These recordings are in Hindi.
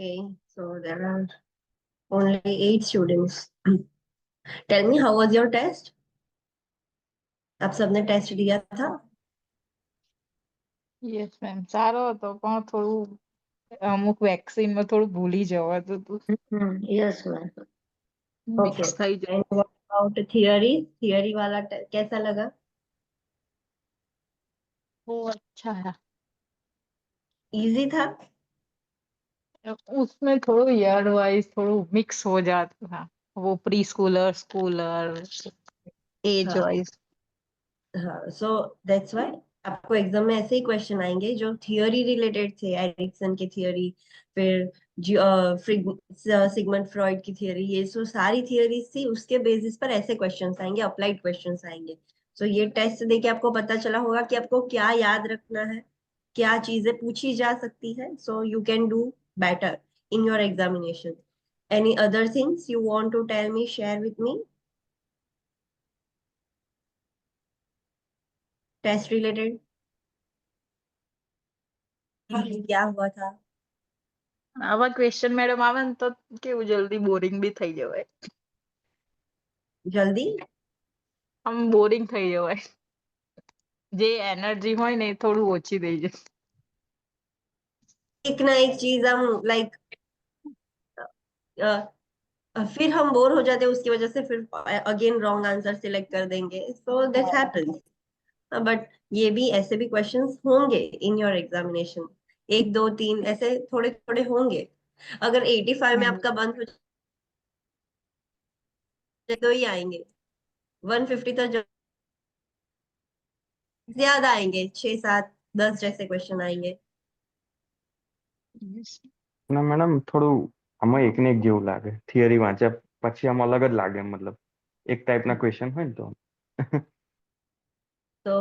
Okay, so there are only 8 students. Tell me, how was your test? आप सबने टेस्ट दिया था? યસ મેમ સારો હતો પણ થોડું અમુક વેક્સિન માં થોડું ભૂલી જવાતું હતું Yes, ma'am. Okay. મિક્સ થઈ જાય And what about theory? Theory वाला कैसा लगा? वो अच्छा है Easy था? उसमें थोड़ा ईयर वाइज थोड़ा मिक्स हो जाता था वो प्री स्कूलर स्कूलर एज हाँ वाइज हाँ. So that's why आपको एग्जाम में ऐसे ही क्वेश्चन आएंगे जो थियोरी रिलेटेड थे, एरिक्सन की थियोरी, फिर सिगमंड फ्रॉइड की थियोरी, ये सो सारी थियोरीज थी, उसके बेसिस पर ऐसे क्वेश्चंस आएंगे, अप्लाइड क्वेश्चंस आएंगे. सो ये टेस्ट देके आपको पता चला होगा कि आपको क्या याद रखना है, क्या चीजें पूछी जा सकती है. So you can do better in your examination. Any other things you want to tell me, share with me, test related क्या हुआ था? આવા ક્વેશ્ચન મેડમ આવે ને તો કેવું જલ્દી બોરિંગ બી થઈ જવાય जल्दी આમ બોરિંગ થઈ જવાય જે એનર્જી હોય ને એ થોડું ઓછી થઈ જાય एक ना एक चीज हम लाइक फिर हम बोर हो जाते हैं, उसकी वजह से फिर अगेन रॉन्ग आंसर सिलेक्ट कर देंगे. So this happens. बट ये भी ऐसे भी क्वेश्चंस होंगे इन योर एग्जामिनेशन. एक दो तीन ऐसे थोड़े थोड़े होंगे. अगर 85 में आपका बंद हो जाए तो ही आएंगे. 150 तो ज्यादा आएंगे, 6 7 10 जैसे क्वेश्चन आएंगे. ના મેડમ થોડું આમાં એકને એક જેવું લાગે થિયરી વાંચ્યા પછી આમ અલગ જ લાગે મતલબ એક ટાઈપના ક્વેશ્ચન હોય ને તો તો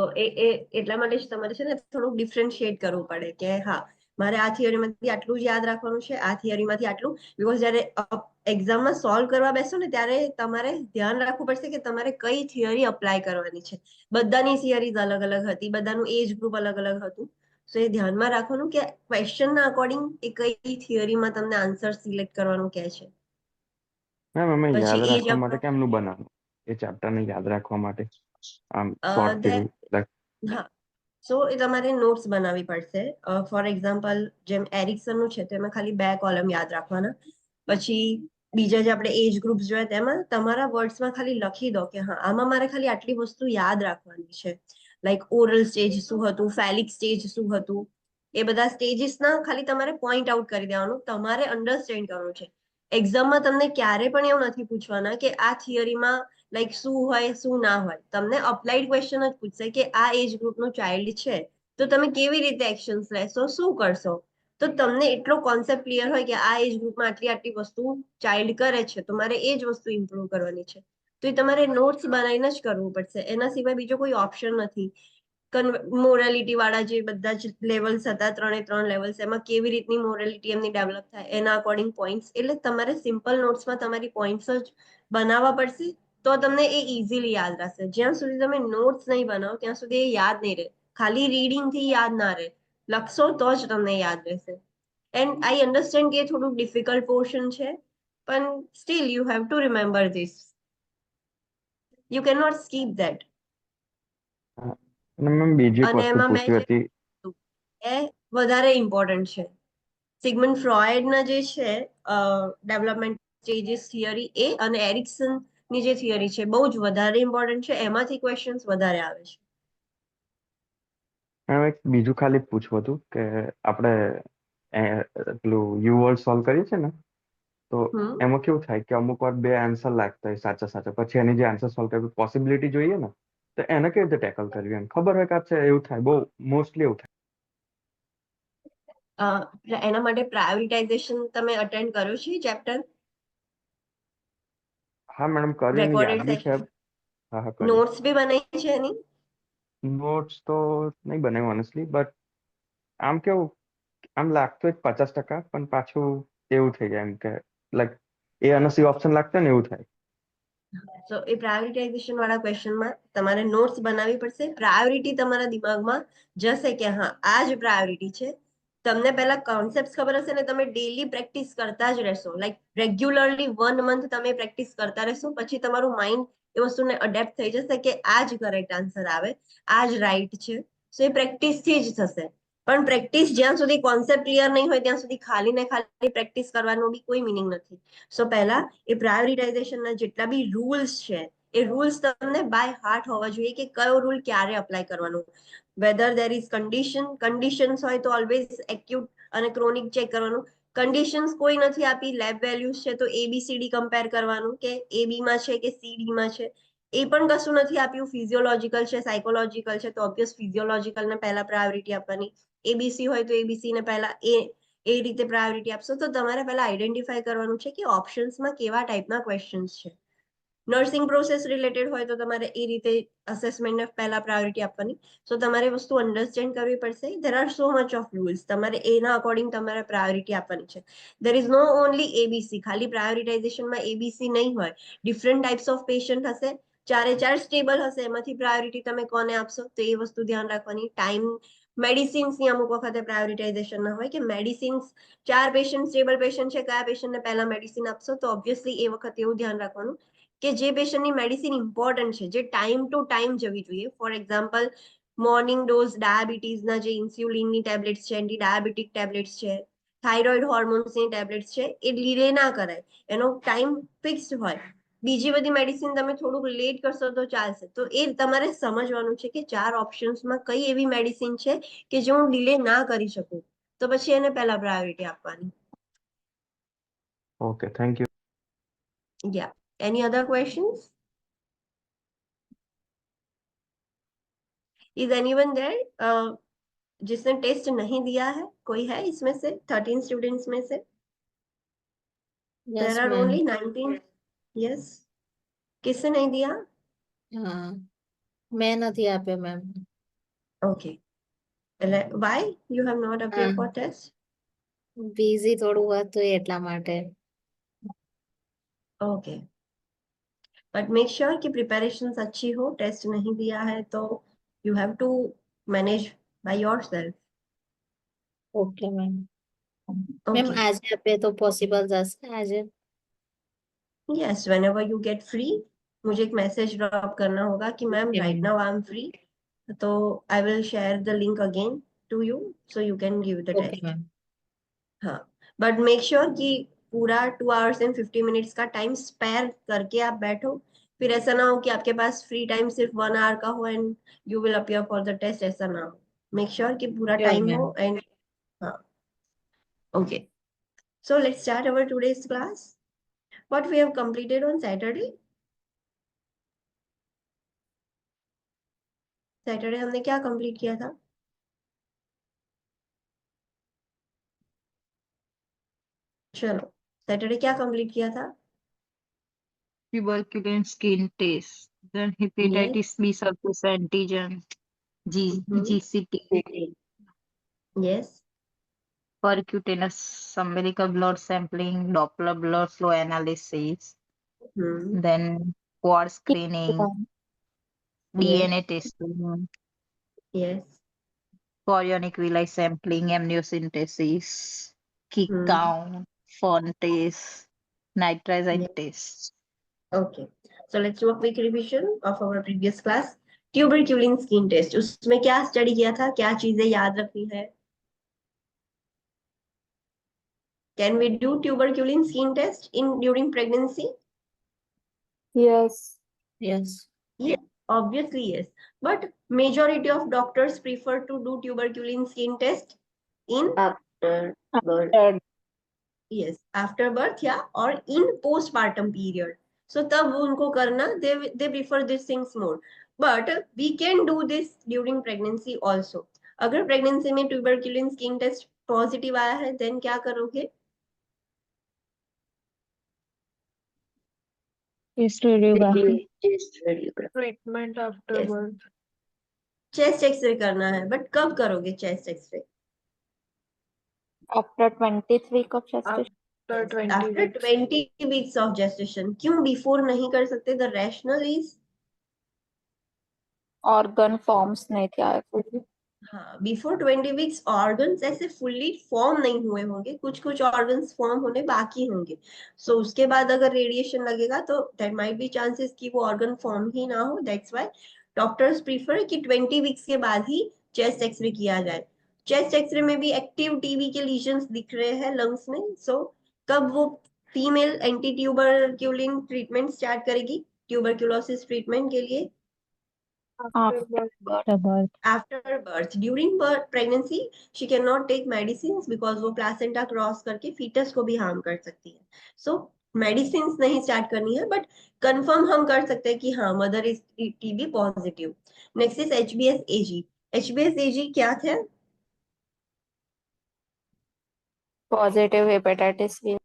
એટલા માટે જ તમારે છે ને થોડું ડિફરન્શિએટ કરવું પડે કે હા, મારે આ થિયરીમાંથી આટલું જ યાદ રાખવાનું છે, આ થિયરીમાંથી આટલું. બીકોઝ જ્યારે એક્ઝામમાં સોલ્વ કરવા બેસો ને ત્યારે તમારે ધ્યાન રાખવું પડશે કે તમારે કઈ થિયરી અપ્લાય કરવાની છે. બધાની થિયરીઝ અલગ અલગ હતી, બધાનું એજ ગ્રુપ અલગ અલગ હતું. સો એ ધ્યાનમાં રાખવાનું કે ક્વેશ્ચનના અકોર્ડિંગ એ કઈ થિયરીમાં તમને આન્સર સિલેક્ટ કરવાનું કહે છે. મેમ અમે યાદ પછી એ રાખવા જ માટે કેમનું બનાવવું એ ચેપ્ટરને યાદ રાખવા માટે આમ શોર્ટ પીરિયડ હા, સો એ તમારે નોટ્સ બનાવવી પડશે. ફોર એક્ઝામ્પલ જેમ એરિક્સનનું છે તો એમાં ખાલી 2 કોલમ યાદ રાખવાના. પછી બીજા જે આપણે એજ ગ્રુપ્સ જોયા તેમાં તમારા વર્ડ્સમાં ખાલી લખી દો કે હા, આમાં મારે ખાલી આટલી વસ્તુ યાદ રાખવાની છે. લાઈક ઓરલ સ્ટેજ શું હતું, ફેલિક સ્ટેજ શું હતું, એ બધા સ્ટેજીસના ખાલી તમારે પોઈન્ટ આઉટ કરી દેવાનું, તમારે અન્ડરસ્ટેન્ડ કરવાનું છે. એક્ઝામમાં તમને ક્યારે પણ એવું નથી પૂછવાના કે આ થિયરીમાં લાઈક શું હોય શું ના હોય. તમને અપ્લાઈડ ક્વેશ્ચન જ પૂછશે કે આ એજ ગ્રુપનું ચાઇલ્ડ છે તો તમે કેવી રીતે એક્શન્સ લેશો, શું કરશો. તો તમને એટલો કોન્સેપ્ટ ક્લિયર હોય કે આ એજ ગ્રુપમાં આટલી આટલી વસ્તુ ચાઇલ્ડ કરે છે તો મારે એ જ વસ્તુ ઇમ્પ્રુવ કરવાની છે. તો એ તમારે નોટ્સ બનાવીને જ કરવું પડશે, એના સિવાય બીજો કોઈ ઓપ્શન નથી. મોરાલિટી વાળા જે બધા જ લેવલ્સ હતા, 3 લેવલ્સ, એમાં કેવી રીતની મોરાલિટી એમની ડેવલપ થાય એના અકોર્ડિંગ પોઈન્ટ્સ. એટલે તમારે સિમ્પલ નોટ્સમાં તમારી પોઈન્ટ્સ જ બનાવવા પડશે તો તમને એ ઇઝીલી યાદ રહેશે. જ્યાં સુધી તમે નોટ્સ નહીં બનાવો ત્યાં સુધી એ યાદ નહીં રહે. ખાલી રીડિંગ થી યાદ ના રહે, લખશો તો જ તમને યાદ રહેશે. એન્ડ આઈ અન્ડરસ્ટેન્ડ કે થોડું ડિફિકલ્ટ પોર્શન છે, પણ still you have to remember this. You can not skip that. અને મેમ બીજી એક અને વસ્તુ એમાં મેં પૂછવી જે હતી એ વધારે ઇમ્પોર્ટન્ટ છે. સિગમન્ડ ફ્રોઇડના જે છે ડેવલપમેન્ટ સ્ટેજીસ થિયરી, એ અને એરિક્સન ની જે થિયરી છે બહુ જ વધારે ઇમ્પોર્ટન્ટ છે. એમાંથી ક્વેશ્ચન્સ વધારે આવે છે. મેમ એક બીજું ખાલી પૂછવું હતું કે આપણે પેલું યુ વર્ડ સોલ્વ કરીએ છીએ ને તો એમાં કેવું થાય કે અમુક વાર 2 આન્સર લાગતા હોય સાચા સાચા, પછી એની જે આન્સર સોલ્વ કરવી પોસિબિલિટી જોઈએ ને તો એને કેવી રીતે ટેકલ કરવી એમ ખબર હોય કે આ છે એવું થાય, બહુ મોસ્ટલી એવું થાય. એના માટે પ્રાયોરિટાઇઝેશન તમે અટેન્ડ કર્યો છે ચેપ્ટર? હા મેડમ કરી ને યાદ રેકોર્ડેડ બી છે. સેશન, હા હા કરી. નોટ્સ બી બનાવી છે એની? નોટ્સ તો નહીં બનાવ્યું ઓનેસ્ટલી, બટ આમ કેવું આમ લાગતું હોય 50%, પણ પાછું એવું થઈ જાય એમ કે લાઈક એ અને સી ઓપ્શન લાગતો ને એવું થાય. સો એ પ્રાયોરિટાઇઝેશન વાળા ક્વેશ્ચનમાં તમારે નોટ્સ બનાવવી પડશે. પ્રાયોરિટી તમારા દિમાગમાં જશે કે હા આ જ પ્રાયોરિટી છે, તમને પહેલા કોન્સેપ્ટ ખબર હશે ને તમે ડેલી પ્રેક્ટિસ કરતા જ રહેશો, લાઈક રેગ્યુલરલી 1 મંથ તમે પ્રેક્ટિસ કરતા રહેશો, પછી તમારું માઇન્ડ એ વસ્તુને અડેપ્ટ થઈ જશે કે આ જ કરેક્ટ આન્સર આવે, આ જ રાઈટ છે. સો એ પ્રેક્ટિસથી જ થશે. પણ પ્રેક્ટિસ જ્યાં સુધી કોન્સેપ્ટ ક્લિયર નહીં હોય ત્યાં સુધી ખાલી ને ખાલી પ્રેક્ટિસ કરવાનો બી કોઈ મિનિંગ નથી. સો પહેલા એ પ્રાયોરિટાઇઝેશનના જેટલા બી રૂલ્સ છે એ રૂલ્સ તમને બાય હાર્ટ હોવા જોઈએ કે કયો રૂલ ક્યારે અપ્લાય કરવાનો. વેધર દેર ઇઝ કન્ડિશન્સ હોય તો ઓલવેઝ એક્યુટ અને ક્રોનિક ચેક કરવાનું. કન્ડિશન્સ કોઈ નથી આપી, લેબ વેલ્યુઝ છે તો ABCD કમ્પેર કરવાનું કે AB માં છે કે CD માં છે. એ પણ કશું નથી આપ્યું, ફિઝિયોલોજીકલ છે, સાયકોલોજીકલ છે તો ઓબ્વિયસ ફિઝિયોલોજીકલ ને પહેલા પ્રાયોરિટી આપવાની. ABC હોય તો ABC ને પહેલા એ રીતે પ્રાયોરિટી આપશો. તો તમારે પહેલા આઈડેન્ટિફાય કરવાનું છે કે ઓપ્શન્સમાં કેવા ટાઈપના ક્વેશ્ચન્સ છે. નર્સિંગ પ્રોસેસ રિલેટેડ હોય તો તમારે એ રીતે અસેસમેન્ટને પહેલા પ્રાયોરિટી આપવાની. સો તમારે વસ્તુ અન્ડરસ્ટેન્ડ કરવી પડશે. There are so much of rules, તમારે એના અકોર્ડિંગ તમારે પ્રાયોરિટી આપવાની છે. There is no only ABC. ખાલી પ્રાયોરિટાઇઝેશનમાં ABC નહીં હોય, ડિફરન્ટ ટાઈપ્સ ઓફ પેશન્ટ હશે, ચારે ચાર સ્ટેબલ હશે, એમાંથી પ્રાયોરિટી તમે કોને આપશો તો એ વસ્તુ ધ્યાન રાખવાની. ટાઈમ મેડિસિન્સની અમુક વખતે પ્રાયોરિટાઇઝેશન ના હોય કે મેડિસિન્સ 4 પેશન્ટ સ્ટેબલ પેશન્ટ છે, કયા પેશન્ટને પહેલા મેડિસિન આપશો, તો ઓબ્વિયસલી એ વખતે એવું ધ્યાન રાખવાનું કે જે પેશન્ટની મેડિસિન ઇમ્પોર્ટન્ટ છે, જે ટાઈમ ટુ ટાઈમ જવી જોઈએ. ફોર એક્ઝામ્પલ મોર્નિંગ ડોઝ ડાયાબિટીસના જે ઇન્સ્યુલિનની ટેબ્લેટ્સ છે, એન્ટી ડાયાબિટીક ટેબ્લેટ્સ છે, થાઇરોઇડ હોર્મોન્સની ટેબ્લેટ્સ છે, એ ડિલે ના કરાય, એનો ટાઈમ ફિક્સ્ડ હોય. બીજી બધી મેડિસિન તમે થોડુંક લેટ કરશો તો ચાલશે. તો એ તમારે સમજવાનું છે કે 4 ઓપ્શન્સમાં કઈ એવી મેડિસિન છે કે જે હું ડિલે ના કરી શકું, તો પછી એને પહેલા પ્રાયોરિટી આપવાની. Okay, thank you. Yeah. Any other questions? Is anyone there? जिसने टेस्ट नहीं दिया है, कोई है इसमें से 13 स्टूडेंट्स में से? Yes There are ma'am. only 19. Yes. किसने नहीं दिया? हाँ, मैं નથી આપ્યો ma'am. Okay. Why you have not appeared for test? Busy થોડું હતું એટલા માટે। Okay. But make sure कि preparations अच्छी हो. टेस्ट नहीं दिया है तो you have to manage by yourself. Okay ma'am. Ma'am Okay. આજે આપે તો પોસિબલ હશે આજે? Yes, whenever you get free, मुझे एक मैसेज ड्रॉप करना होगा कि ma'am Okay, right ma'am. now I'm free. तो I will share the link again to you so you can give the okay test. Ma'am. हाँ, but make sure कि पूरा 2 hours and 50 minutes का टाइम स्पेयर करके आप बैठो। फिर ऐसा ना हो कि आपके पास फ्री टाइम सिर्फ 1 hour का हो and you will appear for the test, ऐसा ना हो। मेक श्योर कि पूरा Sure, टाइम ma'am. हो एंड हाँ, okay. So let's start our today's class. What we have completed on Saturday? Saturday हमने क्या कंप्लीट किया था? चलो, सैटरडे क्या कंप्लीट किया था? tuberculin skin test, then hepatitis B surface antigen, GCT, Yes. percutaneous umbilical blood sampling, Doppler blood flow analysis, Hmm. then quad screening, Yes. DNA testing, Yes. chorionic villi sampling, amniocentesis, kick Hmm. count, fun test, nitrazine Yes. test. Okay. So let's do a quick revision of our previous class. Tuberculin skin test, उसमें क्या स्टडी किया था, क्या चीजें याद रखनी है? Can we do tuberculin skin test in during pregnancy? Yes. Yes. Yeah, obviously yes. But majority of doctors prefer to do tuberculin skin test in After birth. yes, after birth, yeah, or in postpartum period. So तब उनको करना, they prefer these things more. But we can do this during pregnancy also. अगर pregnancy में tuberculin skin test positive आया है, then क्या करोगे? Chest radiography. Chest radiography. Treatment after Yes. birth. Chest x-ray करना है, बट कब करोगे chest x-ray? After 20th week of gestation. After 20 weeks of gestation. क्यों बिफोर नहीं कर सकते? The rationale is Organ forms नहीं थे आए कुछ। हाँ, बिफोर 20 वीक्स ऑर्गन्स ऐसे फुल्ली फॉर्म नहीं हुए होंगे, कुछ कुछ ऑर्गन्स फॉर्म होने बाकी होंगे। सो उसके बाद अगर रेडिएशन लगेगा तो देयर माइट बी चांसेस कि वो ऑर्गन फॉर्म ही ना हो। दैट्स व्हाई डॉक्टर्स प्रीफर कि 20 वीक्स के बाद ही चेस्ट एक्सरे किया जाए। चेस्ट एक्सरे में भी एक्टिव टीबी के लीजन्स दिख रहे हैं लंग्स में। सो कब वो female anti tuberculin treatment start करेगी ट्यूबरक्यूलोसिस ट्रीटमेंट के लिए? After birth. After birth. After birth. During pregnancy she can not take medicine because वो प्लासेंटा क्रॉस करके फीटस को भी हार्म कर सकती है। सो मेडिसिन नहीं स्टार्ट करनी है, बट कंफर्म हम कर सकते हैं कि हाँ mother is TB positive. Next is HbS-Ag। HbS-Ag क्या थे? Positive hepatitis B.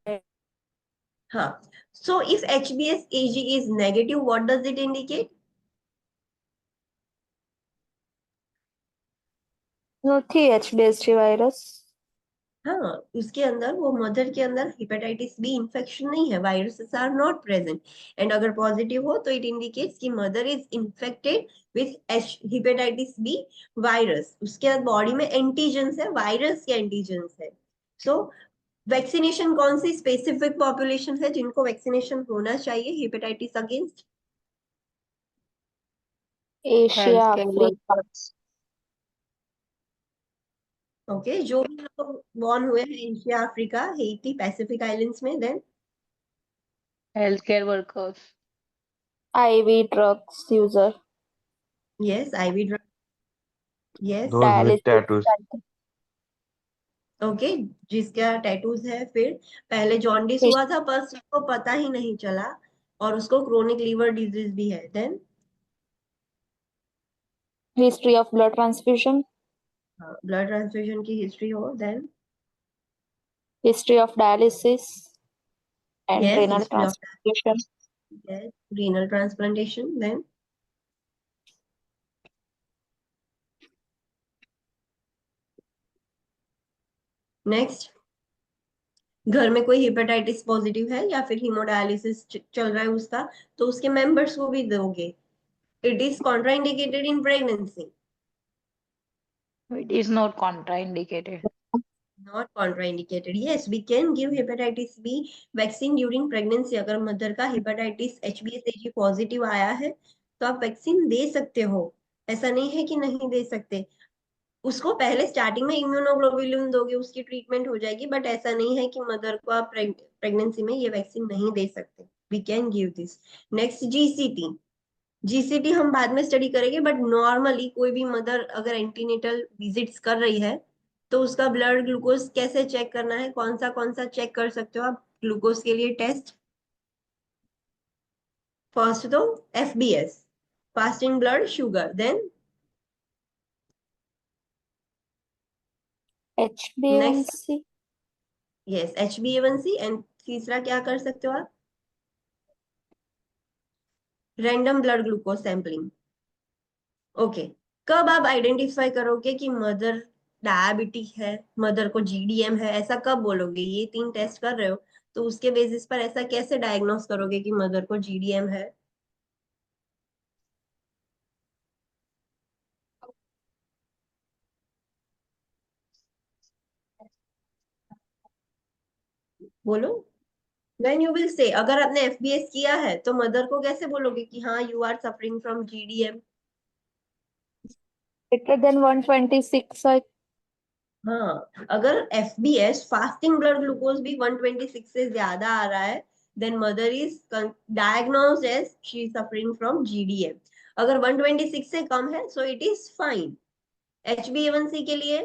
हाँ, so if HbS-Ag is negative what does it indicate? No, थी HBsG virus. हाँ, उसके अंदर वो मदर के अंदर हेपेटाइटिस बी इंफेक्शन नहीं है, viruses are not present. And अगर पॉजिटिव हो तो इट इंडिकेट्स कि mother is infected with hepatitis B virus. उसके बाद बॉडी में एंटीजेंस है, वायरस के एंटीजेंस है। सो वैक्सीनेशन कौन सी स्पेसिफिक पॉपुलेशन है जिनको वैक्सीनेशन होना चाहिए hepatitis against? Asia, Healthcare Africa. workers. Okay, जो भी लोग बॉर्न हुए हैं Asia, Africa, Haiti, Pacific islands में। Then Healthcare workers. IV drugs user. Yes, IV drug, yes. Those with Dialysis tattoos. center. Okay, जिसका टैटूज है। फिर पहले जॉन्डिस हुआ था पर उसको पता ही नहीं चला, और उसको क्रोनिक लीवर डिजीज भी है। Then History of blood transfusion. Blood transfusion की हिस्ट्री हो। Then History of dialysis and yes, renal history of transplantation. Renal transplantation. Then next, घर में कोई हेपेटाइटिस पॉजिटिव है या फिर हीमोडायलिसिस चल रहा है उसका, तो उसके मेंबर्स को भी दोगे। It is contraindicated in pregnancy. It is not contraindicated. Not contraindicated. Yes, we can give hepatitis B vaccine during pregnancy. अगर मदर का हेपेटाइटिस HbS-Ag पॉजिटिव आया है तो आप वैक्सीन दे सकते हो, ऐसा नहीं है कि नहीं दे सकते। उसको पहले स्टार्टिंग में इम्यूनोग्लोबुलिन दोगे, उसकी ट्रीटमेंट हो जाएगी, बट ऐसा नहीं है कि मदर को आप प्रेगनेंसी में ये वैक्सीन नहीं दे सकते। We can give this. Next, GCT। GCT हम बाद में स्टडी करेंगे, बट नॉर्मली कोई भी मदर अगर एंटीनेटल विजिट्स कर रही है तो उसका ब्लड ग्लूकोज कैसे चेक करना है, कौन सा चेक कर सकते हो आप ग्लूकोज के लिए टेस्ट? फर्स्ट तो FBS, fasting blood sugar. Then next, HbA1c. Yes, HbA1c। And तीसरा क्या कर सकते हो आप? Random blood glucose sampling. Okay, कब आप आइडेंटिफाई करोगे कि मदर डायबिटिक है, मदर को GDM है, ऐसा कब बोलोगे? ये 3 टेस्ट कर रहे हो तो उसके बेसिस पर ऐसा कैसे डायग्नोस करोगे कि मदर को GDM है? बोलो। व्हेन यू विल से, अगर आपने FBS किया है तो मदर को कैसे बोलोगे कि हाँ you are suffering from GDM? Greater than 126. हाँ, अगर FBS फास्टिंग ब्लड ग्लूकोज भी 126 से ज्यादा आ रहा है, then mother is diagnosed as she suffering from GDM। अगर 126 से कम है so it is fine. HbA1c के लिए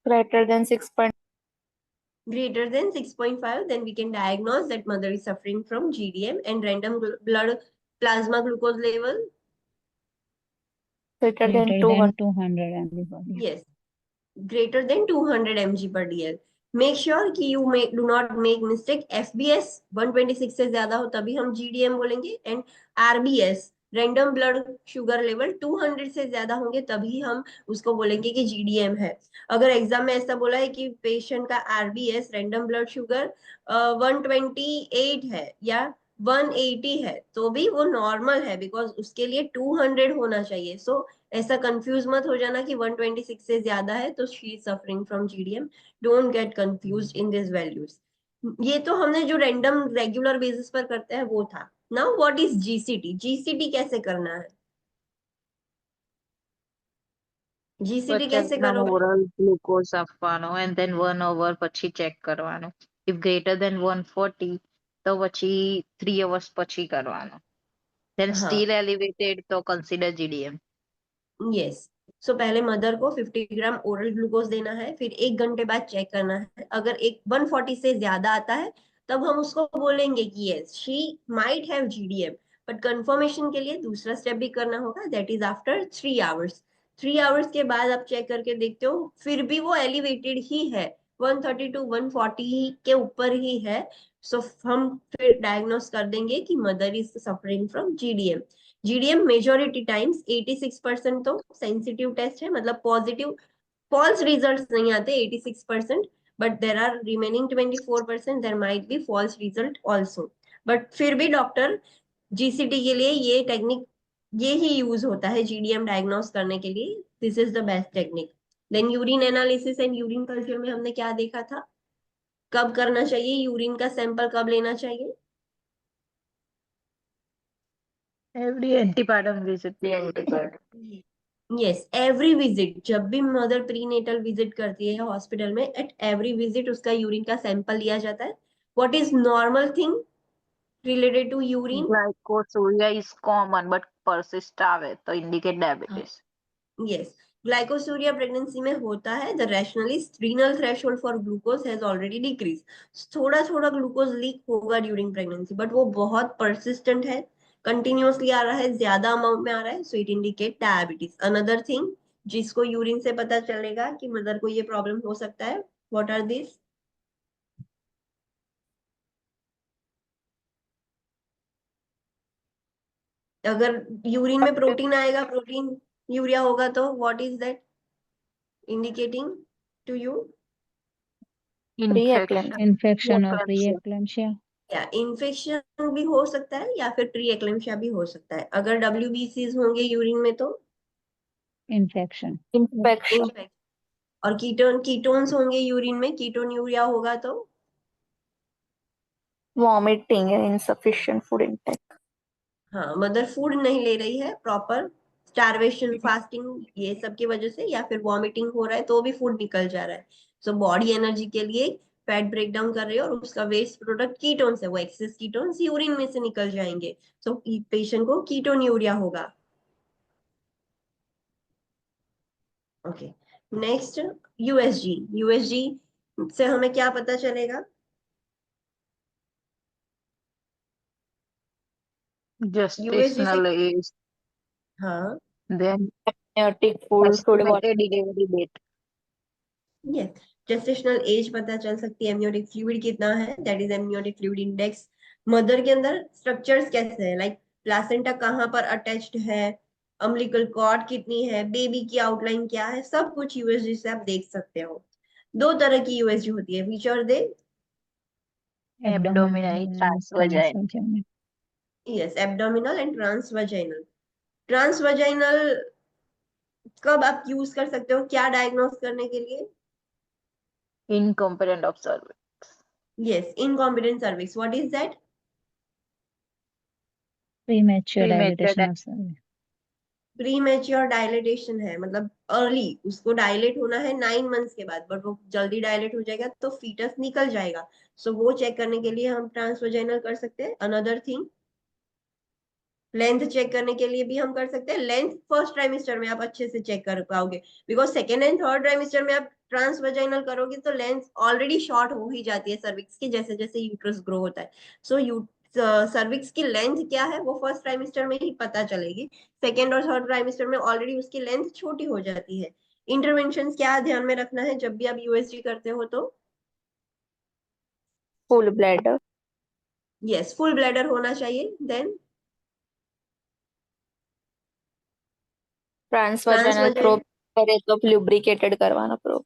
Greater than 6. greater than 6.5, then we can diagnose that mother is suffering from GDM। And random blood plasma glucose level, Greater than Greater 200. than 200 mg/dl. yes, greater than 200 mg per dl। Make sure कि you do not make mistake. FBS 126 से ज्यादा हो तभी हम GDM बोलेंगे, and RBS random blood sugar level 200 से ज्यादा होंगे तभी हम उसको बोलेंगे कि GDM है। अगर एग्जाम में ऐसा बोला है कि पेशेंट का RBS रैंडम ब्लड शुगर 128 है या 180 है तो भी वो नॉर्मल है, बिकॉज उसके लिए 200 होना चाहिए। सो ऐसा कंफ्यूज मत हो जाना कि 126 से ज्यादा है तो she is suffering from GDM. Don't get confuse in this values. ये तो हमने जो रैंडम रेगुलर बेसिस पर करते हैं वो था. Now what is GCT? GCT कैसे करना है? જીસીટી 50 कैसे ગ્રામ करोगे? ઓરલ ગ્લુકોઝ આપવાનો and then 1 hour પછી ચેક કરવાનું. if greater than 140 તો પછી 3 hours પછી કરવાનું. then हाँ, still elevated तो consider GDM. यस. सो पहले मदर को 50 ग्राम ओरल ग्लूकोज देना है, फिर 1 घंटे बाद चेक करना है. अगर एक 140 से ज्यादा आता है तब हम उसको बोलेंगे कि yes she might have GDM. But confirmation के लिए दूसरा स्टेप भी करना होगा, that is after 3 hours. 3 hours के बाद आप चेक करके देखते हो फिर भी वो एलिवेटेड ही है, 130 टू 140 के ऊपर ही है. सो हम फिर डायग्नोस कर देंगे कि mother is suffering from GDM. GDM majority times 86% तो सेंसिटिव टेस्ट है, मतलब पॉजिटिव फॉल्स रिजल्ट्स नहीं आते 86%. But there are remaining 24%, there might be false result also. But फिर भी डॉक्टर जीसीटी के लिए ये टेक्निक ये ही यूज होता है जीडीएम डायग्नोस करने के लिए. This is the best technique. Then urine analysis and urine culture में हमने क्या देखा था? कब करना चाहिए यूरिन का सैंपल, कब लेना चाहिए? every antepartum visit the antepartum. Yes, every visit. जब भी मदर प्रीनेटल विजिट करती है हॉस्पिटल में, एट एवरी विजिट उसका यूरिन का सैंपल लिया जाता है. What is normal thing related to urine? Glycosuria is common but persist આવે તો indicate diabetes. Yes, glycosuria pregnancy में होता है. The rationalist renal threshold for glucose has already decrease. थोड़ा थोड़ा ग्लूकोज लीक होगा ड्यूरिंग प्रेगनेंसी, बट वो बहुत परसिस्टेंट है, कंटिन्यूअसली आ रहा है, ज्यादा अमाउंट में आ रहा है. So it indicate diabetes. Another thing जिसको यूरिन से पता चलेगा कि मदर को ये प्रॉब्लम हो सकता है, व्हाट आर दिस? अगर यूरिन में प्रोटीन आएगा, प्रोटीन यूरिया होगा, तो what is that indicating to you? Infection. Infection or Preeclampsia. preeclampsia. या इन्फेक्शन भी हो सकता है या फिर प्री एक्लेम्शिया भी हो सकता है. अगर डब्ल्यूबीसीज होंगे यूरिन में तो Infection. Infection. इन्फेक्शन. और कीटोन्स होंगे यूरिन में, कीटोन यूरिया होगा तो Vomiting and insufficient food intake. हाँ, मदर फूड नहीं ले रही है प्रॉपर, स्टारवेशन, फास्टिंग, ये सब की वजह से, या फिर वॉमिटिंग हो रहा है तो भी फूड निकल जा रहा है. सो बॉडी एनर्जी के लिए फैट ब्रेक डाउन कर रही है और उसका वेस्ट प्रोडक्ट कीटोन्स है, वो एक्सेस कीटोन्स यूरिन में से निकल जाएंगे. सो पेशेंट को कीटोन यूरिया होगा. Okay, next USG. यूएसजी से हमें क्या पता चलेगा? Gestational age. हाँ, Then Amniotic fluid volume. estimated delivery date. Yes. Gestational age पता चल सकती है. एमनियोटिक फ्लूइड कितना है, that is amniotic fluid index. Mother के अंदर स्ट्रक्चर्स कैसे हैं, लाइक प्लासेंटा कहाँ पर अटैच्ड है, अम्बिलिकल कॉर्ड कितनी है, बेबी की आउटलाइन क्या है, सब कुछ यूएसजी से आप देख सकते हो. 2 तरह की यूएसजी होती है, which are they? Abdominal, transvaginal. transvaginal. Yes, abdominal and transvaginal. Transvaginal कब आप यूज कर सकते हो, क्या डायग्नोस करने के लिए? Incompetent of cervix. Yes, incompetent cervix. What is that? Premature Premature dilatation of cervix. Premature dilatation है, मतलब अर्ली, उसको डायलेट होना है 9 मंथ्स के बाद, बट वो जल्दी डायलेट हो जाएगा तो फीटस निकल जाएगा. सो वो चेक करने के लिए हम ट्रांसवेजाइनल कर सकते हैं. अनदर थिंग, लेंथ चेक करने के लिए भी हम कर सकते हैं. लेंथ फर्स्ट ट्राइमेस्टर में आप अच्छे से चेक कर पाओगे, because second and third trimester में आप ट्रांसवेजाइनल करोगे तो लेंथ ऑलरेडी शॉर्ट हो ही जाती है सर्विक्स की, जैसे जैसे यूट्रस ग्रो होता है. सो सर्विक्स की लेंथ क्या है वो फर्स्ट ट्राइमेस्टर में ही पता चलेगी. सेकेंड और थर्ड ट्राइमेस्टर में ऑलरेडी उसकी लेंथ छोटी हो जाती है. इंटरवेंशन क्या ध्यान में रखना है जब भी आप यूएसजी करते हो तो? Full bladder. Yes, full bladder होना चाहिए. देन Transvaginal probe करे तो lubricated करवाना probe.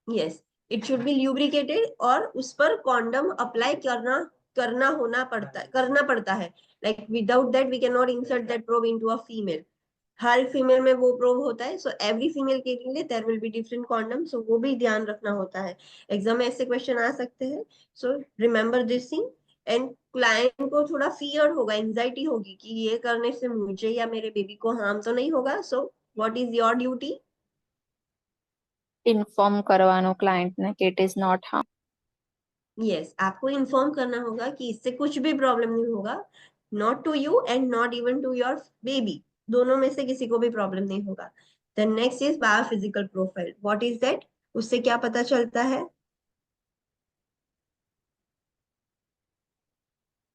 Yes, it should be lubricated और उस पर कॉन्डम अप्लाई करना पड़ता है. Like without that we can not insert that probe into a female. हर फीमेल में वो प्रोब होता है, सो एवरी फीमेल के लिए there will be different condom, so वो भी ध्यान रखना होता है। एग्जाम में ऐसे क्वेश्चन आ सकते हैं, सो remember this thing. And client को थोड़ा फियर होगा, एंजाइटी होगी कि ये करने से मुझे या मेरे बेबी को हार्म तो नहीं होगा। So what is your duty? Inform करवानो क्लाइंट ने कि it is not harm. Yes, आपको इन्फॉर्म करना होगा कि इससे कुछ भी प्रॉब्लम नहीं होगा, not to you and not even to your baby, दोनों में से किसी को भी प्रॉब्लम नहीं होगा। Then next is biophysical profile, what is that? उससे क्या पता चलता है?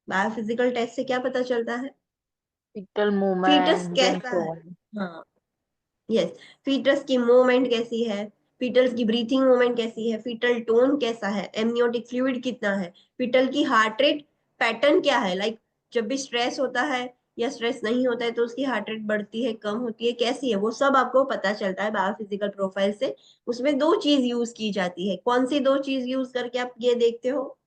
बायोफिजिकल टेस्ट से क्या पता चलता है? fetal फीटस movement and कैसा so है? on. हाँ, यस, फीटस की मूवमेंट कैसी है, फीटल की ब्रीथिंग मूवमेंट कैसी है, फीटल टोन कैसा है, एमनियोटिक फ्लूइड कितना है, फीटल की हार्ट रेट पैटर्न क्या है, लाइक जब भी स्ट्रेस होता है या स्ट्रेस नहीं होता है तो उसकी हार्ट रेट बढ़ती है, कम होती है, कैसी है, वो सब आपको पता चलता है बायोफिजिकल प्रोफाइल से। उसमें दो चीज यूज की जाती है, कौन सी दो चीज यूज करके आप ये देखते हो?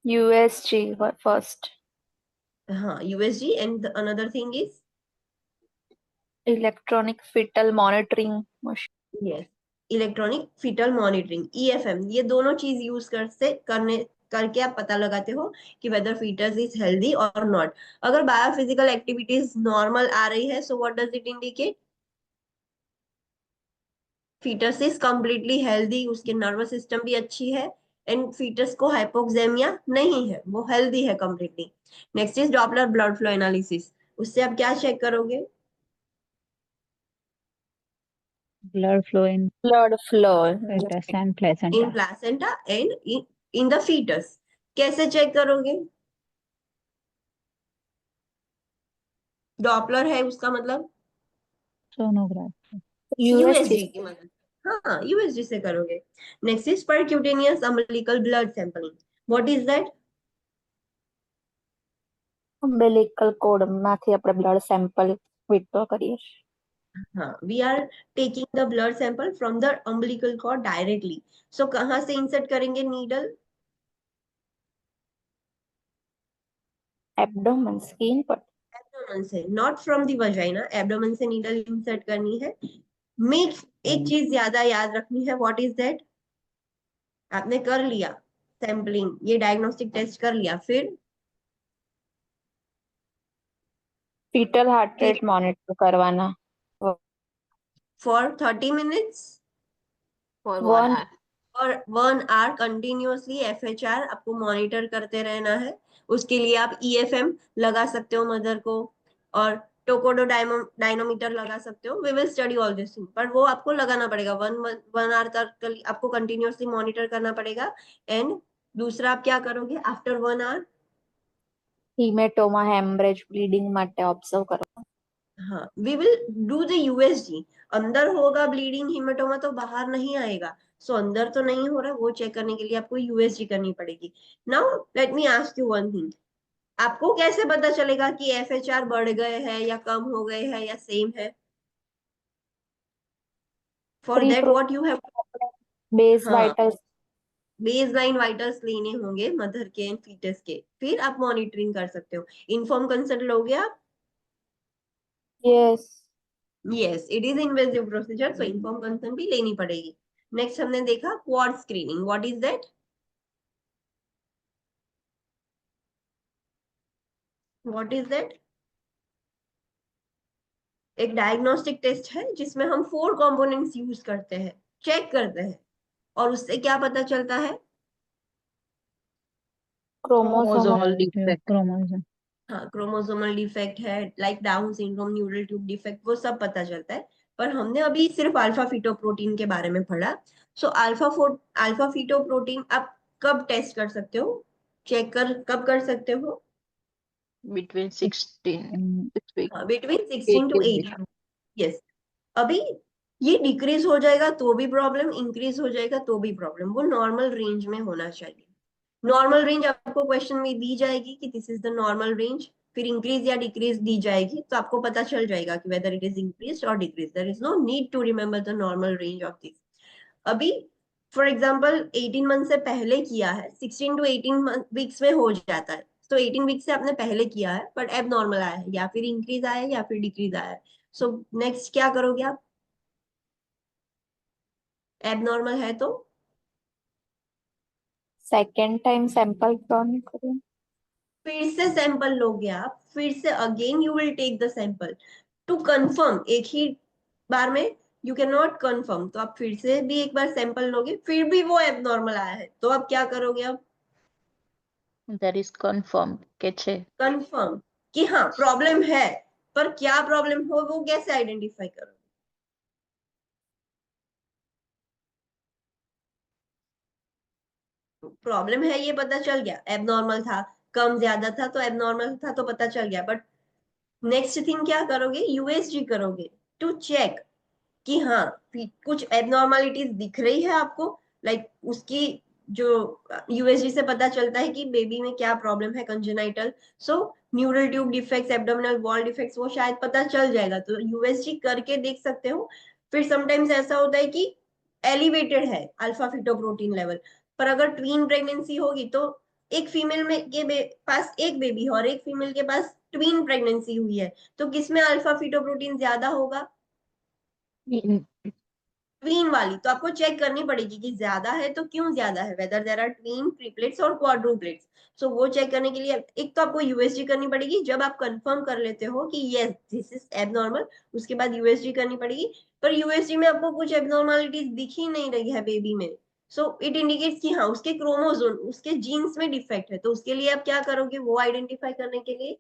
USG फर्स्ट, हाँ, USG, and another thing is? Electronic fetal monitoring machine. Yes, electronic fetal monitoring, EFM, ये दोनों चीज यूज करने करके आप पता लगाते हो कि वेदर फीटस इज हेल्दी और नॉट। अगर बायोफिजिकल एक्टिविटीज नॉर्मल आ रही है, so what does it indicate? Foetus is completely healthy, उसके नर्वस सिस्टम भी अच्छी है, एंड फीटस को हाइपोक्सेमिया नहीं है, वो हेल्दी है completely. Next is Doppler blood flow analysis, उससे आप क्या चेक करोगे? Blood flow in blood flow fetus and in placenta. Placenta and in the fetus, कैसे चेक करोगे? डॉपलर है उसका मतलब Sonography. यूएसजी। यूएसजी की मदद, हाँ, यूएसजी से करोगे। Next is percutaneous umbilical blood sampling, what is that? Umbilical cord માંથી આપણે બ્લડ સેમ્પલ વિથડ્રો કરીએ છીએ। हाँ, we are taking the blood sample from the umbilical cord directly. So कहाँ से इंसर्ट करेंगे नीडल? એબ્ડોમન સ્કિન પર। एब्डोमेन से, not from the vagina, abdomen से नीडल इंसर्ट करनी है। मिक्स, एक चीज ज्यादा याद रखनी है, व्हाट इज दैट? आपने कर लिया सैंपलिंग, ये डायग्नोस्टिक टेस्ट कर लिया, फिर ફીટલ હાર્ટ રેટ મોનિટર કરવાના। For 30 minutes For 1 1 hour. और 1 आवर कंटिन्यूअसली एफएचआर आपको मॉनिटर करते रहना है। उसके लिए आप ईएफएम लगा सकते हो मदर को, और टोकोडो डायनोमीटर लगा सकते हो। We will study all this thing, पर वो आपको लगाना पड़ेगा, 1 आवर तक आपको कंटिन्यूअसली मॉनिटर करना पड़ेगा। एंड दूसरा आप क्या करोगे after 1 hour? Haematoma haemorrhage bleeding માટે ઓબ્ઝર્વ કરો। हाँ, we will do the USG. अंदर होगा ब्लीडिंग, हिमेटोमा तो बाहर नहीं आएगा, सो अंदर तो नहीं हो रहा, वो चेक करने के लिए आपको यूएसजी करनी पड़ेगी। Now let me ask you one thing, आपको कैसे पता चलेगा कि एफएचआर बढ़ गए हैं या कम हो गए हैं या सेम है? For pre that what you have? Base हाँ, वाइटल्स। बेसलाइन वाइटल्स लेने होंगे मदर के एंड फीटस के, फिर आप मॉनिटरिंग कर सकते हो। इन्फॉर्म कंसेंट लोगे आप? Yes. Yes, it is invasive procedure, so inform consent भी लेनी पड़ेगी। नेक्स्ट हमने देखा quad screening, what is that? What is that? एक डायग्नोस्टिक टेस्ट है जिसमें हम 4 कंपोनेंट्स यूज करते हैं, चेक करते हैं, और उससे क्या पता चलता है? Chromosome Chromosomal Your defect. chromosome. हाँ, क्रोमोसोमल डिफेक्ट है, like down syndrome, neural tube defect, वो सब पता चलता है। पर हमने अभी सिर्फ अल्फा फीटोप्रोटीन के बारे में पढ़ा। सो अल्फा फीटोप्रोटीन आप कब टेस्ट कर सकते हो, चेक कर कब कर सकते हो? Between 16 Um, 6 weeks, between 8 16 to weeks. 8। Yes, अभी ये डिक्रीज हो जाएगा तो भी प्रॉब्लम, इंक्रीज हो जाएगा तो भी प्रॉब्लम, वो नॉर्मल रेंज में होना चाहिए। नॉर्मल रेंज आपको क्वेश्चन में दी जाएगी कि this is the normal range, फिर इंक्रीज या डिक्रीज दी जाएगी, तो आपको पता चल जाएगा कि वेदर इट इज इंक्रीज और decrease. There is no need to remember the normal range of this. अभी फॉर एग्जाम्पल 18 मंथ से पहले किया है, 16 टू 18 वीक्स में हो जाता है, तो 18 वीक से आपने पहले किया है बट एब नॉर्मल आया है, या फिर इंक्रीज आया है या फिर डिक्रीज आया है। सो नेक्स्ट क्या करोगे आप? एब नॉर्मल है तो सेकेंड टाइम सैंपल कौन करें? फिर से सैंपल लोगे आप, फिर से again you will take the sample to confirm. एक ही बार में यू कैन नॉट कंफर्म, तो आप फिर से भी एक बार सैंपल लोगे, फिर भी वो एबनॉर्मल आया है तो आप क्या करोगे? अब that is confirmed કે છે कंफर्म कि हाँ प्रॉब्लम है, पर क्या प्रॉब्लम हो वो कैसे आइडेंटिफाई करोगे? प्रॉब्लम है ये पता चल गया, एबनॉर्मल था, कम ज्यादा था तो एबनॉर्मल था तो पता चल गया, बट नेक्स्ट थिंग क्या करोगे? यूएसजी करोगे टू चेक कि हाँ कुछ एबनॉर्मलिटीज दिख रही है आपको, लाइक उसकी जो यूएसजी से पता चलता है कि बेबी में क्या प्रॉब्लम है congenital. So neural tube defects, abdominal wall defects वो शायद पता चल जाएगा, तो यूएसजी करके देख सकते हो। फिर समटाइम्स ऐसा होता है कि एलिवेटेड है अल्फा फिटोप्रोटीन लेवल, पर अगर ट्वीन प्रेगनेंसी होगी तो एक फीमेल में पास एक बेबी है और एक फीमेल के पास ट्वीन प्रेगनेंसी हुई है, तो किसमें अल्फा फिटोप्रोटीन ज्यादा होगा? ट्वीन वाली। तो आपको चेक करनी पड़ेगी कि ज्यादा है तो क्यों ज्यादा है, whether there are twin, triplets और क्वाड्रुपलेट्स। सो वो चेक करने के लिए एक तो आपको यूएसजी करनी पड़ेगी, जब आप कंफर्म कर लेते हो कि यस दिस इज एबनॉर्मल, उसके बाद यूएसजी करनी पड़ेगी। पर यूएसजी में आपको कुछ एबनॉर्मलिटीज दिख ही नहीं रही है बेबी में, सो इट इंडिकेट्स कि हाँ उसके क्रोमोसोम, उसके जीन्स में डिफेक्ट है। तो उसके लिए आप क्या करोगे वो आइडेंटिफाई करने के लिए?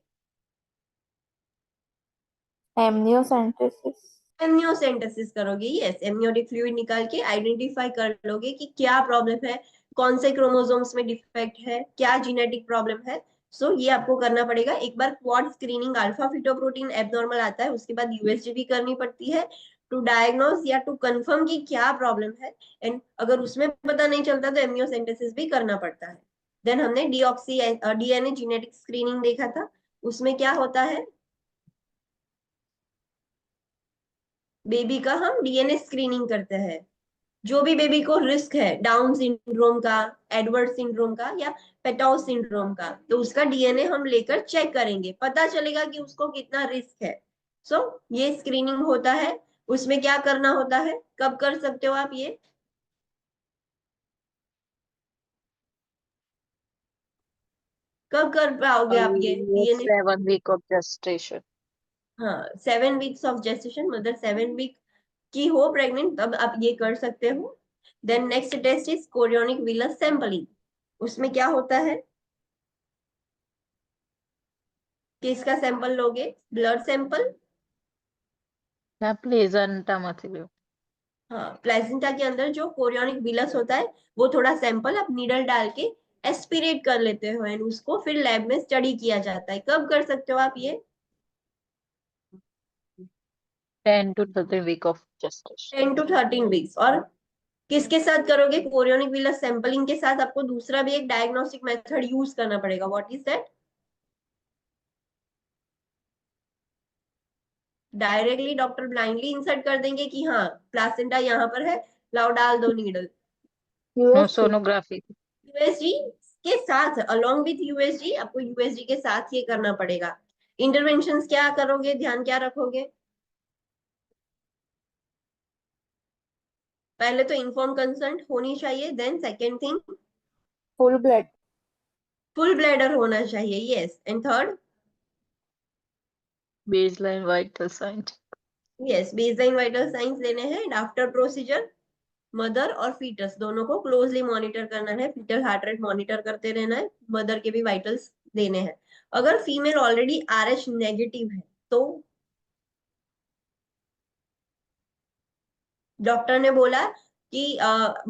एमनियोसेंटेसिस। एमनियोसेंटेसिस करोगे, यस, एमनियोटिक फ्लूइड निकाल के आइडेंटिफाई कर लोगे कि क्या प्रॉब्लम है, कौन से क्रोमोसोम्स में डिफेक्ट है, क्या जीनेटिक प्रॉब्लम है। सो ये आपको करना पड़ेगा। एक बार क्वाड स्क्रीनिंग अल्फा फिटोप्रोटीन एबनॉर्मल आता है, उसके बाद यूएसजी भी करनी पड़ती है टू डायग्नोज या टू कंफर्म कि क्या प्रॉब्लम है। एंड अगर उसमें पता नहीं चलता तो एमनियोसेंटेसिस भी करना पड़ता है। देन हमने डीऑक्सी डीएनए जीनेटिक स्क्रीनिंग देखा था, उसमें क्या होता है, बेबी का हम डीएनए स्क्रीनिंग करते हैं। जो भी बेबी को रिस्क है डाउन सिंड्रोम का, एडवर्ड सिंड्रोम का या पेटोव सिंड्रोम का, तो उसका डीएनए हम लेकर चेक करेंगे, पता चलेगा कि उसको कितना रिस्क है। सो ये स्क्रीनिंग होता है। उसमें क्या करना होता है, कब कर सकते हो आप ये? कब कर पाओगे आप ये डीएनए? 7 week of gestation हाँ 7 वीक्स ऑफ जेस्टेशन, मतलब 7 वीक की हो प्रेग्नेंट तब आप ये कर सकते हो। Then next test is chorionic villus sampling. उसमें क्या होता है, किसका सैंपल लोगे? Blood sample. ના પ્લેઝન્ટા માંથી લ્યો हाँ प्लेसेंटा के अंदर जो कोरियोनिक विलस होता है वो थोड़ा सैंपल आप नीडल डाल के एस्पिरेट कर लेते हो एंड उसको फिर लैब में स्टडी किया जाता है। कब कर सकते हो आप ये? 10 to 13 week of gestation 10 to 13 weeks. और किसके साथ करोगे कोरियोनिक विलस सैंपलिंग के साथ? आपको दूसरा भी एक डायग्नोस्टिक मेथड यूज करना पड़ेगा। What is that? Directly doctor blindly insert कर देंगे कि हाँ प्लासेंटा यहाँ पर है, लाओ डाल दो needle. No USG. Sonography USG के साथ, अलोंग विथ यूएसजी, आपको यूएसजी के साथ ये करना पड़ेगा। इंटरवेंशंस क्या करोगे, ध्यान क्या रखोगे? पहले तो इन्फॉर्म कंसेंट होनी चाहिए, then second thing full blood. Full bladder होना चाहिए, yes, and third baseline vital signs yes baseline vital signs लेने हैं। एंड आफ्टर प्रोसीजर मदर और फीटस दोनों को क्लोजली मॉनिटर करना है, फीटल हार्ट रेट मॉनिटर करते रहना है, मदर के भी वाइटल्स देने हैं। अगर फीमेल ऑलरेडी आरएच नेगेटिव है तो डॉक्टर ने बोला कि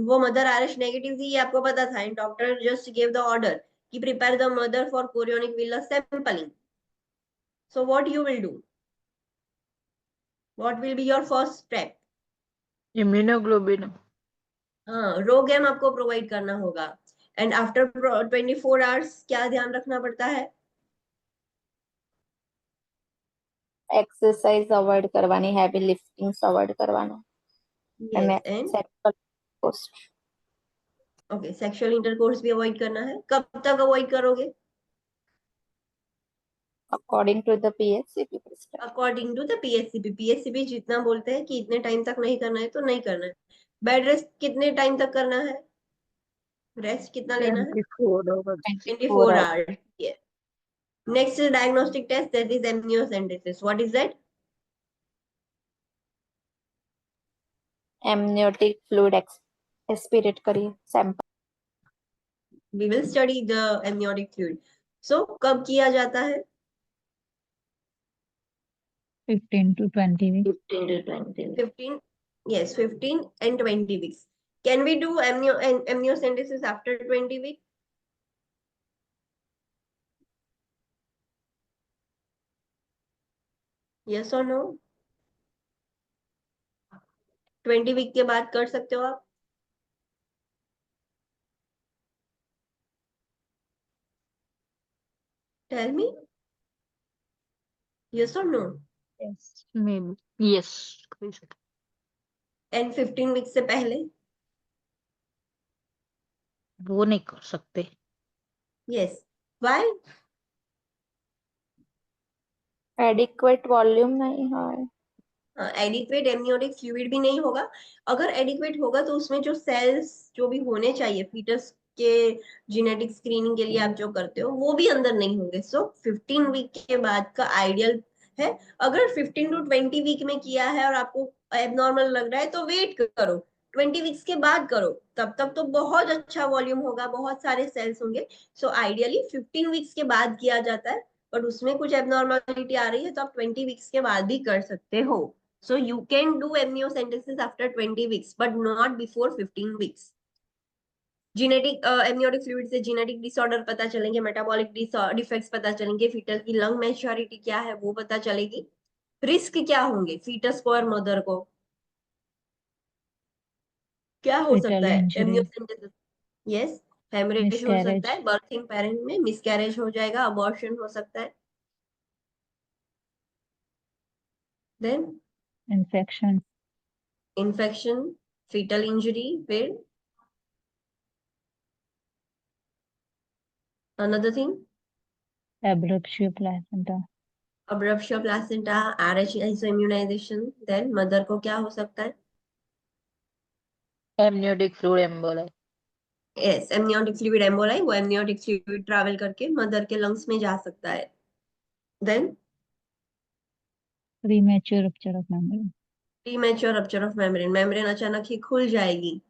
वो मदर आरएच नेगेटिव थी, ये आपको पता था, and doctor just give the order कि prepare the mother for chorionic villus sampling. So what you will do, what will be your first step? immunoglobulin हाँ रोगैम आपको प्रोवाइड करना होगा। एंड आफ्टर 24 आवर्स क्या ध्यान रखना पड़ता है? एक्सरसाइज अवॉइड करवानी, हैवी लिफ्टिंग्स अवॉइड करवाना અને yes and sexual post. Okay, sexual intercourse भी अवॉइड करना है। कब तक अवॉइड करोगे? According to the PSCP prescribe. According to the PSCP जितना बोलते हैं कि इतने टाइम तक नहीं करना है तो नहीं करना है। बेड रेस्ट कितने टाइम तक करना है, रेस्ट कितना लेना है? 24 hours. 24 hours. Yeah. Next is diagnostic test, that is amniocentesis. What is that? Amniotic fluid aspirate करिए sample. We will study the amniotic fluid. So कब किया जाता है? 15 to 20 weeks. 15 to 20 15, yes, 15 and 20 weeks. Can we do amniocentesis after 20 weeks? Yes or no? 20 week के बाद कर सकते हो आप? Tell me. Yes or no? Yes, maybe. Yes. कर सकते. And 15 वीक से पहले? वो नहीं कर सकते. Yes. Why? एडिक्वेट वॉल्यूम नहीं है। एडिक्वेट एमनियोटिक फ्लूइड भी नहीं होगा। अगर एडिक्वेट होगा तो उसमें जो सेल्स जो भी होने चाहिए फीटस के जेनेटिक स्क्रीनिंग के लिए आप जो करते हो वो भी अंदर नहीं होंगे। सो 15 वीक के बाद का आइडियल है। अगर 15 टू 20 वीक में किया है और आपको एबनॉर्मल लग रहा है तो वेट करो, 20 वीक्स के बाद करो, तब तक तो बहुत अच्छा वॉल्यूम होगा, बहुत सारे सेल्स होंगे। सो आइडियली 15 वीक्स के बाद किया जाता है, बट उसमें कुछ एबनॉर्मलिटी आ रही है तो आप 20 वीक्स के बाद भी कर सकते हो। So you can do amniocentesis after 20 weeks, but not before 15 weeks. Genetic amniotic fluid से genetic disorder पता चलेंगे, metabolic defects पता चलेंगे, fetal की lung maturity क्या है वो पता चलेगी, रिस्क क्या होंगे fetus को और मदर को, क्या हो सकता Fetal है injury, amniocentesis? Yes, हेमरेज हो सकता miscarriage, है, बर्थिंग पेरेंट में मिसकैरेज हो जाएगा, अबॉर्शन हो सकता है। Then infection, infection, fetal injury, फिर another thing, abruptio placenta, abruption placenta, RH isoimmunization. Then mother को क्या हो सकता है? Amniotic fluid emboli. Yes, amniotic fluid emboli, वो एमनियोटिक फ्लूइड ट्रैवल करके मदर के लंग्स में जा सकता है। Then premature rupture of membrane, premature rupture of membrane, membrane अचानक ही खुल जाएगी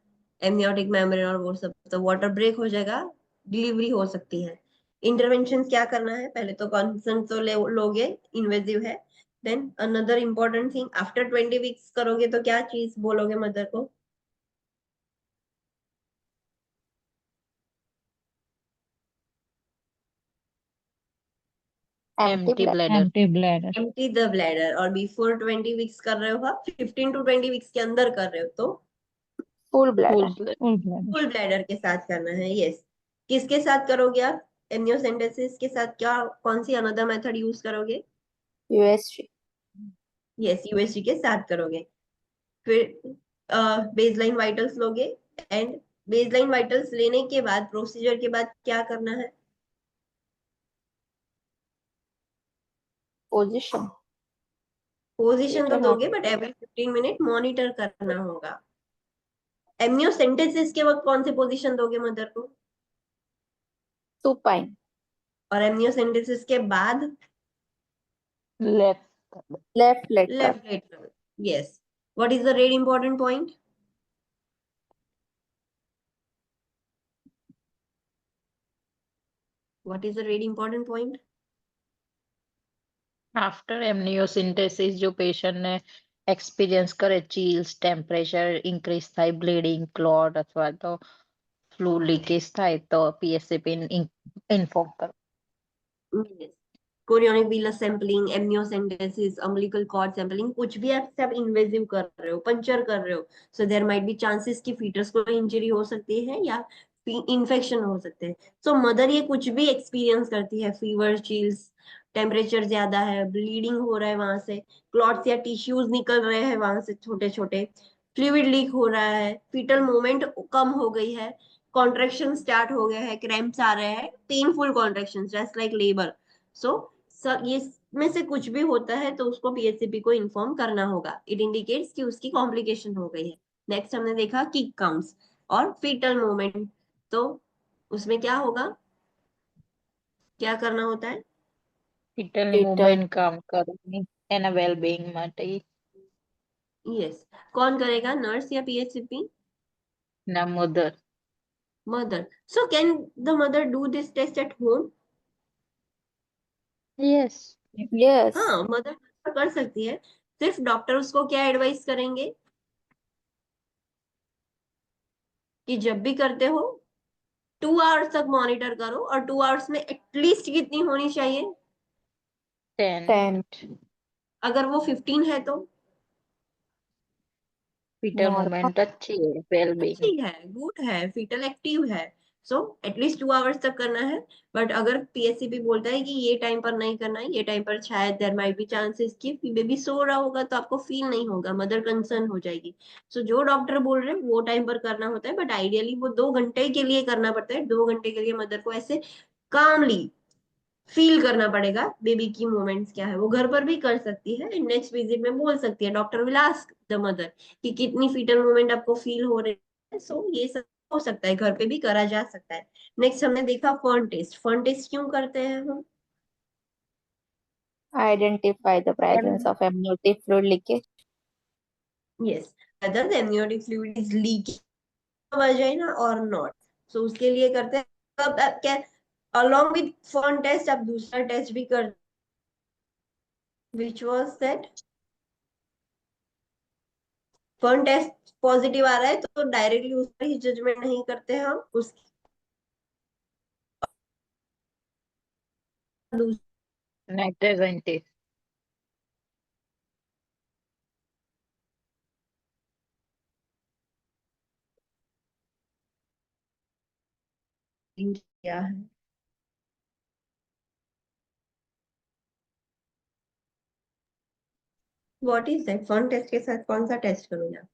एमनियोटिक मेम्ब्रेन और वो सब, तो वाटर ब्रेक हो जाएगा, डिलीवरी हो सकती है। इंटरवेंशन क्या करना है? पहले तो कॉन्सेंट तो लोगे, इन्वेजिव है। Then another important thing, after 20 weeks करोगे तो क्या चीज बोलोगे मदर को? Empty Empty bladder. bladder. empty bladder, empty the bladder. और बिफोर 20 वीक्स कर रहे हो आप, 15 टू 20 वीक्स के अंदर कर रहे हो तो full Full bladder. bladder. full bladder, full bladder के साथ करना है। यस, किसके साथ करोगे आप एमनियोसेंटेसिस के साथ? क्या, कौन सी अनदर मेथड यूज करोगे? USG। यस, यूएसजी के साथ करोगे। फिर बेसलाइन वाइटल्स लोगे, एंड बेसलाइन वाइटल्स लेने के बाद प्रोसीजर के बाद क्या करना है? पोजीशन। पोजीशन तो दोगे बट एवरी 15 मिनट मॉनिटर करना होगा। एमनियोसेंटेसिस के वक्त कौन से पोजीशन दोगे मदर को? सुपाइन। और एमनियोसेंटेसिस के बाद Left. Left lateral. Left lateral. Yes, what is the red important point? What is the red important point? After amniocentesis जो पेशेंट ने एक्सपीरियंस करे ચીલ્સ, ટેમ્પરેચર ઇન્ક્રીઝ થાય, બ્લીડિંગ, ક્લોટ અથવા તો ફ્લૂ લીકેજ થાય તો પીએસસીપી ઇન્ફોર્મ કરો. Chorionic villus sampling, amniocentesis, umbilical cord sampling, कुछ भी आप सब इन्वेजिव कर रहे हो, पंचर कर रहे हो, so there might be chances कि फीटस को इंजरी हो सकती है या इन्फेक्शन हो सकते हैं। सो मदर ये कुछ भी एक्सपीरियंस करती है, फीवर, चिल्स, टेम्परेचर ज्यादा है, ब्लीडिंग हो रहा है वहां से, क्लॉट्स या टिश्यूज निकल रहे हैं वहां से छोटे छोटे, फ्लूइड लीक हो रहा है, फीटल मूवमेंट कम हो गई है, कॉन्ट्रेक्शन स्टार्ट हो गया है, क्रैम्प्स आ रहे हैं, painful contraction just like labour. So ये में से कुछ भी होता है तो उसको पीएचसीपी को इन्फॉर्म करना होगा। इट इंडिकेट्स कि उसकी कॉम्प्लिकेशन हो गई है। नेक्स्ट हमने देखा किक काउंट्स और फीटल मूवमेंट। तो उसमें क्या होगा, क्या करना होता है? ફીટલની fetal મુવમેન્ટ કામ કરવાની એના વેલબીંગ માટે यस, कौन करेगा, नर्स या पीएचसीपी? ના mother mother. So can the mother do this test at home? Yes yes हाँ, मदर कर सकती है। सिर्फ डॉक्टर उसको क्या एडवाइस करेंगे कि जब भी करते हो 2 आवर्स तक मॉनिटर करो, और 2 आवर्स में एटलीस्ट कितनी होनी चाहिए? 10 10 अगर वो 15 है तो ફીટલ normal મુવમેન્ટ अच्छी है वेलबींग अच्छी है, गुड है, फीटल एक्टिव है। सो एटलीस्ट 2 आवर्स तक करना है। बट अगर पीएससीपी बोलता है कि ये टाइम पर नहीं करना है, ये टाइम पर शायद देयर माइट बी चांसेस कि बेबी सो रहा होगा तो आपको फील नहीं होगा, मदर कंसर्न हो जाएगी। सो जो डॉक्टर बोल रहे हैं वो टाइम पर करना होता है, बट आइडियली वो 2 घंटे के लिए करना पड़ता है। 2 घंटे के लिए मदर को ऐसे कामली फील करना पड़ेगा बेबी की मूवमेंट्स क्या है। वो घर पर भी कर सकती है, नेक्स्ट विजिट में बोल सकती है, doctor will ask the mother कि कितनी फीटल मूवमेंट आपको फील हो रही है। सो ये सब हो सकता है, घर पे भी करा जा सकता है। नेक्स्ट हमने देखा फर्न टेस्ट। फर्न टेस्ट क्यों करते हैं हम? identify the presence of amniotic fluid leakage yes, whether the amniotic fluid is leaking vagina और नॉट। सो उसके लिए करते हैं। अब आप क्या, अलोंग विद फर्न टेस्ट आप दूसरा टेस्ट भी कर, which was that? Fern test positive आ रहा है तो डायरेक्टली उस पर ही जजमेंट नहीं करते हम, उस दूसरा नाइट्रोजन टेस्ट क्या है। What is that? Fern test के साथ कौन सा टेस्ट करोगे आप?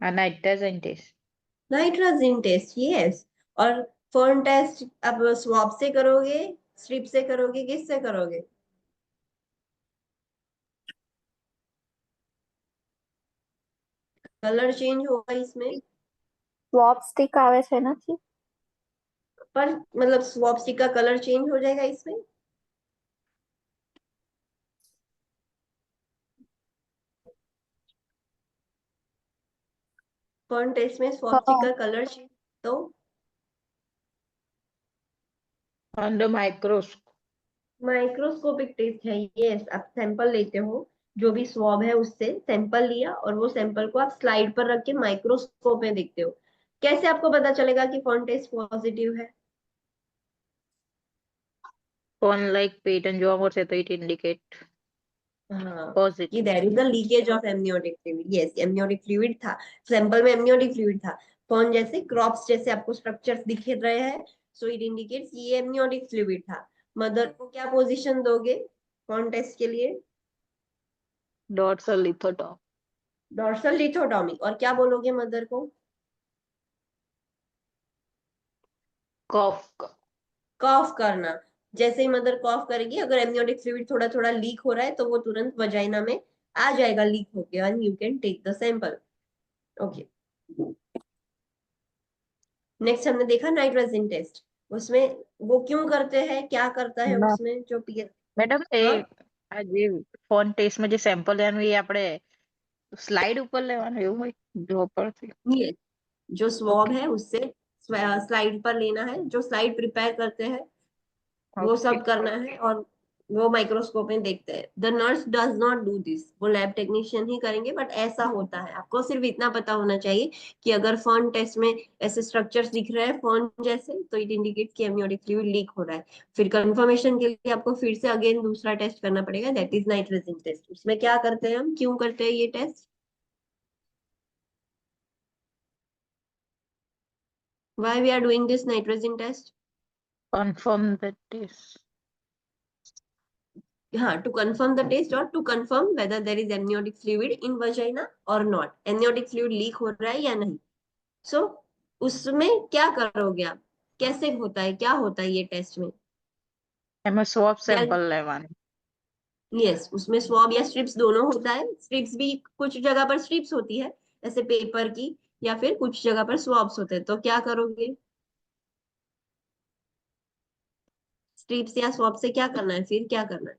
Nitrogen test nitrogen test, yes. और फर्न टेस्ट आप स्वैब से करोगे, स्ट्रिप से करोगे, किससे करोगे? कलर चेंज होगा इसमें, swab stick આવે છે નથી पर मतलब स्वैब स्टिक का कलर चेंज हो जाएगा इसमें। फर्न टेस्ट में स्वैब स्टिक હા का कलर चेंज तो अंडर माइक्रोस्कोप माइक्रोस्कोपिक टेस्ट है। यस, आप सैंपल लेते हो, जो भी स्वैब है उससे सैंपल लिया, और वो सैंपल को आप स्लाइड पर रख के माइक्रोस्कोप में देखते हो। कैसे आपको पता चलेगा कि फर्न टेस्ट पॉजिटिव है? फोन लाइक पेटर्न જોવા મળશે તો इट इंडिकेट हाँ, कि positive there is a leakage of amniotic fluid. Yes, amniotic fluid था, सैंपल में एमनियोटिक फ्लूइड था। फर्न जैसे क्रॉप्स जैसे आपको स्ट्रक्चर्स दिख रहे हैं, सो इट इंडिकेट्स ये एमनियोटिक फ्लूइड था। मदर को क्या पोजीशन दोगे फर्न टेस्ट के लिए? Dorsal lithotomy dorsal lithotomy. और क्या बोलोगे मदर को? कॉफ कॉफ करना। जैसे ही मदर कॉफ करेगी, अगर एमनियोटिक फ्लूइड थोड़ा थोड़ा लीक हो रहा है तो वो तुरंत वजाइना में आ जाएगा लीक होके, and you can take the sample. Okay, next हमने देखा नाइट्रोजन टेस्ट। उसमें वो क्यों करते हैं, क्या करता है उसमें जो पीएच? મેડમ એ हाँ, આ જે ફોન ટેસ્ટમાં જે સેમ્પલ લેવાનું એ આપણે સ્લાઇડ ઉપર લેવાનું એવું હોય જો પરથી ये जो स्वॉब ઓકે है उससे स्लाइड पर लेना है, जो स्लाइड प्रिपेयर करते हैं वो ઓકે सब करना है, और वो माइक्रोस्कोप में देखते हैं। The nurse does not do this, वो लैब टेक्नीशियन ही करेंगे, बट ऐसा होता है। आपको सिर्फ इतना पता होना चाहिए कि अगर फर्न टेस्ट में ऐसे स्ट्रक्चर्स दिख रहे हैं फर्न जैसे, तो इट इंडिकेट कि एमनियोटिक फ्लूइड लीक हो रहा है। फिर कंफर्मेशन के लिए आपको फिर से अगेन दूसरा टेस्ट करना पड़ेगा, दैट इज नाइट्रोजन टेस्ट। उसमें क्या करते हैं हम, क्यों करते हैं ये test? Why we are doing this nitrogen test? Confirm the test हाँ, टू कंफर्म द टेस्ट और to confirm whether there is amniotic fluid in vagina और नॉट, एमनियोटिक फ्लूइड लीक हो रहा है या नहीं। सो उसमें क्या करोगे आप, कैसे होता है, क्या होता है ये टेस्ट में? એમાં સ્વોપ સેમ્પલ લેવાનું. यस, उसमें स्वॉब या स्ट्रिप्स दोनों होता है। स्ट्रिप्स भी कुछ जगह पर स्ट्रिप्स होती है जैसे पेपर की, या फिर कुछ जगह पर स्वॉब्स होते हैं। तो क्या करोगे? स्ट्रिप्स या स्वॉब से क्या करना है, फिर क्या करना है?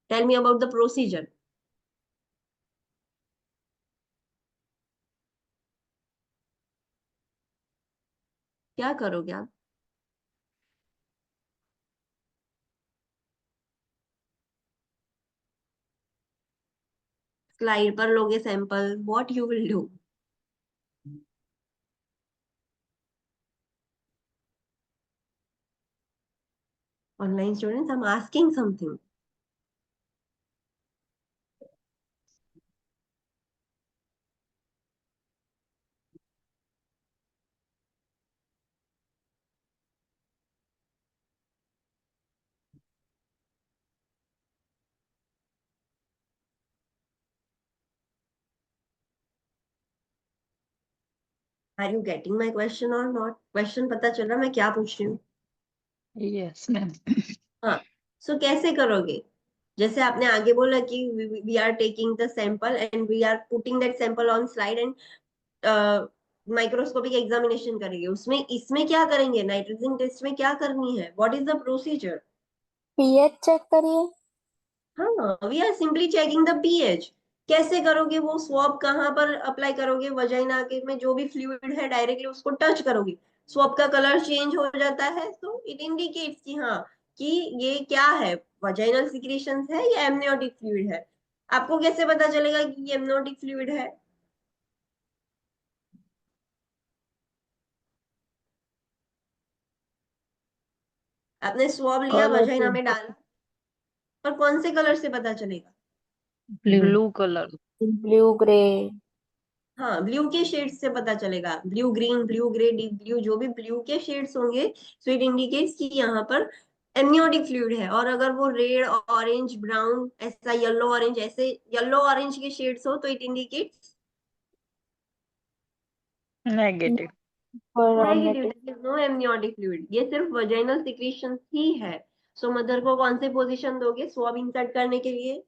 Tell me about the procedure. क्या करोगे आप? स्लाइड पर लोगे sample, what you will do? Online students, I'm asking something. Are you getting my question or not? Question पता चल रहा मैं क्या पूछ रही हूँ? Yes ma'am. हाँ, सो कैसे करोगे? जैसे आपने आगे बोला कि we are taking the sample and we are putting that sample on slide and microscopic examination करेंगे। उसमें इसमें क्या करेंगे? नाइट्रोजन टेस्ट में क्या करनी है? What is the procedure? PH check करिए। हाँ, we are simply checking the pH. कैसे करोगे? वो स्वॉब कहाँ पर अप्लाई करोगे? वजाइना के में जो भी फ्लूइड है डायरेक्टली उसको टच करोगे, स्वॉब का कलर चेंज हो जाता है, तो इट इंडिकेट्स कि हाँ, कि ये क्या है, वजाइनल सिक्रीशंस है या एमनियोटिक फ्लूइड है। आपको कैसे पता चलेगा कि ये एमनियोटिक फ्लूइड है? आपने स्वॉब लिया, कलर वजाइना से में डाला, पर कौन से कलर से पता चलेगा? Blue. Blue colour. Blue grey. हाँ, ब्लू के शेड्स से पता चलेगा। Blue green, blue grey, deep blue, जो भी ब्लू के शेड्स होंगे, सो इट इंडिकेट्स कि यहाँ पर एमनियोटिक फ्लूइड है। और अगर वो रेड, ऑरेंज, ब्राउन, ऐसा येलो ऑरेंज, ऐसे येलो ऑरेंज के शेड्स हो, तो it indicates negative. Negative, no amniotic fluid. ये सिर्फ वजाइनल सिक्रीशन ही है। सो मदर को कौन से पोजीशन दोगे स्वॉब इंसर्ट करने के लिए?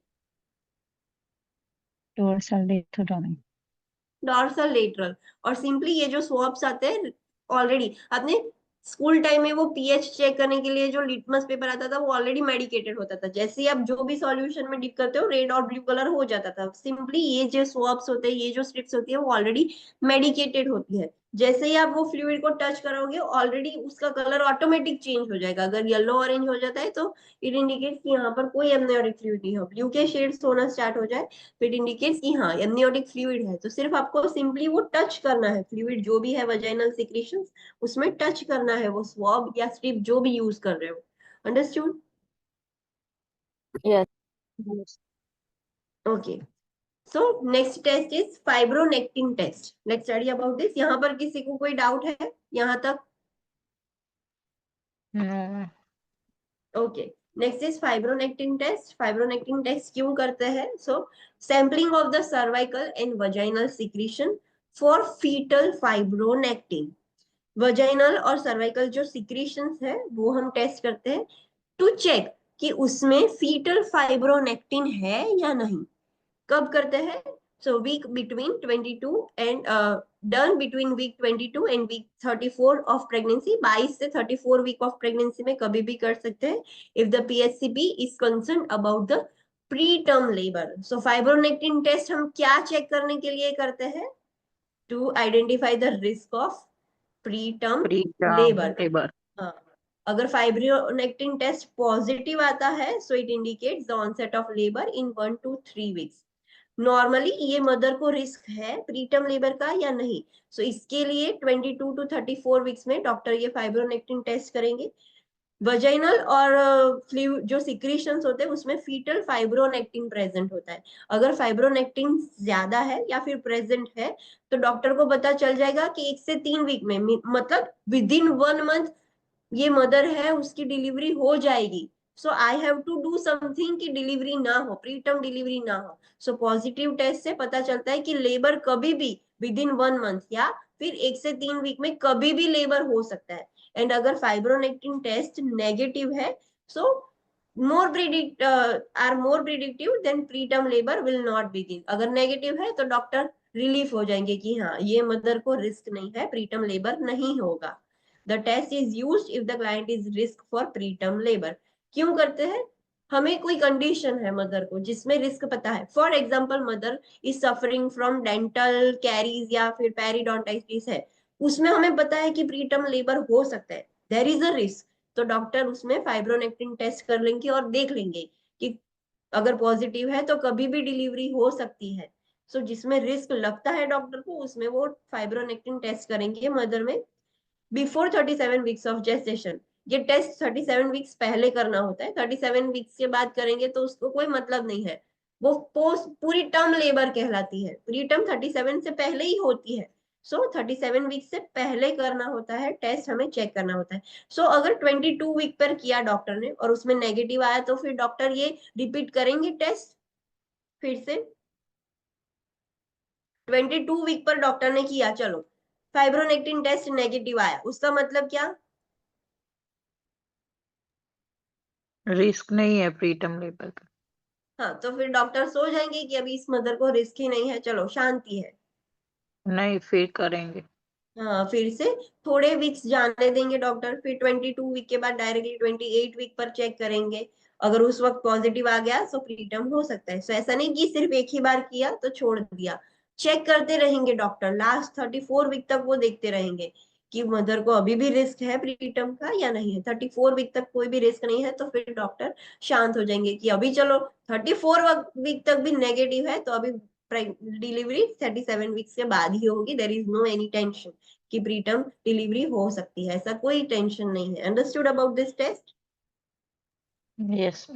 Dorsal lithotomy. Dorsal lateral. और सिंपली ये जो स्वॉब्स आते हैं, ऑलरेडी आपने स्कूल टाइम में वो पीएच चेक करने के लिए जो लिटमस पेपर आता था वो ऑलरेडी मेडिकेटेड होता था। जैसे ही आप जो भी सॉल्यूशन में डिप करते हो, रेड और ब्लू कलर हो जाता था। सिंपली ये जो स्वॉब्स होते हैं, ये जो स्ट्रिप्स होती है, वो ऑलरेडी मेडिकेटेड होती है। जैसे ही आप वो फ्लूइड को टच करोगे, ऑलरेडी उसका कलर ऑटोमेटिक चेंज हो जाएगा। अगर येलो ऑरेंज हो जाता है तो इट इंडिकेट्स कि यहाँ पर कोई एमनियोटिक फ्लूइड नहीं है। ब्लू के शेड्स होना स्टार्ट हो जाए तो इट इंडिकेट्स कि हाँ, एमनियोटिक फ्लूइड है। तो सिर्फ आपको सिंपली वो टच करना है, फ्लूइड जो भी है वजाइनल सिक्रीशंस, उसमें टच करना है, वो स्वॉब या स्ट्रिप जो भी यूज कर रहे हो। Understood? Yes. Okay, so next test is fibronectin test. Let's study about this. यहाँ पर किसी को कोई डाउट है यहाँ तक? No. Okay, next is fibronectin test. Fibronectin test क्यों करते हैं? So sampling of the cervical and vaginal secretion for fetal fibronectin. Vaginal और सर्वाइकल जो सिक्रीशंस है वो हम टेस्ट करते हैं टू चेक कि उसमें फीटल फाइब्रोनेक्टिन है या नहीं। कब करते हैं? So week between 22 and done between week 22 and week 34 of pregnancy. 22 से 34 वीक ऑफ प्रेगनेंसी में कभी भी कर सकते हैं if the PHCP is concern about the preterm labour. So fibronectin test हम क्या चेक करने के लिए करते हैं? To identify the risk of preterm preterm labour. Labour. हाँ, अगर फाइब्रोनेक्टिन टेस्ट पॉजिटिव आता है, so it indicates the onset of labour in 1 to 3 weeks. Normally ये मदर को रिस्क है प्रीटर्म लेबर का या नहीं, सो इसके लिए 22 to 34 वीक्स में डॉक्टर ये फाइब्रोनेक्टिन टेस्ट करेंगे। वजाइनल और फ्लूइड जो सिक्रीशंस होते हैं उसमें फीटल फाइब्रोनेक्टिन प्रेजेंट होता है। अगर फाइब्रोनेक्टिन ज्यादा है या फिर प्रेजेंट है, तो डॉक्टर को पता चल जाएगा कि 1 से 3 वीक में, मतलब विद इन 1 मंथ ये मदर है उसकी डिलीवरी हो जाएगी। So I have to do something कि डिलीवरी ना हो, प्रीटर्म डिलीवरी ना हो। सो पॉजिटिव टेस्ट से पता चलता है कि लेबर कभी भी विद इन 1 मंथ या फिर 1 से 3 वीक में कभी भी लेबर हो सकता है। एंड अगर फाइब्रोनेक्टिन टेस्ट नेगेटिव है so more predictive than preterm labour will not begin. अगर नेगेटिव है तो डॉक्टर रिलीफ हो जाएंगे कि हाँ ये मदर को रिस्क नहीं है, प्री टर्म लेबर नहीं होगा। The test is used if the client is risk for preterm labour. क्यों करते हैं? हमें कोई कंडीशन है मदर को जिसमें रिस्क पता है, for example mother is suffering from dental caries या फिर पेरिडोंटाइटिस है, उसमें हमें पता है कि प्रीटर्म लेबर हो सकता है, देयर इज अ रिस्क, तो डॉक्टर उसमें फाइब्रोनेक्टिन टेस्ट कर लेंगे और देख लेंगे कि अगर पॉजिटिव है तो कभी भी डिलीवरी हो सकती है। सो जिसमें रिस्क लगता है डॉक्टर को उसमें वो फाइब्रोनेक्टिन टेस्ट करेंगे मदर में बिफोर 37 वीक्स ऑफ जेस्टेशन। ये टेस्ट 37 वीक्स पहले करना होता है, 37 वीक्स के बाद करेंगे तो उसको कोई मतलब नहीं है, वो पोस्ट पूरी टर्म लेबर कहलाती है। प्री टर्म 37 से पहले ही होती है, सो 37 वीक से पहले करना होता है टेस्ट, हमें चेक करना होता है। सो अगर 22 वीक पर किया डॉक्टर ने और उसमें नेगेटिव आया तो फिर डॉक्टर ये रिपीट करेंगे टेस्ट फिर से। 22 वीक पर डॉक्टर ने किया, चलो फाइब्रोनेक्टिन टेस्ट नेगेटिव आया, उसका मतलब क्या? रिस्क नहीं है प्री टर्म लेबर का। हाँ, तो फिर डॉक्टर सो जाएंगे कि अभी इस मदर को रिस्क ही नहीं है, चलो शांति है। नहीं, फिर करेंगे। हाँ, फिर से थोड़े वीक्स जाने देंगे डॉक्टर, फिर 22 वीक के बाद डायरेक्टली 28 वीक पर चेक करेंगे। अगर उस वक्त पॉजिटिव आ गया तो प्रीटर्म हो सकता है। सो ऐसा नहीं कि सिर्फ एक ही बार किया तो छोड़ दिया, चेक करते रहेंगे डॉक्टर, लास्ट 34 वीक तक वो देखते रहेंगे कि मदर को अभी भी रिस्क है प्रीटर्म का या नहीं है। 34 वीक तक कोई भी रिस्क नहीं है तो फिर डॉक्टर शांत हो जाएंगे कि अभी चलो 34 वीक तक भी नेगेटिव है तो अभी डिलीवरी 37 वीक्स के बाद ही होगी, there is no any tension कि प्रीटर्म डिलीवरी हो सकती है, ऐसा कोई टेंशन नहीं है। Understood about this test? Yes.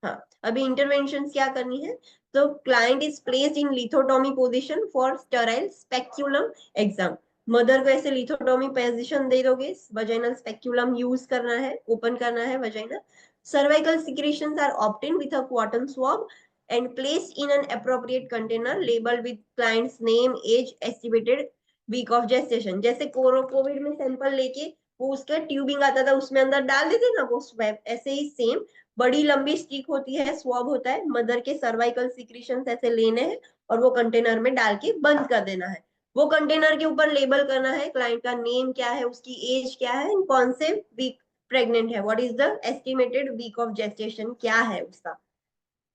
हाँ, अभी इंटरवेंशन क्या करनी है। तो client is placed in lithotomy position for sterile speculum exam. Mother को ऐसे लिथोटॉमी पोजीशन दे दोगे, वजाइनल स्पेक्यूलम यूज करना है, ओपन करना है vagina. Cervical secretions are obtained with a cotton swab and placed in an appropriate container labeled with client's name, age, estimated week of gestation। जैसे कोविड में सैंपल लेके वो उसका ट्यूबिंग आता था उसमें अंदर डाल देते ना वो स्वैब, ऐसे ही सेम बड़ी लंबी स्टिक होती है, स्वॉब होता है, मदर के सर्वाइकल सिक्रीशंस ऐसे लेने हैं और वो कंटेनर में डाल के बंद कर देना है। वो कंटेनर के ऊपर लेबल करना है क्लाइंट का नेम क्या है, उसकी एज क्या है, कौन से वीक प्रेग्नेंट है, what is the estimated week of gestation क्या है उसका।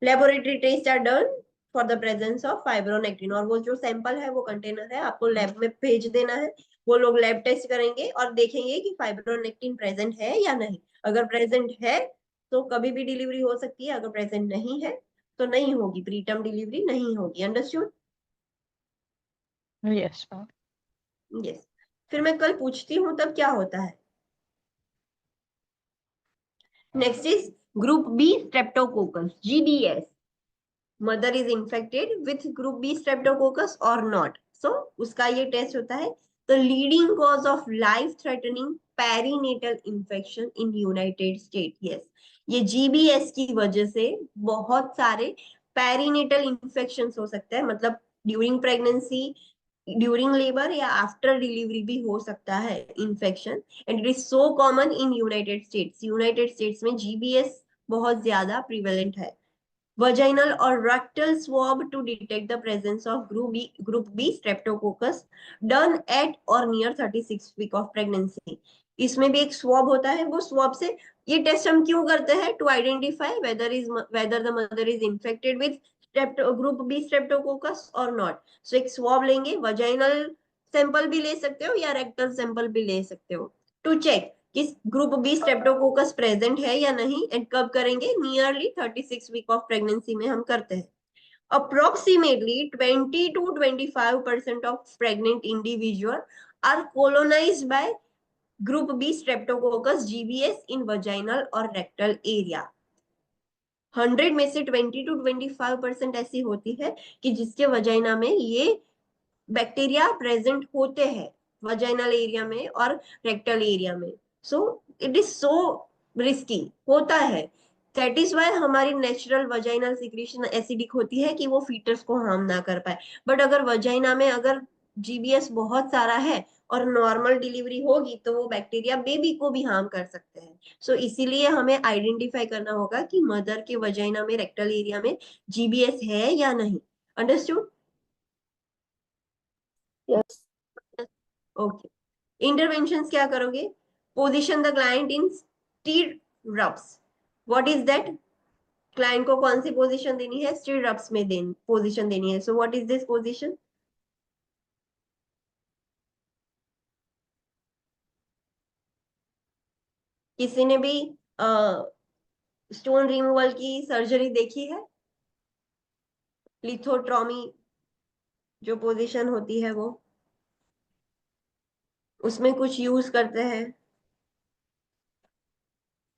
Laboratory test are done for the presence of fibronectin, और वो जो सैंपल है वो कंटेनर है आपको लैब में भेज देना है। वो लोग लैब टेस्ट करेंगे और देखेंगे कि फाइब्रोनेक्टिन प्रेजेंट है या नहीं। अगर प्रेजेंट है तो कभी भी डिलीवरी हो सकती है, अगर प्रेजेंट नहीं है तो नहीं होगी, प्रीटर्म डिलीवरी नहीं होगी। अंडरस्टूड? यस। यस। फिर मैं कल पूछती हूँ तब क्या होता है। Next is group B streptococcus, GBS। Mother is infected with group B streptococcus और नॉट, सो उसका ये टेस्ट होता है। The leading cause of life threatening perinatal infection in United State. Yes, ये GBS की वजह से बहुत सारे पेरीनेटल इन्फेक्शन हो सकते हैं, मतलब ड्यूरिंग प्रेगनेंसी, ड्यूरिंग लेबर या आफ्टर डिलीवरी भी हो सकता है infection, and it is so common in United states. United states में GBS बहुत ज्यादा प्रिवेलेंट है। Vaginal or rectal swab to detect the presence of group B streptococcus done at or near 36 week of pregnancy। इसमें भी एक स्वॉब होता है, वो स्वॉब से ये टेस्ट हम क्यों करते हैं? To identify whether the mother is infected with group B streptococcus or not। सो एक स्वॉब लेंगे, वजाइनल सैंपल भी ले सकते हो या रेक्टल सैंपल भी ले सकते हो, टू चेक किस ग्रुप बी स्ट्रेप्टोकोकस प्रेजेंट है या नहीं। एंड कब करेंगे? नियरली 36 वीक ऑफ प्रेगनेंसी में हम करते हैं। Approximately 20 to 25% of pregnant individual are colonized by group B streptococcus GBS in vaginal और रेक्टल एरिया। 100 में से 20 to 25% ऐसी होती है कि जिसके वजाइना में ये बैक्टीरिया प्रेजेंट होते हैं, वजाइनल एरिया में और रेक्टल एरिया में। So it is so risky होता है, दैट इज वाई हमारी नेचुरल वजाइनल सिक्रीशन एसिडिक होती है कि वो फीटस को हार्म ना कर पाए। बट अगर वजाइना में अगर जीबीएस बहुत सारा है और नॉर्मल डिलीवरी होगी तो वो बैक्टीरिया बेबी को भी हार्म कर सकते हैं। सो इसीलिए हमें आइडेंटिफाई करना होगा कि मदर के वजाइना में, रेक्टल एरिया में जीबीएस है या नहीं। अंडरस्टूड? यस। ओके। इंटरवेंशंस क्या करोगे? Position the client in स्टीरअप्स। What is that? Client को कौन सी पोजीशन देनी है? स्टीरअप्स में पोजीशन देनी है। So what is this position? किसी ने भी स्टोन रिमूवल की सर्जरी देखी है? लिथोट्रॉमी जो पोजीशन होती है वो, उसमें कुछ यूज करते हैं।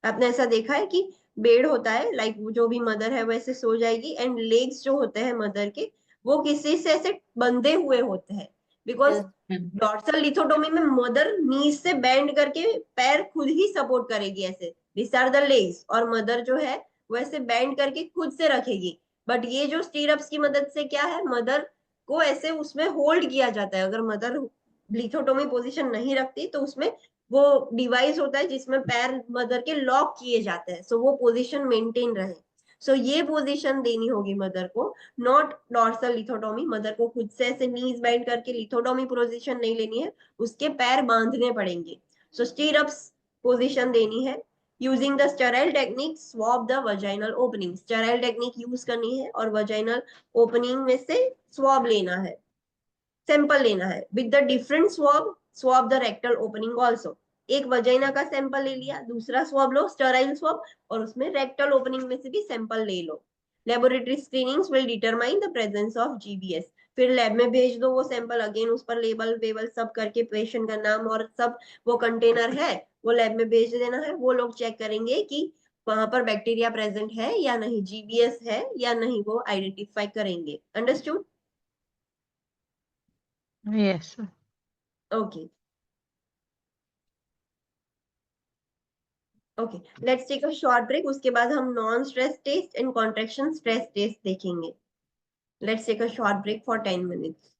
आपने ऐसा देखा है कि बेड होता है, लाइक जो भी मदर है वैसे सो जाएगी एंड लेग्स जो होते हैं मदर के वो किसी से ऐसे बंधे हुए होते हैं, बिकॉज यस। डॉर्सल लिथोटोमी में मदर नीज से बेंड करके पैर खुद ही सपोर्ट करेगी, ऐसे दिस आर द लेग्स, और मदर जो है वो ऐसे बेंड करके खुद से रखेगी। बट ये जो स्टीरअप्स की मदद से क्या है, मदर को ऐसे उसमें होल्ड किया जाता है। अगर मदर लिथोटोमी पोजीशन नहीं रखती तो उसमें वो डिवाइस होता है जिसमें पैर मदर के लॉक किए जाते हैं, सो वो पोजीशन मेंटेन रहे। सो ये पोजीशन देनी होगी मदर को, नॉट डॉर्सल लिथोटोमी। मदर को खुद से ऐसे नीज बेंड करके लिथोटोमी पोजीशन नहीं लेनी है, उसके पैर बांधने पड़ेंगे। सो स्टीरअप्स पोजीशन देनी है। Using the sterile technique swab the vaginal opening. Sterile technique use करनी है और वजाइनल ओपनिंग में से स्वॉब लेना है, सैंपल लेना है। With the different swab the rectal opening also. एक वजाइना का सैंपल ले लिया, दूसरा स्वॉब लो स्टेराइल स्वॉब, और उसमें रेक्टल ओपनिंग में से भी सैंपल ले लो। Laboratory screenings will determine the presence of GBS. फिर लैब में भेज दो वो सैंपल, अगेन उस पर लेबल वेबल सब करके पेशेंट का नाम और सब वो कंटेनर है वो लैब में भेज देना है। वो लोग चेक करेंगे कि वहां पर बैक्टीरिया प्रेजेंट है या नहीं, जीबीएस है या नहीं, वो आइडेंटिफाई करेंगे। Understood? Yes sir. Okay okay, let's take a short break. उसके बाद हम non stress test and contraction stress test देखेंगे। Let's take a short break for 10 minutes.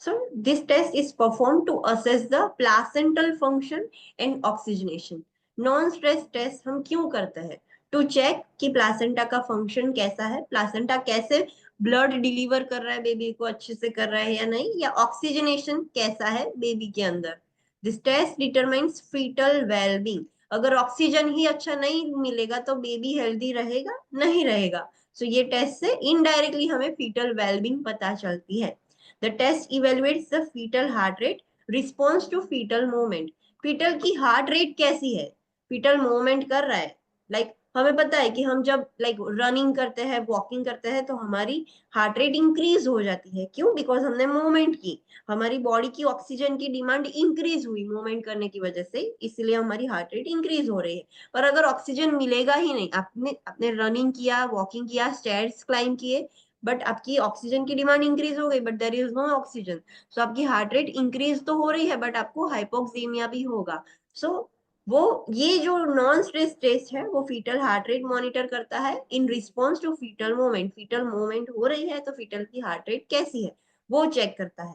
So this test is performed to assess the placental function and oxygenation. Non stress test हम क्यों करते हैं? टू चेक कि प्लासेंटा का फंक्शन कैसा है, प्लासेंटा कैसे ब्लड डिलीवर कर रहा है बेबी को, अच्छे से कर रहा है या नहीं, या ऑक्सीजनेशन कैसा है बेबी के अंदर। This test determines fetal wellbeing. अगर ऑक्सीजन ही अच्छा नहीं मिलेगा तो बेबी हेल्दी रहेगा नहीं रहेगा। सो ये टेस्ट से इनडायरेक्टली हमें फीटल वेलबींग पता चलती है। The test evaluates the fetal heart rate, response to fetal movement. fetal की heart rate कैसी है? fetal movement कर रहा है, like हमें पता है कि हम जब रनिंग करते हैं, वॉकिंग करते हैं तो हमारी हार्ट रेट इंक्रीज हो जाती है। क्यों? बिकॉज हमने मूवमेंट की, हमारी बॉडी की ऑक्सीजन की डिमांड इंक्रीज हुई मूवमेंट करने की वजह से, इसलिए हमारी हार्ट रेट इंक्रीज हो रही है। पर अगर ऑक्सीजन मिलेगा ही नहीं, आपने आपने रनिंग किया, वॉकिंग किया, स्टेयर्स क्लाइंब किए, बट आपकी ऑक्सीजन की डिमांड इंक्रीज हो गई but there is no oxygen, so आपकी हार्ट रेट इंक्रीज तो हो रही है बट आपको हाइपोक्सीमिया भी होगा। सो वो ये जो नॉन स्ट्रेस टेस्ट है वो फीटल हार्ट रेट मॉनिटर करता है in response to fetal movement. Fetal movement हो रही है तो फीटल की हार्ट रेट कैसी है वो चेक करता है।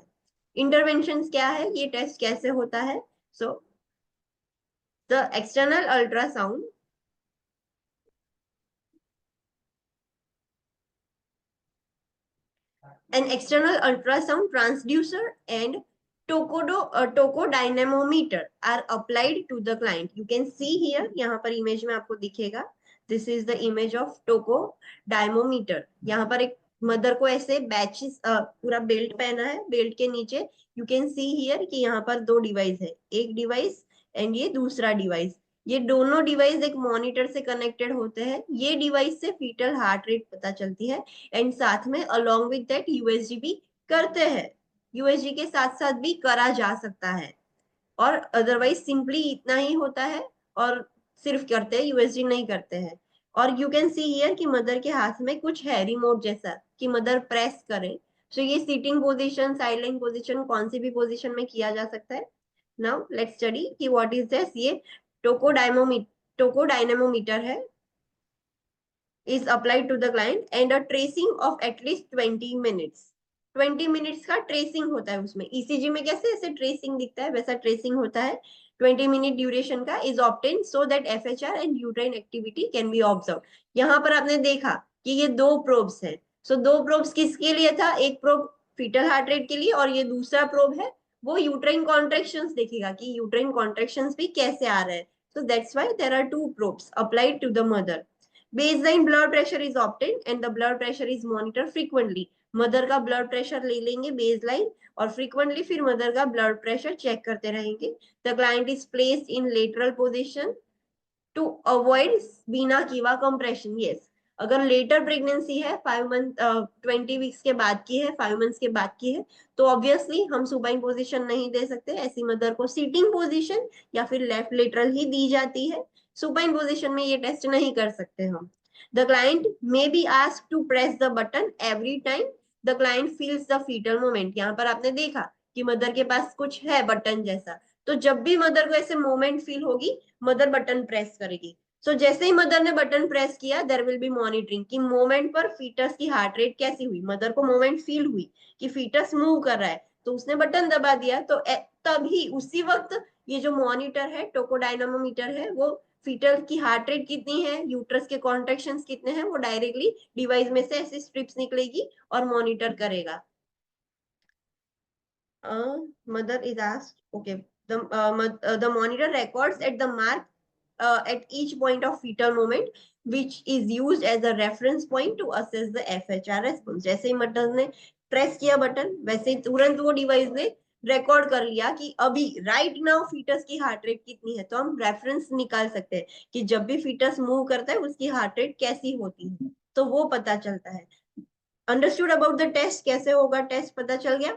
इंटरवेंशन क्या है, ये टेस्ट कैसे होता है? So the external ultrasound, an external ultrasound transducer and tocodynamometer are applied to the client. You can see here, यहाँ पर इमेज में आपको दिखेगा, this is the image of tocodynamometer. यहाँ पर एक मदर को ऐसे बैचेस पूरा बेल्ट पहना है, बेल्ट के नीचे यू कैन सी हियर कि यहाँ पर दो डिवाइस है, एक डिवाइस एंड ये दूसरा डिवाइस। ये दोनों डिवाइस एक मॉनिटर से कनेक्टेड होते हैं। ये डिवाइस से फीटल हार्ट रेट पता चलती है एंड साथ में अलोंग विद दैट यूएसजी भी करते हैं। यूएसजी के साथ साथ भी करा जा सकता है, और अदरवाइज सिंपली इतना ही होता है और सिर्फ करते हैं, यूएसजी नहीं करते हैं। और यू कैन सी हियर कि मदर के हाथ में कुछ है रिमोट जैसा कि मदर प्रेस करें। सो ये सिटिंग पोजीशन, साइडलाइन पोजीशन, कौन सी भी पोजीशन में किया जा सकता है। नाउ लेट्स स्टडी कि व्हाट इज दिस। ये टोकोडायनोमीटर है। is applied to the client and a tracing of at least 20 minutes. 20 minutes का ट्रेसिंग होता है उसमें. ईसीजी में कैसे ऐसे ट्रेसिंग दिखता है वैसा ट्रेसिंग होता है. 20 मिनट ड्यूरेशन का is obtain so that FHR and uterine activity can be observe. यहाँ पर आपने देखा कि ये दो प्रोब्स है. सो दो प्रोब्स किसके लिए था? एक प्रोब फीटल हार्ट रेट के लिए और ये दूसरा प्रोब है वो यूट्राइन कॉन्ट्रेक्शंस देखेगा कि यूट्राइन कॉन्ट्रेक्शंस भी कैसे आ रहे हैं. So that's why there are two probes applied to the mother. Baseline blood pressure is obtained and the blood pressure is monitored frequently. Mother का ब्लड प्रेशर ले लेंगे बेसलाइन और फ्रीक्वेंटली फिर मदर का ब्लड प्रेशर चेक करते रहेंगे. The client is placed in lateral position to avoid vena cava compression. Yes, अगर लेटर प्रेगनेंसी है 5 मंथ 20 वीक्स के बाद की है, 5 मंथ्स के बाद की है, तो ऑब्वियसली हम सुपाइन पोजीशन नहीं दे सकते. ऐसी मदर को सीटिंग पोजीशन या फिर लेफ्ट लेटरल ही दी जाती है. सुपाइन पोजीशन में ये टेस्ट नहीं कर सकते हम. The client may be asked to press the button every time the client feels the fetal moment. यहाँ पर आपने देखा कि मदर के पास कुछ है बटन जैसा, तो जब भी मदर को ऐसे मोमेंट फील होगी मदर बटन प्रेस करेगी. सो जैसे ही मदर ने बटन प्रेस किया देयर विल बी मॉनिटरिंग कि मोमेंट पर फीटस की हार्ट रेट कैसी हुई. मदर को मोमेंट फील हुई कि फीटस मूव कर रहा है तो उसने बटन दबा दिया, तो तभी उसी वक्त ये जो मॉनिटर है टोकोडायनामोमीटर है वो फीटल की हार्ट रेट कितनी है, यूट्रस के कॉन्ट्रैक्शंस कितने हैं, वो डायरेक्टली डिवाइस में से ऐसी स्ट्रिप्स निकलेगी और मॉनिटर करेगा. mother is asked, okay, the monitor records at the mark at each point of fetal moment which is used as a reference point to assess the FHR response. जैसे ही मदर ने प्रेस किया बटन वैसे ही तुरंत वो डिवाइस ने रिकॉर्ड कर लिया कि अभी राइट नाउ फीटस की हार्ट रेट कितनी है. तो हम रेफरेंस निकाल सकते हैं कि जब भी फीटस मूव करता है उसकी हार्ट रेट कैसी होती है, तो वो पता चलता है. Understood about the test? कैसे होगा टेस्ट पता चल गया?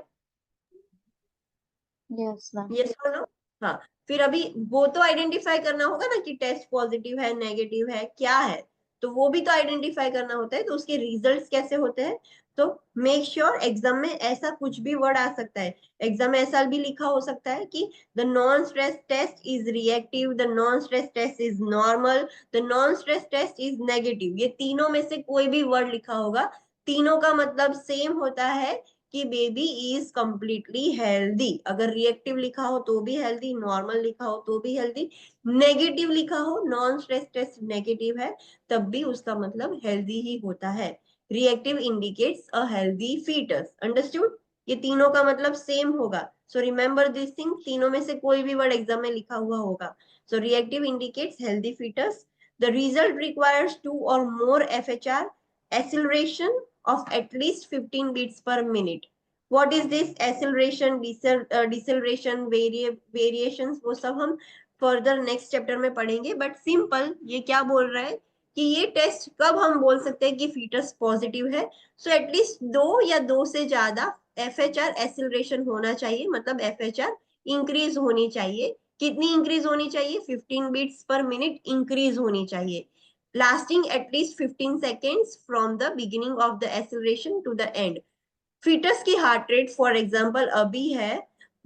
Yes ma'am. यस और नो? हाँ, फिर अभी वो तो आइडेंटिफाई करना होगा ना कि टेस्ट पॉजिटिव है नेगेटिव है क्या है, तो वो भी तो आइडेंटिफाई करना होता है. तो उसके रिजल्ट्स कैसे होते हैं? तो मेक श्योर एग्जाम में ऐसा कुछ भी वर्ड आ सकता है. एग्जाम में ऐसा भी लिखा हो सकता है कि the non stress test is reactive, the non stress test is normal, the non stress test is negative. ये तीनों में से कोई भी वर्ड लिखा होगा, तीनों का मतलब सेम होता है कि बेबी इज कंप्लीटली हेल्दी. अगर रिएक्टिव लिखा हो तो भी हेल्दी, नॉर्मल लिखा हो तो भी हेल्दी, नेगेटिव लिखा हो नॉन स्ट्रेस टेस्ट नेगेटिव है तब भी उसका मतलब हेल्दी ही होता है. Reactive indicates a healthy fetus. Understood? ये तीनों का मतलब सेम होगा. सो रिमेंबर दिस थिंग, तीनों में से कोई भी वर्ड एग्जाम में लिखा हुआ होगा. So reactive indicates healthy fetus. The result requires 2 or more FHR, acceleration of at least 15 beats per minute. What is this acceleration, deceleration, variations, वो सब हम फर्दर नेक्स्ट चैप्टर में पढ़ेंगे. बट सिंपल ये क्या बोल रहा है कि ये टेस्ट कब हम बोल सकते हैं कि फीटस पॉजिटिव है? सो एटलीस्ट 2 या 2 से ज्यादा FHR एक्सेलरेशन होना चाहिए, मतलब FHR इंक्रीज होनी चाहिए. कितनी इंक्रीज होनी चाहिए? 15 बीट्स पर मिनट इंक्रीज होनी चाहिए, lasting at least 15 seconds from the beginning of the acceleration to the end. Fetus की हार्ट रेट फॉर एग्जांपल अभी है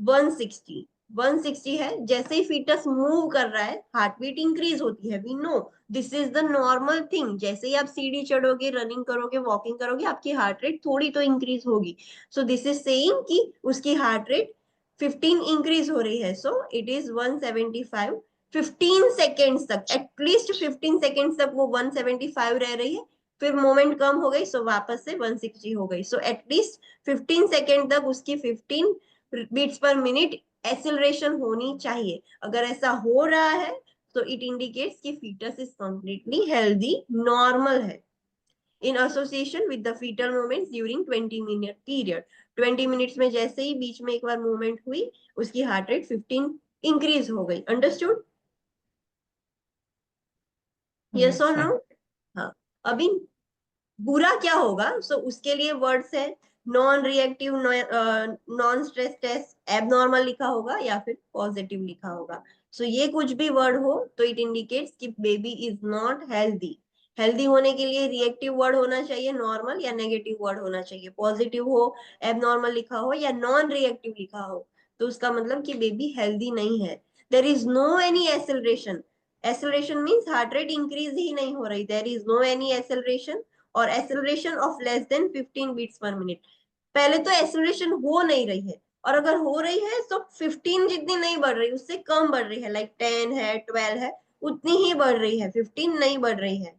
160 है. जैसे ही फीटस मूव कर रहा है हार्ट बीट इंक्रीज होती है. We know this is the normal thing. जैसे ही आप सीढ़ी चढ़ोगे, रनिंग करोगे, वॉकिंग करोगे, आपकी हार्ट रेट थोड़ी तो इंक्रीज होगी. सो दिस इज सेइंग कि उसकी हार्ट रेट 15 इंक्रीज हो रही है. So it is 175. 15 सेकेंड्स तक, एटलीस्ट 15 सेकेंड्स तक वो 175 रह रही है. फिर मोमेंट कम हो गई सो वापस से 160 हो गई. सो एटलीस्ट 15 सेकेंड तक उसकी 15 बीट्स पर मिनट एक्सेलरेशन होनी चाहिए. अगर ऐसा हो रहा है तो इट इंडिकेट्स कि foetus is completely healthy, normal है. In association with the foetal moments during 20 minute period. 20 minutes में जैसे ही बीच में एक बार मूवमेंट हुई उसकी हार्ट रेट 15 इंक्रीज हो गई. अंडरस्टूड? यस और नो? हाँ. अभी बुरा क्या होगा? सो उसके लिए वर्ड्स है non reactive, non stress test, abnormal लिखा होगा या फिर पॉजिटिव लिखा होगा. सो ये कुछ भी वर्ड हो तो इट इंडिकेट्स कि baby is not healthy. Healthy होने के लिए रिएक्टिव वर्ड होना चाहिए, नॉर्मल या नेगेटिव वर्ड होना चाहिए. पॉजिटिव हो, एबनॉर्मल लिखा हो या नॉन रिएक्टिव लिखा हो तो उसका मतलब कि बेबी हेल्दी नहीं है. There is no any acceleration. Acceleration means heart rate increase ही नहीं हो रही, there is no any acceleration, और acceleration of less than 15 beats per minute. पहले तो एक्सेलरेशन हो नहीं रही है, और अगर हो रही है तो 15 जितनी नहीं बढ़ रही, उससे कम बढ़ रही है, लाइक 10 है, 12 है, उतनी ही बढ़ रही है, 15 नहीं बढ़ रही है।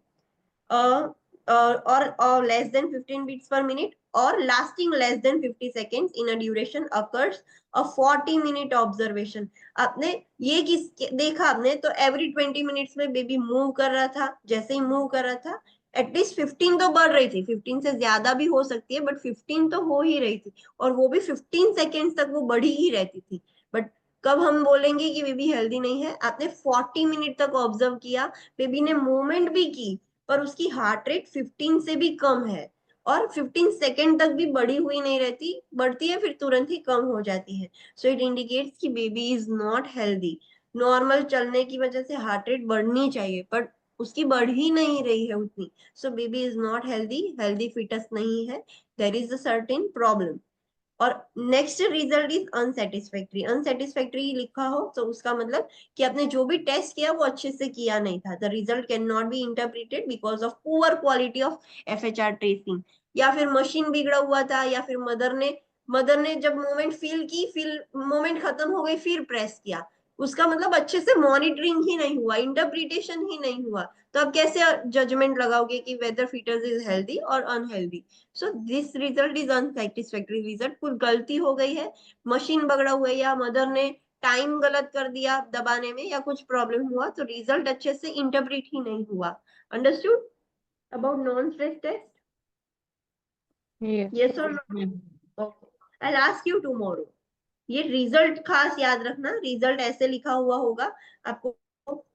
और less than 15 beats per minute or lasting less than 50 seconds in a duration occurs a 40-minute observation। आपने ये किस देखा आपने, तो एवरी 20 मिनट्स में बेबी मूव कर रहा था, जैसे ही मूव कर रहा था एटलीस्ट 15 तो बढ़ रही थी, 15 से ज्यादा भी हो सकती है बट 15 तो हो ही रही थी, और वो भी 15 सेकेंड्स तक वो बढ़ी ही रहती थी। बट कब हम बोलेंगे कि बेबी हेल्दी नहीं है? आपने 40 मिनट तक ऑब्जर्व किया, बेबी ने मूवमेंट भी की, पर उसकी हार्ट रेट 15 से भी कम है, और 15 सेकेंड तक भी बढ़ी हुई नहीं रहती, बढ़ती है फिर तुरंत ही कम हो जाती है। सो इट इंडिकेट्स कि baby is not healthy. Normal चलने की वजह से हार्ट रेट बढ़नी चाहिए, बट उसकी बढ़ ही नहीं रही है उतनी। So baby is not healthy, healthy foetus नहीं है, there is a certain problem. और next result is unsatisfactory. Unsatisfactory लिखा हो तो उसका मतलब कि आपने जो भी टेस्ट किया वो अच्छे से किया नहीं था। The result can not B interpreted because of poor quality of FHR tracing, या फिर मशीन बिगड़ा हुआ था, या फिर मदर ने जब मोमेंट फील की, फिर मोमेंट खत्म हो गई, फिर प्रेस किया, उसका मतलब अच्छे से मॉनिटरिंग ही नहीं हुआ, इंटरप्रिटेशन ही नहीं हुआ। तो आप कैसे जजमेंट लगाओगे कि वेदर फीटस इज हेल्दी और unhealthy? So this result is unsatisfactory result. कुछ गलती हो गई है, मशीन बगड़ा हुआ है, या मदर ने टाइम गलत कर दिया दबाने में, या कुछ प्रॉब्लम हुआ, तो रिजल्ट अच्छे से इंटरप्रेट ही नहीं हुआ। Understood about non stress test? Yes. Yes और no? Okay, I will ask you tomorrow. ये रिजल्ट खास याद रखना, रिजल्ट ऐसे लिखा हुआ होगा आपको,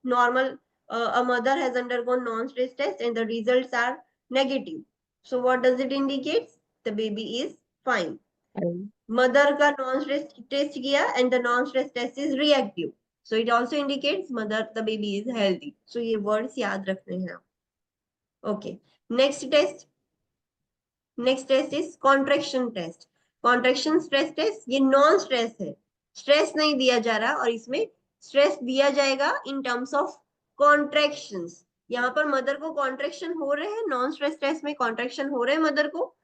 normal a mother has undergone non-stress test and the results are negative. So what does it indicate? The baby is fine. Mother का non-stress test किया and the non-stress test is reactive. So it also indicates mother, the baby is healthy. So ये words याद रखने हैं। Okay. Next test. Next test is contraction test. Contraction stress test ये नॉन स्ट्रेस है, स्ट्रेस नहीं दिया जा रहा, और इसमें स्ट्रेस दिया जाएगा इन टर्म्स ऑफ कॉन्ट्रेक्शंस। यहाँ पर मदर को कॉन्ट्रेक्शन हो रहे हैं, नॉन स्ट्रेस टेस्ट में कॉन्ट्रेक्शन हो रहे हैं मदर को,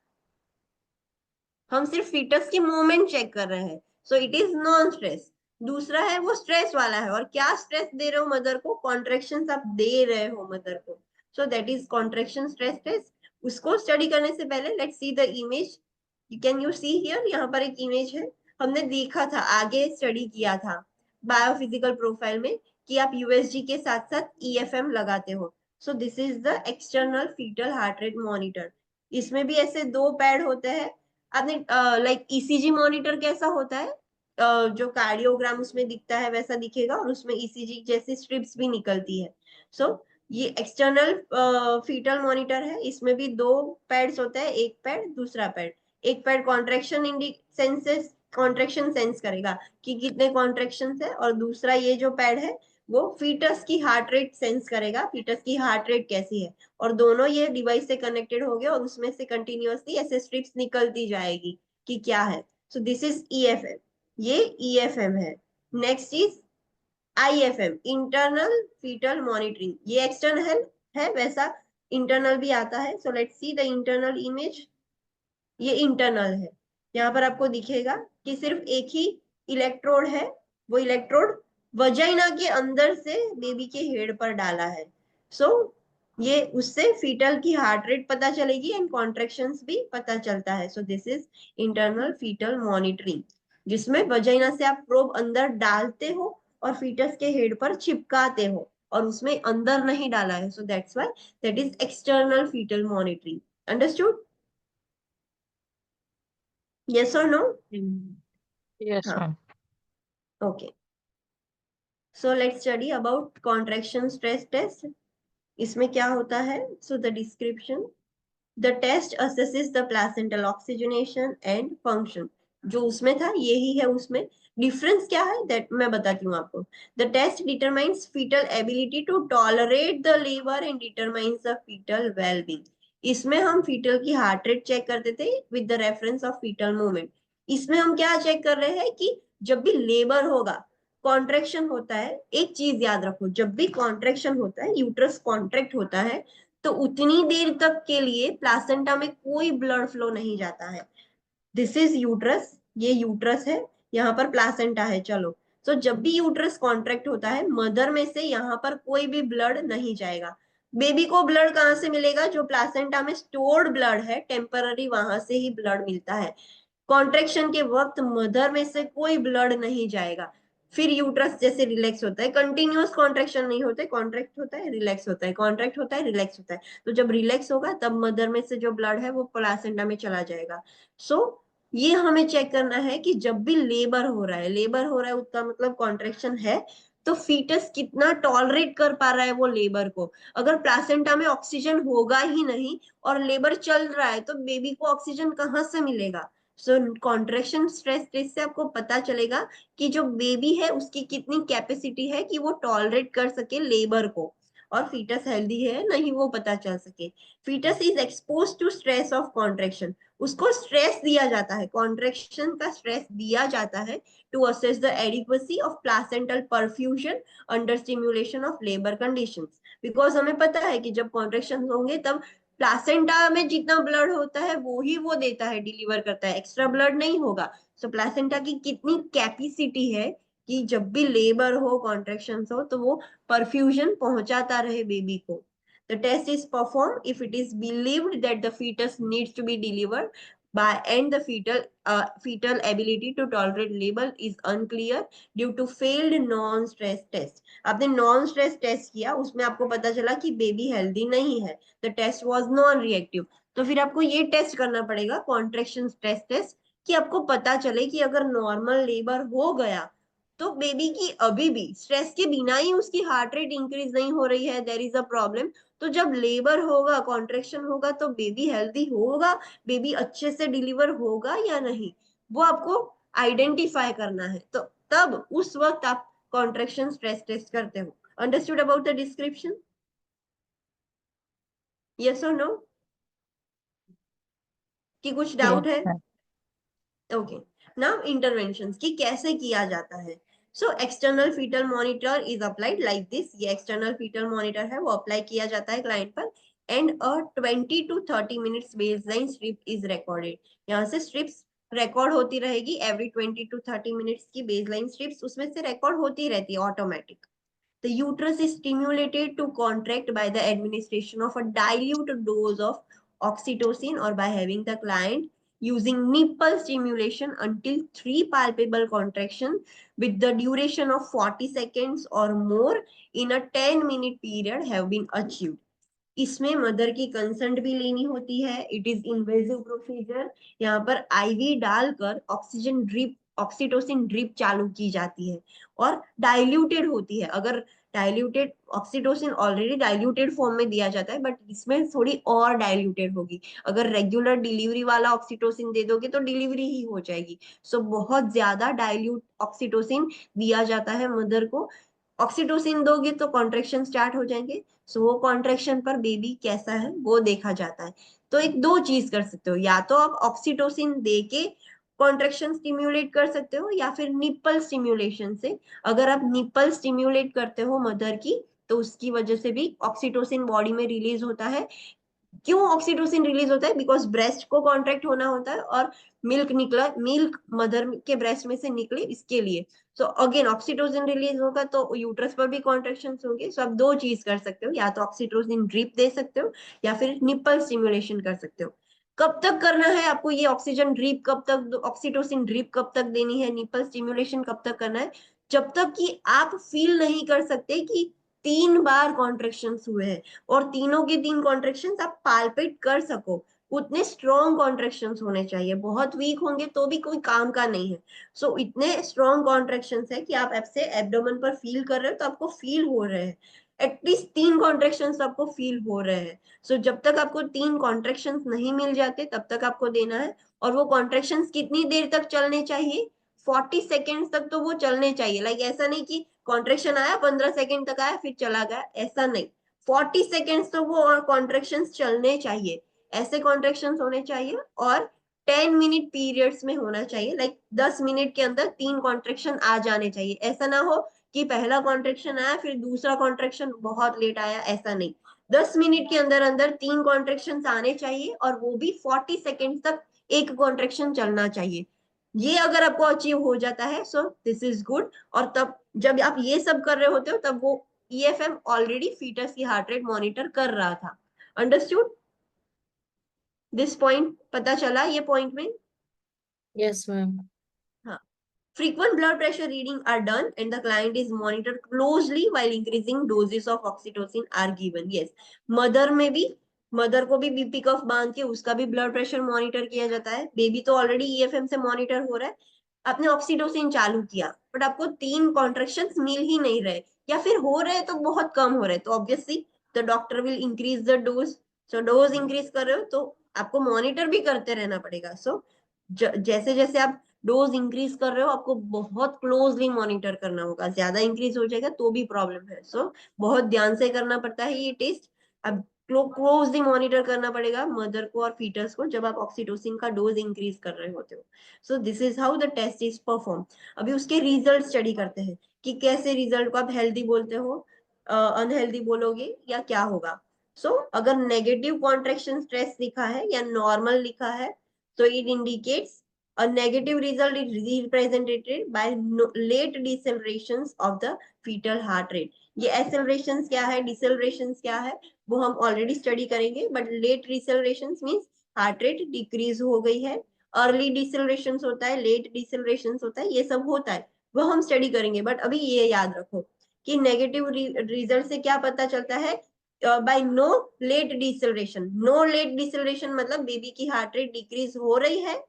हम सिर्फ फीटस की मूवमेंट चेक कर रहे हैं। So it is non stress. दूसरा है वो स्ट्रेस वाला है, और क्या स्ट्रेस दे रहे हो मदर को? कॉन्ट्रेक्शन आप दे रहे हो मदर को, so that is contraction stress test. उसको स्टडी करने से पहले let's see the image. Can you see here? यहाँ पर एक इमेज है, हमने देखा था, आगे स्टडी किया था बायोफिजिकल प्रोफाइल में, कि आप USG के साथ साथ EFM लगाते हो। So this is the external fetal heart rate monitor. इसमें भी ऐसे दो पैड होते हैं। आपने लाइक ECG मॉनिटर कैसा होता है, जो कार्डियोग्राम उसमें दिखता है वैसा दिखेगा, और उसमें ECG जैसी स्ट्रिप्स भी निकलती है। सो ये एक्सटर्नल फीटल मॉनिटर है, इसमें भी दो पैड्स होते हैं, एक पैड दूसरा पैड। एक पैड कॉन्ट्रेक्शन सेंस करेगा कि कितने कॉन्ट्रेक्शन है, और दूसरा ये जो पैड है वो फीटस की हार्ट रेट सेंस करेगा, फीटस की हार्ट रेट कैसी है, और दोनों ये डिवाइस से कनेक्टेड हो गए, और उसमें से कंटिन्यूअसली ऐसे स्ट्रिप्स निकलती जाएगी कि क्या है। सो दिस इज EFM, ये EFM है। Next is IFM, internal fetal monitoring. ये एक्सटर्नल है, वैसा इंटरनल भी आता है। So let's see the internal image. ये इंटरनल है, यहाँ पर आपको दिखेगा कि सिर्फ एक ही इलेक्ट्रोड है, वो इलेक्ट्रोड वजाइना के अंदर से बेबी के हेड पर डाला है। सो ये उससे फीटल की हार्ट रेट पता चलेगी एंड कॉन्ट्रेक्शंस भी पता चलता है। So this is internal fetal monitoring, जिसमें वजाइना से आप प्रोब अंदर डालते हो और फीटस के हेड पर चिपकाते हो, और उसमें अंदर नहीं डाला है। So that's why that is external fetal monitoring. Understood? Yes or no? Yes, हाँ, ma'am. okay. So let's study about contraction stress test. इसमें क्या होता है? So the description. The test assesses the placental oxygenation and function. जो उसमें था यही है उसमें। डिफरेंस क्या है that मैं बताती हूँ आपको। The test determines fetal ability to tolerate the labor and determines the fetal well-being. इसमें हम फीटल की हार्ट रेट चेक करते थे with the reference of fetal movement. इसमें हम क्या चेक कर रहे हैं कि जब भी लेबर होगा कॉन्ट्रेक्शन होता है, एक चीज याद रखो, जब भी कॉन्ट्रेक्शन होता है, यूट्रस कॉन्ट्रैक्ट होता है, तो उतनी देर तक के लिए प्लासेंटा में कोई ब्लड फ्लो नहीं जाता है। दिस इज यूट्रस, ये यूट्रस है, यहाँ पर प्लासेंटा है, चलो। तो जब भी यूट्रस कॉन्ट्रैक्ट होता है, मदर में से यहाँ पर कोई भी ब्लड नहीं जाएगा। बेबी को ब्लड कहाँ से मिलेगा? जो प्लासेंटा में स्टोर्ड ब्लड है, टेम्पररी, वहां से ही ब्लड मिलता है। कॉन्ट्रेक्शन के वक्त मदर में से कोई ब्लड नहीं जाएगा। फिर यूट्रस जैसे रिलैक्स होता है, कंटिन्यूअस कॉन्ट्रेक्शन नहीं होते, कॉन्ट्रैक्ट होता है, रिलैक्स होता है, कॉन्ट्रैक्ट होता है, रिलैक्स होता है। तो जब रिलैक्स होगा तब मदर में से जो ब्लड है वो प्लासेंटा में चला जाएगा। सो ये हमें चेक करना है कि जब भी लेबर हो रहा है, लेबर हो रहा है उसका मतलब कॉन्ट्रेक्शन है, तो फीटस कितना टॉलरेट कर पा रहा है वो लेबर को। अगर प्लासेंटा में ऑक्सीजन होगा ही नहीं और लेबर चल रहा है, तो बेबी को ऑक्सीजन कहाँ से मिलेगा? सो कॉन्ट्रेक्शन स्ट्रेस टेस्ट से आपको पता चलेगा कि जो बेबी है उसकी कितनी कैपेसिटी है कि वो टॉलरेट कर सके लेबर को, और फीटस हेल्दी है नहीं वो पता चल सके। Fetus is expose to stress of contraction, उसको स्ट्रेस दिया जाता है, कॉन्ट्रेक्शन का स्ट्रेस दिया जाता है to assess the adequacy of placental perfusion under stimulation of labour conditions. Because हमें पता है कि जब कॉन्ट्रेक्शन होंगे तब प्लासेंटा में जितना ब्लड होता है वो ही वो देता है, डिलीवर करता है, एक्स्ट्रा ब्लड नहीं होगा। सो प्लासेंटा की कितनी कैपेसिटी है कि जब भी लेबर हो, कॉन्ट्रेक्शन हो, तो वो परफ्यूजन पहुंचाता रहे बेबी को। The test is performed if it is believed that the fetus needs to be delivered by and the fetal ability to tolerate labor is unclear due to failed non-stress test. आपने non-stress test किया, उसमें आपको पता चला कि बेबी हेल्दी नहीं है, the test was non-reactive। तो फिर आपको ये टेस्ट करना पड़ेगा, कॉन्ट्रेक्शन स्ट्रेस टेस्ट, कि आपको पता चले कि अगर नॉर्मल लेबर हो गया तो बेबी की अभी भी स्ट्रेस के बिना ही उसकी हार्ट रेट इंक्रीज नहीं हो रही है, देयर इज अ प्रॉब्लम। तो जब लेबर होगा, कॉन्ट्रेक्शन होगा, तो बेबी हेल्दी होगा, बेबी अच्छे से डिलीवर होगा या नहीं, वो आपको आइडेंटिफाई करना है। तो तब उस वक्त आप कॉन्ट्रेक्शन स्ट्रेस टेस्ट करते हो। Understood about the description? Yes और नो? कि कुछ डाउट है? Yes, ओके, नाउ इंटरवेंशंस की कैसे किया जाता है। So external fetal monitor is applied like this, ये एक्सटर्नल फीटल मॉनिटर है वो अप्लाई किया जाता है क्लाइंट पर, and a 20 to 30 minutes baseline strip is recorded. यहाँ से स्ट्रिप्स रिकॉर्ड होती रहेगी, एवरी 20 to 30 मिनट्स की बेसलाइन स्ट्रिप्स उसमें से रिकॉर्ड होती रहती है automatic. The uterus is stimulated to contract by the administration of a dilute dose of oxytocin or by having the client using nipple stimulation until 3 palpable contractions with the duration of 40 seconds or more in a 10-minute period have been achieved. इसमें मदर की कंसेंट भी लेनी होती है, इट इज इन्वेजिव प्रोसीजर। यहाँ पर आईवी डालकर ऑक्सीजन ड्रिप, ऑक्सीटोसिन ड्रिप चालू की जाती है और डाइल्यूटेड होती है। अगर diluted oxytocin already diluted form में दिया जाता है, बट इसमें थोड़ी और डाइल्यूटेड होगी। अगर रेगुलर डिलीवरी वाला ऑक्सीटोसिन दे दोगे तो डिलीवरी ही हो जाएगी। सो बहुत ज्यादा डाइल्यूट ऑक्सीटोसिन दिया जाता है मदर को। ऑक्सीटोसिन दोगे तो कॉन्ट्रेक्शन स्टार्ट हो जाएंगे, सो वो कॉन्ट्रेक्शन पर बेबी कैसा है वो देखा जाता है। तो एक दो चीज कर सकते हो, या तो आप ऑक्सीटोसिन दे के कॉन्ट्रेक्शन स्टिम्युलेट कर सकते हो, या फिर निप्पल स्टिम्युलेशन से। अगर आप निप्पल स्टिम्युलेट करते हो मदर की, तो उसकी वजह से भी ऑक्सीटोसिन बॉडी में रिलीज होता है। क्यों ऑक्सीटोसिन रिलीज होता है? बिकॉज ब्रेस्ट को कॉन्ट्रैक्ट होना होता है और मिल्क मदर के ब्रेस्ट में से निकले, इसके लिए। सो अगेन ऑक्सीटोसिन रिलीज होगा तो यूट्रस पर भी कॉन्ट्रैक्शन होंगे। सो आप दो चीज कर सकते हो, या तो ऑक्सीटोसिन ड्रिप दे सकते हो या फिर निप्पल स्टिम्युलेशन कर सकते हो। कब तक करना है आपको ये ऑक्सीजन ड्रिप, कब तक ऑक्सीटोसिन ड्रिप कब तक देनी है, निप्पल स्टिम्युलेशन कब तक करना है? जब तक कि आप फील नहीं कर सकते कि 3 बार कॉन्ट्रैक्शंस हुए हैं और तीनों के तीन कॉन्ट्रैक्शंस आप पाल्पेट कर सको, उतने स्ट्रॉन्ग कॉन्ट्रैक्शंस होने चाहिए। बहुत वीक होंगे तो भी कोई काम का नहीं है। सो इतने स्ट्रॉन्ग कॉन्ट्रैक्शंस है कि आप ऐसे एब्डोमेन पर फील कर रहे हो तो आपको फील हो रहे हैं, एटलीस्ट 3 कॉन्ट्रैक्शंस आपको फील हो रहे हैं। सो जब तक आपको 3 कॉन्ट्रैक्शंस नहीं मिल जाते तब तक आपको देना है। और वो कॉन्ट्रैक्शंस कितनी देर तक चलने चाहिए? 40 सेकेंड्स तक तो वो चलने चाहिए। लाइक ऐसा नहीं कि कॉन्ट्रैक्शन आया 15 सेकेंड तक आया फिर चला गया, ऐसा नहीं। 40 सेकेंड्स तो वो कॉन्ट्रैक्शंस चलने चाहिए, ऐसे कॉन्ट्रैक्शंस होने चाहिए। और 10 मिनट पीरियड्स में होना चाहिए, लाइक 10 मिनट के अंदर 3 कॉन्ट्रेक्शन आ जाने चाहिए। ऐसा ना हो कि पहला कॉन्ट्रेक्शन आया फिर दूसरा कॉन्ट्रेक्शन बहुत लेट आया, ऐसा नहीं। 10 मिनट के अंदर अंदर 3 कॉन्ट्रेक्शन आने चाहिए और वो भी 40 सेकेंड तक एक कॉन्ट्रेक्शन चलना चाहिए। ये अगर आपको अचीव हो जाता है सो दिस इज गुड। और तब जब आप ये सब कर रहे होते हो तब वो ईएफएम ऑलरेडी फीटस की हार्ट रेट मॉनिटर कर रहा था। Understood this point? पता चला ये पॉइंट में? Yes ma'am. हाँ। Frequent blood pressure reading are done and the client is monitored closely while increasing doses of oxytocin are given. Yes, mother में भी, मदर को भी बीपी कफ बांध के उसका भी ब्लड प्रेशर मॉनिटर किया जाता है। बेबी तो ऑलरेडी ईएफएम से मॉनिटर हो रहा है, आपने ऑक्सीटोसिन चालू किया बट आपको 3 कॉन्ट्रेक्शंस मिल ही नहीं रहे या फिर हो रहे तो बहुत कम हो रहे, तो obviously the doctor will increase the dose. So dose increase कर रहे हो तो आपको मॉनिटर भी करते रहना पड़ेगा। सो जैसे जैसे आप डोज इंक्रीज कर रहे हो आपको बहुत क्लोजली मॉनिटर करना होगा। ज्यादा इंक्रीज हो जाएगा तो भी प्रॉब्लम है। सो बहुत ध्यान से करना पड़ता है ये टेस्ट। अब क्लोजली मॉनिटर करना पड़ेगा मदर को और फीटस को जब आप ऑक्सीटोसिन का डोज इंक्रीज कर रहे होते हो। So this is how the test is perform. अभी उसके रिजल्ट स्टडी करते हैं कि कैसे रिजल्ट को आप हेल्दी बोलते हो, अनहेल्दी बोलोगे या क्या होगा। सो अगर नेगेटिव कॉन्ट्रेक्शन स्ट्रेस लिखा है या नॉर्मल लिखा है तो it indicates a negative result is represented by late decelerations of the fetal heart rate. ये accelerations क्या है, decelerations क्या है, वो हम ऑलरेडी स्टडी करेंगे। But late decelerations means heart rate decrease हो गई है, अर्ली डिसेलरेशंस होता है, लेट डिसेलरेशंस होता है, ये सब होता है, वो हम स्टडी करेंगे। बट अभी ये याद रखो कि नेगेटिव रिजल्ट से क्या पता चलता है, by no late deceleration. No late deceleration मतलब बेबी की हार्ट रेट डिक्रीज हो रही है।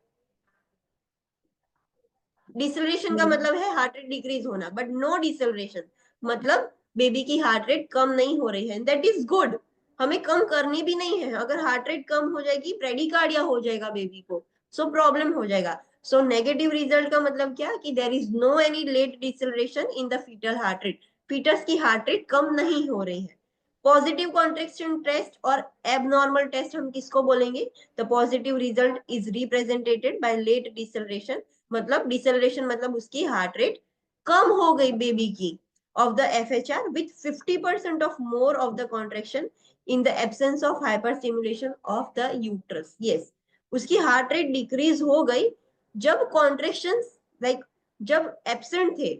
डिसेलरेशन का मतलब है हार्ट रेट डिक्रीज होना, बट नो डिसेलरेशन मतलब बेबी की हार्ट रेट कम नहीं हो रही है। That is good. हमें कम करनी भी नहीं है। अगर हार्ट रेट कम हो जाएगी ब्रेडिकार्डिया हो जाएगा बेबी को, सो प्रॉब्लम हो जाएगा। सो नेगेटिव रिजल्ट का मतलब क्या कि there is no any late deceleration in the foetal heart rate. Foetus की हार्ट रेट कम नहीं हो रही है। पॉजिटिव कॉन्ट्रेक्शन टेस्ट और एबनॉर्मल टेस्ट हम किसको बोलेंगे? The positive result is represented by late deceleration. मतलब डिसेलरेशन मतलब उसकी हार्ट रेट कम हो गई बेबी की of the FHR with 50% of more of the contraction in the absence of hyperstimulation of the uterus. Yes, उसकी हार्ट रेट डिक्रीज हो गई जब कॉन्ट्रेक्शन लाइक जब एब्सेंट थे,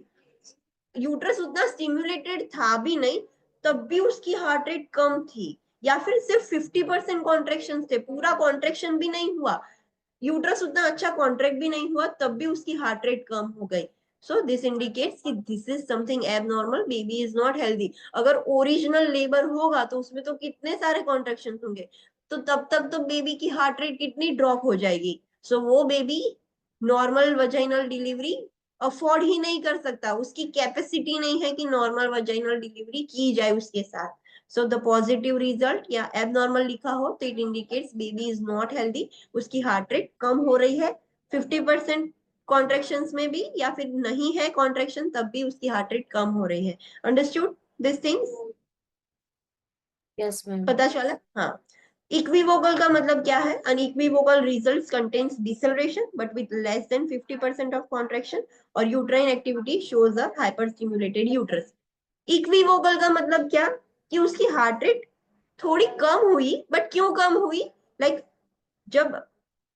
यूट्रस उतना स्टिमुलेटेड था भी नहीं तब भी उसकी हार्ट रेट कम थी, या फिर सिर्फ 50% कॉन्ट्रेक्शन थे, पूरा कॉन्ट्रेक्शन भी नहीं हुआ, यूट्रस उतना अच्छा कॉन्ट्रैक्ट भी नहीं हुआ तब भी उसकी हार्ट रेट कम हो गई। सो दिस इंडिकेट्स कि this is something abnormal, baby is not healthy. अगर ओरिजिनल लेबर होगा तो उसमें तो कितने सारे कॉन्ट्रैक्शन होंगे, तो तब तक तो बेबी की हार्ट रेट कितनी ड्रॉप हो जाएगी। सो वो baby normal vaginal delivery afford ही नहीं कर सकता, उसकी कैपेसिटी नहीं है कि नॉर्मल वजाइनल डिलीवरी की जाए उसके साथ। सो द पॉजिटिव रिजल्ट या एबनॉर्मल लिखा हो तो it indicates baby is not healthy, उसकी हार्ट रेट कम हो रही है 50% कॉन्ट्रेक्शंस में भी, या फिर नहीं है कॉन्ट्रेक्शन तब भी उसकी हार्ट रेट कम हो रही है। Understood this things? Yes ma'am. पता चला? हाँ। इक्विवोकल का मतलब क्या है? An equivocal results contains deceleration but with less than 50% of contraction और uterine activity shows a hyperstimulated uterus. Equivocal का मतलब क्या कि उसकी हार्ट रेट थोड़ी कम हुई, बट क्यों कम हुई? लाइक जब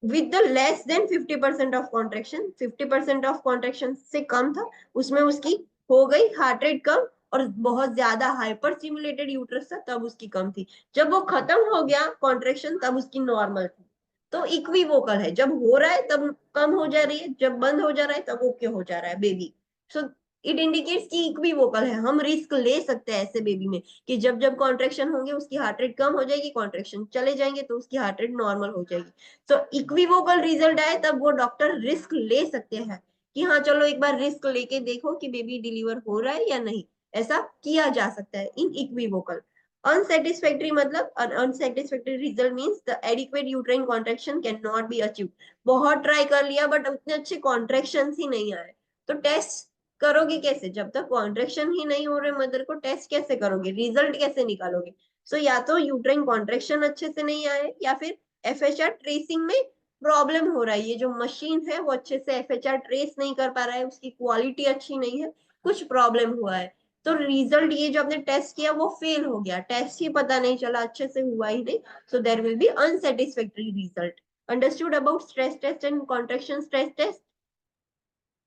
with the less than 50% of contraction, 50% of contraction से कम था उसमें उसकी हो गई हार्ट रेट कम, और बहुत ज्यादा हाइपर स्टिमुलेटेड यूट्रस था तब उसकी कम थी। जब वो खत्म हो गया कॉन्ट्रेक्शन तब उसकी नॉर्मल थी। तो इक्विवोकल है, जब हो रहा है तब कम हो जा रही है, जब बंद हो जा रहा है तब ओके हो जा रहा है बेबी। सो इट इंडिकेट्स कि इक्विवोकल है। हम रिस्क ले सकते हैं ऐसे बेबी में कि जब जब कॉन्ट्रेक्शन होंगे उसकी हार्ट रेट कम हो जाएगी, कॉन्ट्रेक्शन चले जाएंगे तो उसकी हार्ट रेट नॉर्मल हो जाएगी। तो इक्विवोकल रिजल्ट आए तब वो डॉक्टर रिस्क ले सकते हैं कि हाँ चलो एक बार रिस्क लेके देखो कि बेबी डिलीवर हो रहा है या नहीं, ऐसा किया जा सकता है इन इक्विवोकल। अनसेटिस्फैक्टरी मतलब unsatisfactory result means the adequate uterine contraction can not be achieved. बहुत ट्राई कर लिया बट उतने अच्छे कॉन्ट्रैक्शंस ही नहीं आए, तो टेस्ट करोगे कैसे? जब तक कॉन्ट्रैक्शन ही नहीं हो रहे मदर को टेस्ट कैसे करोगे, रिजल्ट कैसे निकालोगे? सो या तो यूट्राइन कॉन्ट्रैक्शन अच्छे से नहीं आए या फिर एफएचआर ट्रेसिंग में प्रॉब्लम हो रहा है, ये जो मशीन है वो अच्छे से FHR ट्रेस नहीं कर पा रहा है, उसकी क्वालिटी अच्छी नहीं है, कुछ प्रॉब्लम हुआ है, तो रिजल्ट ये जो आपने टेस्ट किया वो फेल हो गया, टेस्ट ही पता नहीं चला, अच्छे से हुआ ही नहीं, so there will be unsatisfactory result. Understood about stress test and contraction stress test?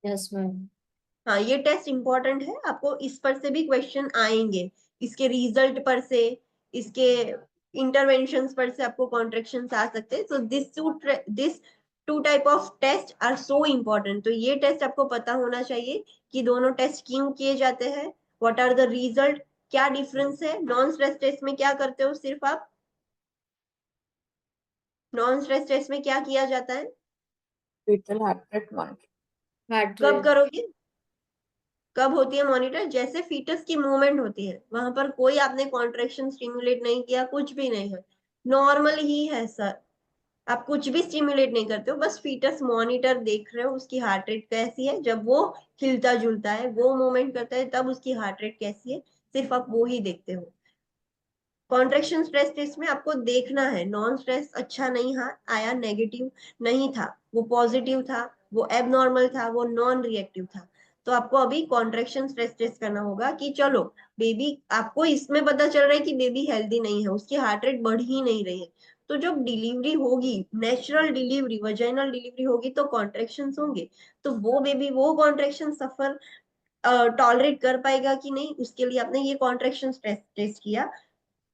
Yes ma'am. हाँ, ये टेस्ट इंपॉर्टेंट है, आपको इस पर से भी क्वेश्चन आएंगे, इसके रिजल्ट पर से, इसके इंटरवेंशंस पर से आपको कॉन्ट्रैक्शंस आ सकते हैं, so this two type of test are so important. तो ये टेस्ट आपको पता होना चाहिए कि दोनों टेस्ट क्यों किए जाते हैं, व्हाट आर द रिजल्ट, क्या डिफरेंस है, नॉन स्ट्रेस टेस्ट में क्या करते हो सिर्फ आप, नॉन स्ट्रेस टेस्ट में क्या किया जाता है, whittle heart rate monitor. Heart कब रेट। करोगे, कब होती है मॉनिटर, जैसे फीटस की मूवमेंट होती है, वहां पर कोई आपने कॉन्ट्रैक्शन स्टिमुलेट नहीं किया, कुछ भी नहीं है, नॉर्मल ही है सर, आप कुछ भी स्टिमुलेट नहीं करते हो, बस फीटस मॉनिटर देख रहे हो, उसकी हार्ट रेट कैसी है, जब वो हिलता जुलता है, वो मूवमेंट करता है, तब उसकी हार्ट रेट कैसी है, सिर्फ आप वो ही देखते हो। कॉन्ट्रैक्शन स्ट्रेस टेस्ट में आपको देखना है, नॉन स्ट्रेस अच्छा नहीं आया, नेगेटिव नहीं था, वो पॉजिटिव था, वो एबनॉर्मल था, वो नॉन रिएक्टिव था, तो आपको अभी कॉन्ट्रैक्शन स्ट्रेस टेस्ट करना होगा कि चलो बेबी, आपको इसमें पता चल रहा है कि बेबी हेल्दी नहीं है, उसकी हार्ट रेट बढ़ ही नहीं रही है, तो जब डिलीवरी होगी, नेचुरल डिलीवरी, वजाइनल डिलीवरी होगी, तो कॉन्ट्रैक्शंस होंगे, तो वो बेबी वो कॉन्ट्रैक्शन सफर टॉलरेट कर पाएगा कि नहीं, उसके लिए आपने ये कॉन्ट्रैक्शन स्ट्रेस टेस्ट किया।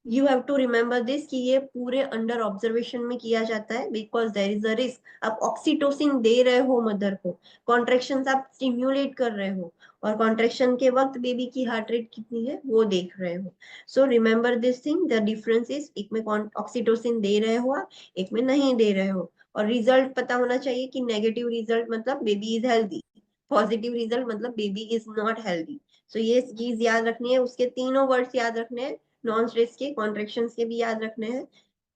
You have to remember this कि ये पूरे अंडर ऑब्जर्वेशन में किया जाता है, because there is a risk, आप ऑक्सीटोसिन दे रहे हो मदर को, कॉन्ट्रैक्शन आप स्टिम्युलेट कर रहे हो, और कॉन्ट्रैक्शन के वक्त बेबी की हार्ट रेट कितनी है वो देख रहे हो, सो remember this thing, the difference is, एक में ऑक्सीटोसिन दे रहे हो आप, एक में नहीं दे रहे हो, और रिजल्ट पता होना चाहिए कि नेगेटिव रिजल्ट मतलब baby is healthy, positive result मतलब बेबी इज नॉट हेल्दी, सो ये चीज याद रखनी है, उसके तीनों वर्ड्स याद रखने हैं, नॉन स्ट्रेस के, कॉन्ट्रैक्शंस के भी याद रखने हैं,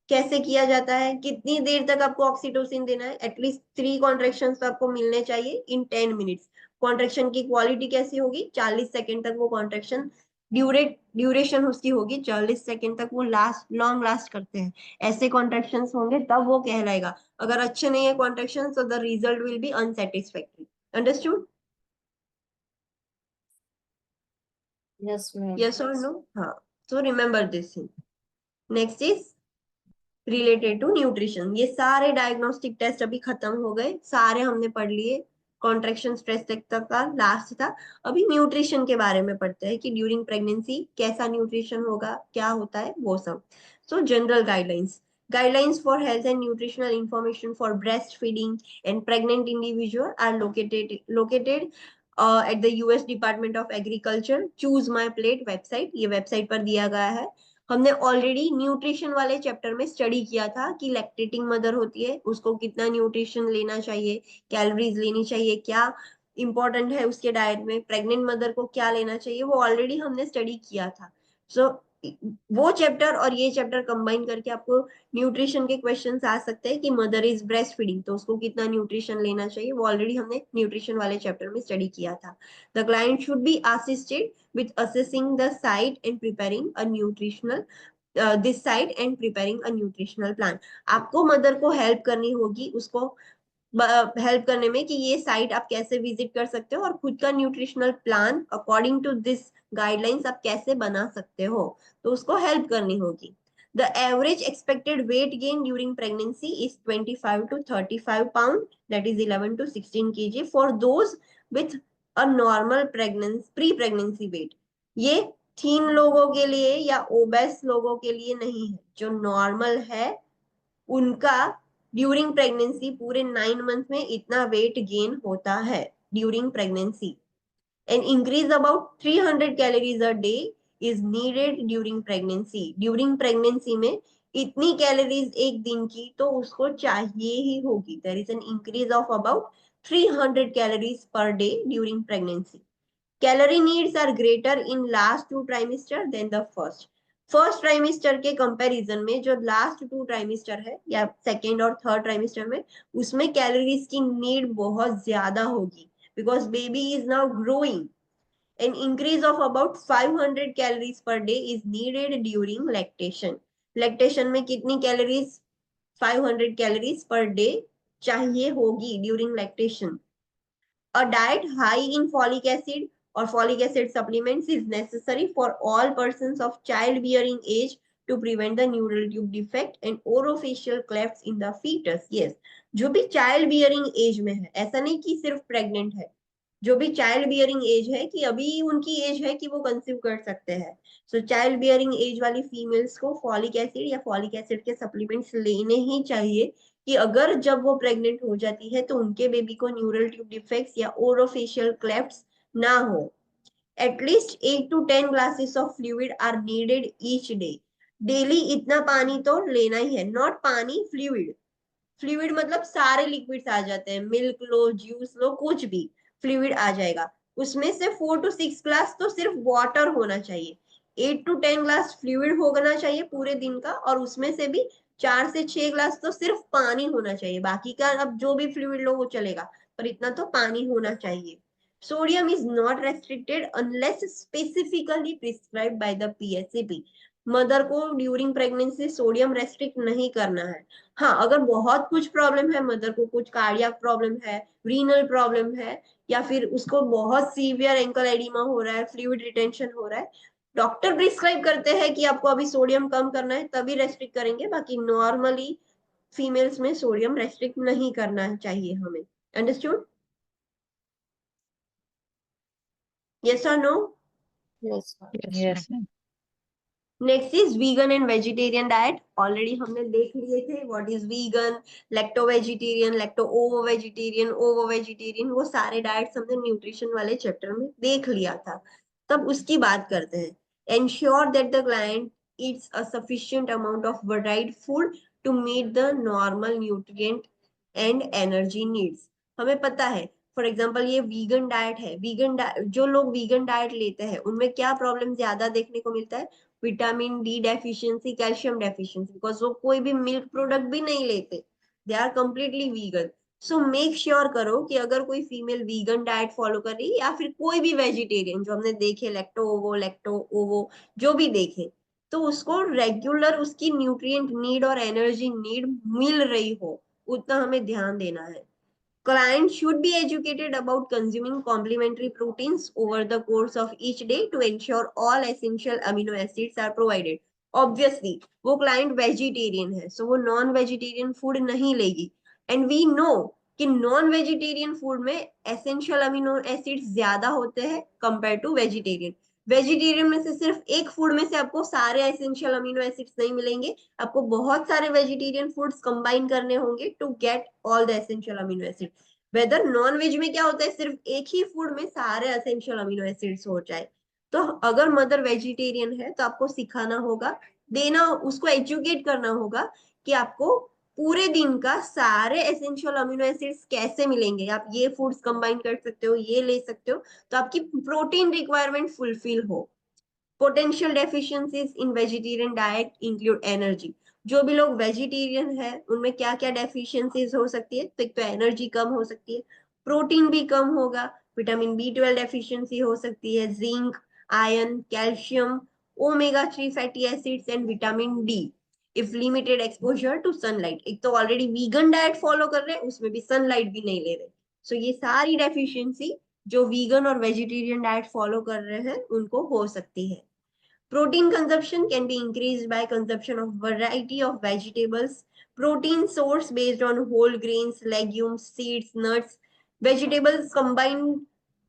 कैसे किया जाता है, कितनी देर तक आपको ऑक्सीटोसिन देना है, एटलीस्ट 3 कॉन्ट्रैक्शंस तो आपको मिलने चाहिए इन 10 मिनट्स, कॉन्ट्रैक्शन की क्वालिटी कैसी होगी, 40 सेकेंड तक वो कॉन्ट्रैक्शन ड्यूरेशन उसकी होगी, 40 सेकेंड तक वो लॉन्ग लास्ट करते हैं, ऐसे कॉन्ट्रैक्शंस होंगे तब वो कहलाएगा, अगर अच्छे नहीं है कॉन्ट्रैक्शन, तो the result will be unsatisfactory. Understood? Yes ma'am. Yes और नो? हाँ, so remember this thing. Next is related to nutrition, ये सारे डायग्नोस्टिक टेस्ट अभी खत्म हो गए, सारे हमने पढ़ लिए, कॉन्ट्रैक्शन स्ट्रेस तक का लास्ट था, अभी न्यूट्रिशन के बारे में पढ़ते हैं कि ड्यूरिंग प्रेगनेंसी कैसा न्यूट्रिशन होगा, क्या होता है वो सब। So general guidelines for health and nutritional information for breast feeding and pregnant individual are located at the US department of agriculture, choose my plate website, ये वेबसाइट पर दिया गया है। हमने ऑलरेडी न्यूट्रिशन वाले चैप्टर में स्टडी किया था कि लैक्टेटिंग मदर होती है, उसको कितना न्यूट्रिशन लेना चाहिए, कैलोरीज लेनी चाहिए, क्या इंपॉर्टेंट है उसके डाइट में, प्रेग्नेंट मदर को क्या लेना चाहिए, वो ऑलरेडी हमने स्टडी किया था। सो वो चैप्टर और ये चैप्टर कंबाइन करके आपको न्यूट्रिशन के क्वेश्चंस आ सकते हैं कि मदर इज ब्रेस्ट फीडिंग तो उसको कितना न्यूट्रिशन लेना चाहिए, वो ऑलरेडी हमने न्यूट्रिशन वाले चैप्टर में स्टडी किया था। The client should be assisted with assessing the site and preparing a nutritional this site and preparing a nutritional plan। आपको मदर को हेल्प करनी होगी, उसको हेल्प करने में कि ये साइट आप कैसे विजिट कर सकते हो और खुद का nutritional plan according to this guidelines आप कैसे बना सकते हो, तो उसको हेल्प करनी होगी। The average expected weight gain during pregnancy is 25 to 35 pound, that is 11 to 16 kg for those with a normal pregnancy pre-pregnancy weight। ये थीन लोगों के लिए या ओबेस लोगों के लिए नहीं है, जो नॉर्मल है उनका ड्यूरिंग प्रेगनेंसी पूरे 9 मंथ में इतना वेट गेन होता है during pregnancy. An increase about 300 calories a day is needed during pregnancy। During pregnancy में इतनी कैलोरीज एक दिन की तो उसको चाहिए ही होगी। There is an increase of about 300 calories per day during pregnancy। Calorie needs are greater in last 2 trimester than the first trimester के कंपैरिजन में जो लास्ट 2 ट्राइमिस्टर है या सेकेंड और थर्ड ट्राइमिस्टर में, उसमें कैलोरीज की नीड बहुत ज्यादा होगी because baby is now growing. An increase of about 500 calories per day is needed during lactation। lactation में कितनी कैलोरीज? 500 calories per day चाहिए होगी during lactation. A diet high in folic acid or folic acid supplements is necessary for all persons of childbearing age to prevent the neural tube defect and orofacial clefts in the fetus. Yes, जो भी चाइल्ड बियरिंग एज में है, ऐसा नहीं कि सिर्फ प्रेग्नेंट है, जो भी चाइल्ड बियरिंग एज है कि अभी उनकी एज है कि वो कंसीव कर सकते हैं, सो चाइल्ड बियरिंग एज वाली फीमेल्स को फॉलिक एसिड या फॉलिक एसिड के सप्लीमेंट्स लेने ही चाहिए कि अगर जब वो प्रेग्नेंट हो जाती है तो उनके बेबी को न्यूरल ट्यूब डिफेक्ट्स या ओरोफेशियल क्लेफ्ट्स ना हो। At least 8 to 10 glasses of fluid are needed each day. Daily इतना पानी तो लेना ही है, नॉट पानी, फ्लूइड। फ्लूइड मतलब सारे लिक्विड्स आ जाते हैं, मिल्क लो, जूस लो, कुछ भी फ्लूइड आ जाएगा। उसमें से 4 to 6 ग्लास तो सिर्फ वाटर होना चाहिए, 8 to 10 ग्लास फ्लूइड होना चाहिए पूरे दिन का, और उसमें से भी 4 से 6 ग्लास तो सिर्फ पानी होना चाहिए। बाकी का अब जो भी फ्लूइड लो वो चलेगा, पर इतना तो पानी होना चाहिए। Sodium is not restricted unless specifically prescribed by the PSAP. Mother को ड्यूरिंग प्रेगनेंसी सोडियम रेस्ट्रिक्ट नहीं करना है। हाँ, अगर बहुत कुछ प्रॉब्लम है, मदर को कुछ कार्डियक प्रॉब्लम है, रीनल प्रॉब्लम है, या फिर उसको बहुत सीवियर एंकल एडिमा हो रहा है, फ्लूइड रिटेंशन हो रहा है, डॉक्टर प्रिस्क्राइब करते हैं कि आपको अभी सोडियम कम करना है, तभी रेस्ट्रिक्ट करेंगे। बाकी नॉर्मली फीमेल्स में सोडियम रेस्ट्रिक्ट नहीं करना चाहिए हमें। अंडरस्टूड? यस और no? Yes. Yes, ma'am. Next is vegan and vegetarian diet. Already हमने देख लिए थे what is vegan, lacto vegetarian, lacto ovo vegetarian, ovo vegetarian, वो सारे डाइट्स हमने न्यूट्रिशन वाले चैप्टर में देख लिया था। तब उसकी बात करते हैं। Ensure that the client eats a sufficient amount of varied food to meet the normal nutrient and energy needs. हमें पता है, फॉर एग्जाम्पल ये वीगन डाइट है, जो लोग वीगन डाइट लेते हैं उनमें क्या प्रॉब्लम ज्यादा देखने को मिलता है? Vitamin D deficiency, calcium deficiency, because वो कोई भी मिल्क प्रोडक्ट भी नहीं लेते, they are completely vegan. So make sure करो कि अगर कोई फीमेल वीगन डाइट फॉलो कर रही है या फिर कोई भी वेजिटेरियन जो हमने देखे, लैक्टो ओवो जो भी देखे, तो उसको रेगुलर उसकी न्यूट्रिएंट नीड और एनर्जी नीड मिल रही हो, उतना हमें ध्यान देना है। Clients should be educated about consuming complementary proteins over the course of each day to ensure all essential amino acids are provided. Obviously, वो client vegetarian है, so वो non-vegetarian food नहीं लेगी, and we know कि non-vegetarian food में essential amino acids ज्यादा होते हैं compared to vegetarian. वेजिटेरियन में से सिर्फ एक फूड में से आपको सारे एसेंशियल अमीनो एसिड्स नहीं मिलेंगे, आपको बहुत सारे वेजिटेरियन फूड्स कंबाइन करने होंगे to get all the essential amino acid. Whether non veg में क्या होता है, सिर्फ एक ही फूड में सारे एसेंशियल अमीनो एसिड्स हो जाए। तो अगर मदर वेजिटेरियन है तो आपको सिखाना होगा, देना, उसको एजुकेट करना होगा कि आपको पूरे दिन का सारे एसेंशियल अमीनो एसिड्स कैसे मिलेंगे, आप ये फूड्स कंबाइन कर सकते हो, ये ले सकते हो, तो आपकी प्रोटीन रिक्वायरमेंट फुलफिल हो। पोटेंशियल डेफिशिएंसीज इन वेजिटेरियन डाइट इंक्लूड एनर्जी। जो भी लोग वेजिटेरियन है उनमें क्या क्या डेफिशिएंसीज हो सकती है? तो एक तो एनर्जी कम हो सकती है, प्रोटीन भी कम होगा, विटामिन B12 डेफिशिएंसी हो सकती है, zinc, iron, calcium, omega 3 fatty acids and vitamin D if limited exposure to sunlight. एक तो ऑलरेडी वीगन डाइट फॉलो कर रहे हैं, उसमें भी सनलाइट भी नहीं ले रहे, सो ये सारी डेफिशिएंसी जो वीगन और वेजिटेरियन डाइट फॉलो कर रहे हैं उनको हो सकती है। Protein consumption can be increased by consumption of variety of vegetables. Protein source based on whole grains, legumes, seeds, nuts, vegetables combined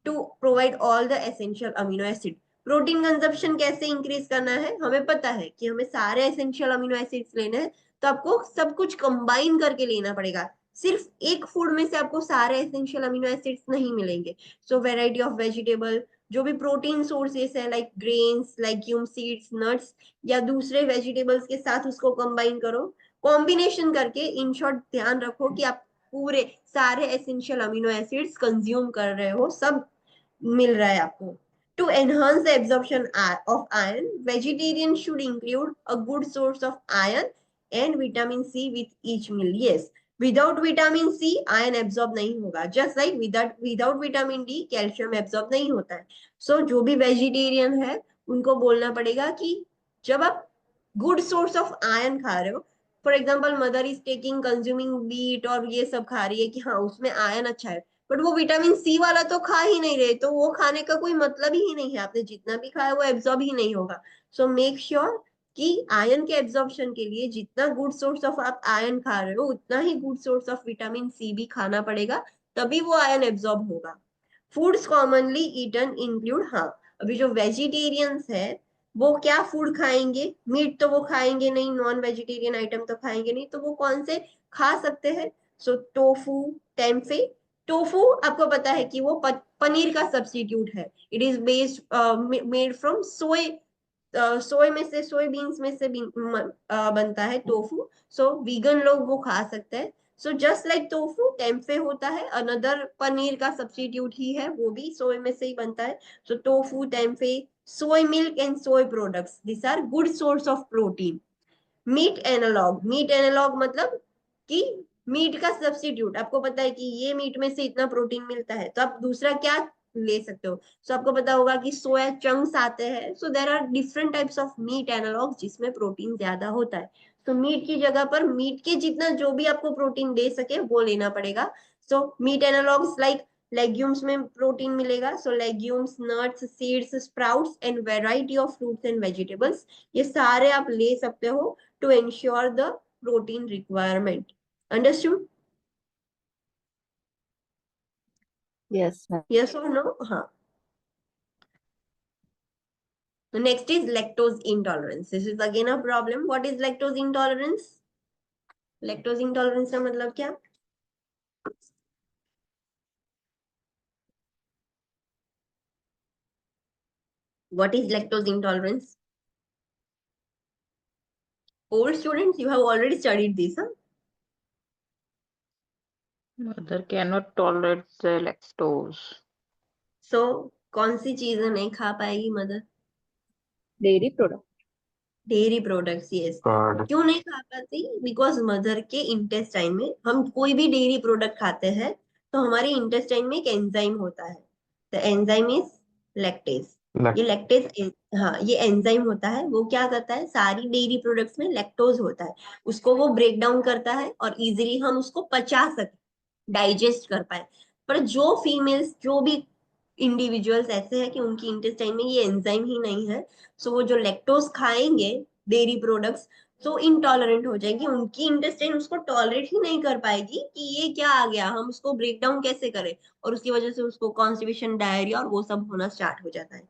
to provide all the essential amino acid. Protein consumption कैसे इंक्रीज करना है? हमें पता है कि हमें सारे एसेंशियल अमीनो एसिड्स लेने हैं, तो आपको सब कुछ कंबाइन करके लेना पड़ेगा। सिर्फ एक फूड में से आपको सारे एसेंशियल अमीनो एसिड्स नहीं मिलेंगे। सो वेराइटी ऑफ वेजिटेबल, जो भी प्रोटीन सोर्सेस है like grains, legume, seeds, nuts या दूसरे वेजिटेबल्स के साथ उसको कंबाइन करो, कॉम्बिनेशन करके। इन शॉर्ट ध्यान रखो कि आप पूरे सारे एसेंशियल अमीनो एसिड्स कंज्यूम कर रहे हो, सब मिल रहा है आपको। To enhance the absorption of iron, vegetarian should include a good source of iron and vitamin C with each meal. Yes, without vitamin C iron absorb नहीं होगा, just like without vitamin D calcium absorb नहीं होता है। सो जो भी वेजिटेरियन है उनको बोलना पड़ेगा कि जब आप गुड सोर्स ऑफ आयन खा रहे हो, for example mother is taking consuming beet और ये सब खा रही है कि हाँ उसमें आयरन अच्छा है, बट वो विटामिन सी वाला तो खा ही नहीं रहे, तो वो खाने का कोई मतलब ही नहीं है, आपने जितना भी खाया वो एब्जॉर्ब ही नहीं होगा। सो मेक श्योर कि आयरन के एब्जॉर्प्शन के लिए जितना गुड सोर्स ऑफ आप आयरन खा रहे हो उतना ही good source of vitamin C भी खाना पड़ेगा, तभी वो आयरन एब्जॉर्ब होगा। फूड्स कॉमनली ईटन इंक्लूड, हाँ अभी जो वेजिटेरियंस है वो क्या फूड खाएंगे, मीट तो वो खाएंगे नहीं, नॉन वेजिटेरियन आइटम तो खाएंगे नहीं, तो वो कौन से खा सकते हैं? सो टोफू, टेम्फे। टोफू आपको पता है कि वो पनीर का सब्स्टिट्यूट है, it is based made from soy, soy में से, सोयाबीन्स में से बनता है टोफू। सो वीगन लोग वो खा सकते हैं। सो जस्ट लाइक टोफू, टेम्फे होता है अनदर पनीर का सब्स्टिट्यूट ही है, वो भी सोय में से ही बनता है। सो tofu, टेम्फे, soy milk and soy products, these are good source of protein. Meat analog, meat analog मतलब कि मीट का सब्स्टिट्यूट, आपको पता है कि ये मीट में से इतना प्रोटीन मिलता है, तो आप दूसरा क्या ले सकते हो? सो आपको पता होगा कि सोया चंक्स आते हैं, so there are different types of meat analogue जिसमें प्रोटीन ज्यादा होता है। तो मीट की जगह पर मीट के जितना जो भी आपको प्रोटीन दे सके वो लेना पड़ेगा। So meat analogues like legumes में प्रोटीन मिलेगा, so legumes, nuts, seeds, sprouts and variety of fruits and vegetables, ये सारे आप ले सकते हो to ensure the protein requirement. Understood? Yes, ma'am. Yes or no? हाँ. The next is lactose intolerance. This is again a problem. What is lactose intolerance? Lactose intolerance का मतलब क्या? What is lactose intolerance? Old students, you have already studied this, huh? Mother cannot tolerate the lactose. So कौन सी चीजें नहीं खा पाएगी mother? Dairy product. Dairy products, yes. Curd. क्यों नहीं खा पाती? बिकॉज मदर के इंटेस्टाइन में, हम कोई भी डेयरी प्रोडक्ट खाते हैं तो हमारे इंटेस्टाइन में एक एंजाइम होता है, द एंजाइम इज लैक्टेज। ये लैक्टेज, हाँ ये एंजाइम होता है, वो क्या करता है, सारी डेयरी प्रोडक्ट्स में लैक्टोज होता है, उसको वो ब्रेक डाउन करता है और इजीली हम उसको पचा सके, डाइजेस्ट कर पाए। पर जो फीमेल्स, जो भी इंडिविजुअल्स ऐसे हैं कि उनकी इंटेस्टाइन में ये एंजाइम ही नहीं है, सो वो जो लैक्टोज खाएंगे डेयरी प्रोडक्ट्स, तो इनटॉलरेंट हो जाएगी, उनकी इंटेस्टाइन उसको टॉलरेट ही नहीं कर पाएगी कि ये क्या आ गया, हम उसको ब्रेक डाउन कैसे करें, और उसकी वजह से उसको कॉन्स्टिपेशन, डायरिया और वो सब होना स्टार्ट हो जाता है।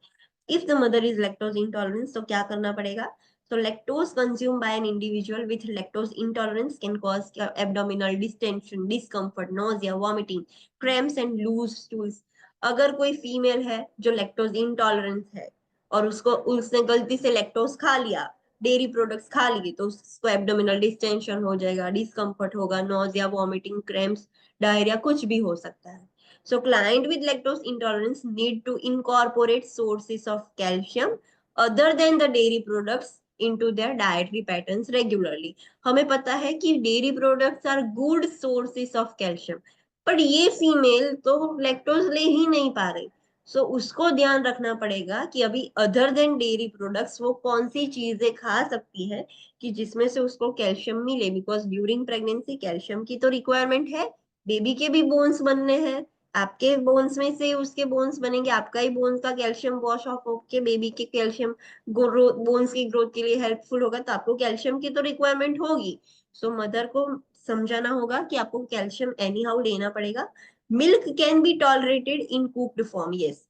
If the mother is lactose intolerance, तो क्या करना पड़ेगा? So lactose consumed by an individual with lactose intolerance can cause abdominal distension, discomfort, nausea, vomiting, cramps and loose stools. अगर कोई फीमेल है जो लैक्टोज इंटॉलरेंस है और उसने गलती से लैक्टोज खा लिया, डेयरी प्रोडक्ट्स खा लिए, तो उसको एब्डोमिनल डिस्टेंशन हो जाएगा, डिस्कम्फर्ट होगा, नोजिया, वॉमिटिंग, क्रैम्प्स, डायरिया, कुछ भी हो सकता है। So client with lactose intolerance need to incorporate sources of calcium other than the dairy products into their dietary patterns regularly. हमें पता है कि dairy products are good sources of calcium, पर ये फीमेल तो लैक्टोज ले ही नहीं पा रही। सो उसको ध्यान रखना पड़ेगा कि अभी अदर देन डेयरी प्रोडक्ट्स वो कौन सी चीजें खा सकती है कि जिसमें से उसको कैल्शियम मिले, बिकॉज ड्यूरिंग प्रेगनेंसी कैल्शियम की तो रिक्वायरमेंट है, बेबी के भी बोन्स बनने हैं, आपके बोन्स में से उसके बोन्स बनेंगे, आपका ही बोन्स का कैल्शियम वॉश ऑफ होके बेबी के कैल्शियम बोन्स की ग्रोथ के लिए हेल्पफुल होगा, तो आपको कैल्शियम की तो रिक्वायरमेंट होगी। सो मदर को समझाना होगा कि आपको कैल्शियम एनी हाउ लेना पड़ेगा। Milk can be tolerated in cooked form, yes.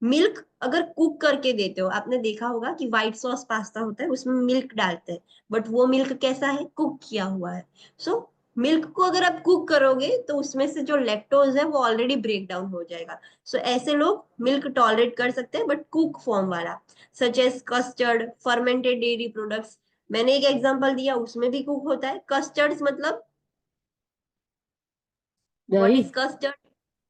Milk अगर कुक करके देते हो, आपने देखा होगा कि व्हाइट सॉस पास्ता होता है उसमें मिल्क डालते हैं, बट वो मिल्क कैसा है, कुक किया हुआ है। सो मिल्क को अगर आप कुक करोगे तो उसमें से जो लैक्टोज है वो ऑलरेडी ब्रेक डाउन हो जाएगा। सो ऐसे लोग मिल्क टॉलरेट कर सकते हैं, बट कुक फॉर्म वाला, such as custard, fermented dairy products. मैंने एक एग्जांपल दिया, उसमें भी कुक होता है। कस्टर्ड्स मतलब व्हाट दही। Is custard?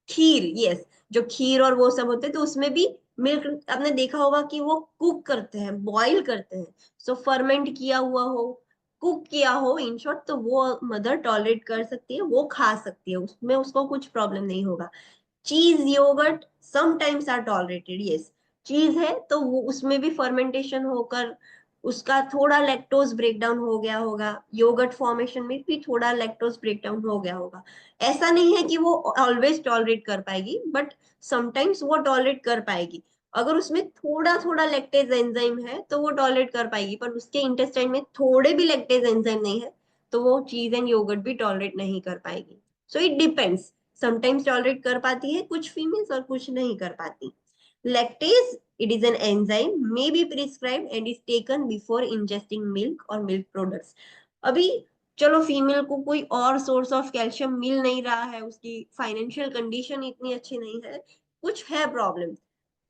Kheer, yes. जो खीर और वो सब होते हैं तो उसमें भी मिल्क आपने देखा होगा कि वो कुक करते हैं, बॉईल करते हैं। सो फर्मेंट किया हुआ हो, कुक किया हो, इन शॉर्ट, तो वो मदर टॉलरेट कर सकती है, वो खा सकती है, उसमें उसको कुछ प्रॉब्लम नहीं होगा। Cheese, yogurt sometimes are tolerated, yes. चीज है तो वो उसमें भी फर्मेंटेशन होकर उसका थोड़ा लैक्टोज ब्रेकडाउन हो गया होगा, योगर्ट फॉर्मेशन में भी थोड़ा लैक्टोज ब्रेकडाउन हो गया होगा। ऐसा नहीं है कि वो ऑलवेज टॉलरेट कर पाएगी, बट समटाइम्स वो टॉलरेट कर पाएगी। अगर उसमें थोड़ा थोड़ा लैक्टेज एंजाइम है तो वो टॉलरेट कर पाएगी, पर उसके इंटेस्टाइन में थोड़े भी लैक्टेज एंजाइम नहीं है तो वो चीज एंड योगर्ट भी टॉलरेट नहीं कर पाएगी। So it depends, sometimes tolerate कर पाती है कुछ फीमेल्स और कुछ नहीं कर पाती। Lactase, it is an enzyme, may be prescribed and is taken before ingesting milk or milk products. अभी चलो फीमेल को कोई और सोर्स ऑफ कैल्शियम मिल नहीं रहा है, उसकी फाइनेंशियल कंडीशन इतनी अच्छी नहीं है, कुछ है प्रॉब्लम,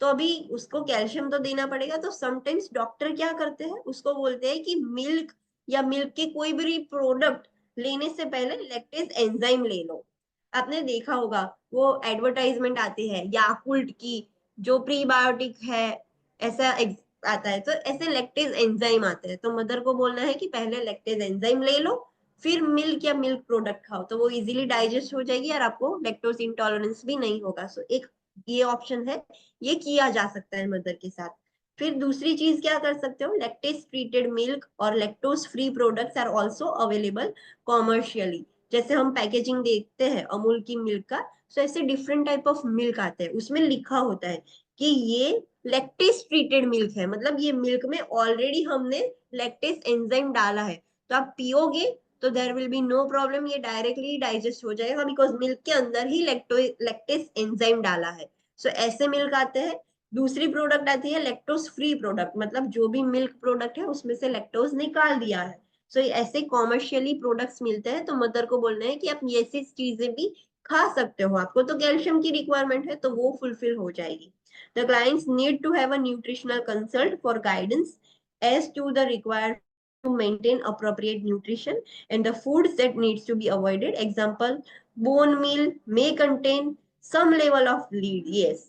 तो अभी उसको कैल्शियम तो देना पड़ेगा। तो समटाइम्स डॉक्टर क्या करते हैं, उसको बोलते हैं कि मिल्क या मिल्क के कोई भी प्रोडक्ट लेने से पहले लैक्टेज एंजाइम ले लो। आपने देखा होगा वो एडवर्टाइजमेंट आती है याकुल्ट की, जो प्रीबायोटिक है, ऐसा आता है, तो ऐसे लैक्टेज एंजाइम आते हैं। तो मदर को बोलना है कि पहले लैक्टेज एंजाइम ले लो, फिर मिल्क या मिल्क प्रोडक्ट खाओ, तो वो इजीली डाइजेस्ट हो जाएगी और आपको लैक्टोज इंटॉलरेंस भी नहीं होगा। सो एक ये ऑप्शन है, ये किया जा सकता है मदर के साथ। फिर दूसरी चीज क्या कर सकते हो, लैक्टेज ट्रीटेड मिल्क और lactose free products are also available commercially. जैसे हम पैकेजिंग देखते हैं अमूल की मिल्क का, सो ऐसे डिफरेंट टाइप ऑफ मिल्क आते हैं, उसमें लिखा होता है कि ये लैक्टेज ट्रीटेड मिल्क है, मतलब ये मिल्क में ऑलरेडी हमने लैक्टेज एंजाइम डाला है, तो आप पियोगे तो there will be no problem, ये डायरेक्टली डाइजेस्ट हो जाएगा बिकॉज मिल्क के अंदर ही लैक्टेज एंजाइम डाला है। सो ऐसे मिल्क आते हैं। दूसरी प्रोडक्ट आती है लैक्टोज फ्री प्रोडक्ट, मतलब जो भी मिल्क प्रोडक्ट है उसमें से लैक्टोज निकाल दिया है। सो ऐसे कॉमर्शियली प्रोडक्ट्स मिलते हैं, तो मदर को बोलना है कि आप ये ऐसी चीजें भी खा सकते हो, आपको तो कैल्शियम की रिक्वायरमेंट है तो वो फुलफिल हो जाएगी। The clients need to have a nutritional consult for guidance as to the required to maintain appropriate nutrition and the foods that needs to be avoided. Example, bone meal may contain some level of lead. Yes,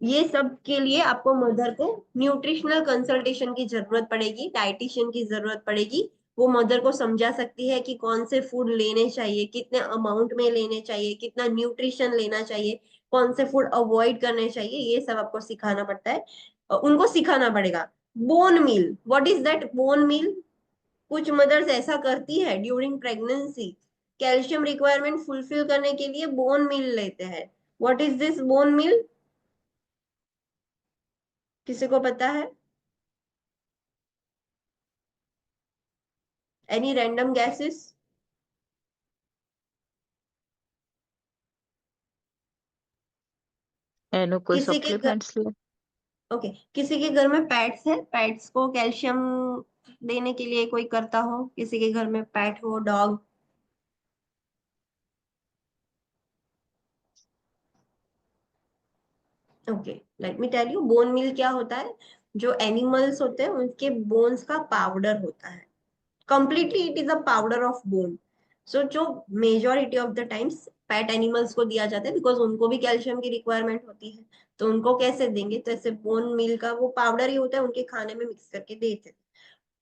ये सब के लिए आपको मदर को न्यूट्रिशनल कंसल्टेशन की जरूरत पड़ेगी, डाइटिशियन की जरूरत पड़ेगी। वो मदर को समझा सकती है कि कौन से फूड लेने चाहिए, कितने अमाउंट में लेने चाहिए, कितना न्यूट्रिशन लेना चाहिए, कौन से फूड अवॉइड करने चाहिए, ये सब आपको सिखाना पड़ता है, उनको सिखाना पड़ेगा। Bone meal, what is that bone meal? कुछ मदर्स ऐसा करती है during pregnancy, calcium requirement fulfil करने के लिए बोन मील लेते हैं। What is this bone meal? किसी को पता है? Any random guesses? એનું કોઈ किसी के घर, સપ્લિમેન્ટ્સ લે? ओके, किसी के घर में पेट्स है, पेट्स को कैल्शियम देने के लिए कोई करता हो, किसी के घर में पेट हो, dog? Okay, let me tell you, bone meal क्या होता है। जो एनिमल्स होते हैं उनके बोन्स का पाउडर होता है, completely it is a powder of bone. So जो majority of the times pet animals को दिया जाता है बिकॉज उनको भी कैल्शियम की रिक्वायरमेंट होती है, तो उनको कैसे देंगे, तो ऐसे बोन मील का वो पाउडर ही होता है, उनके खाने में मिक्स करके देते हैं।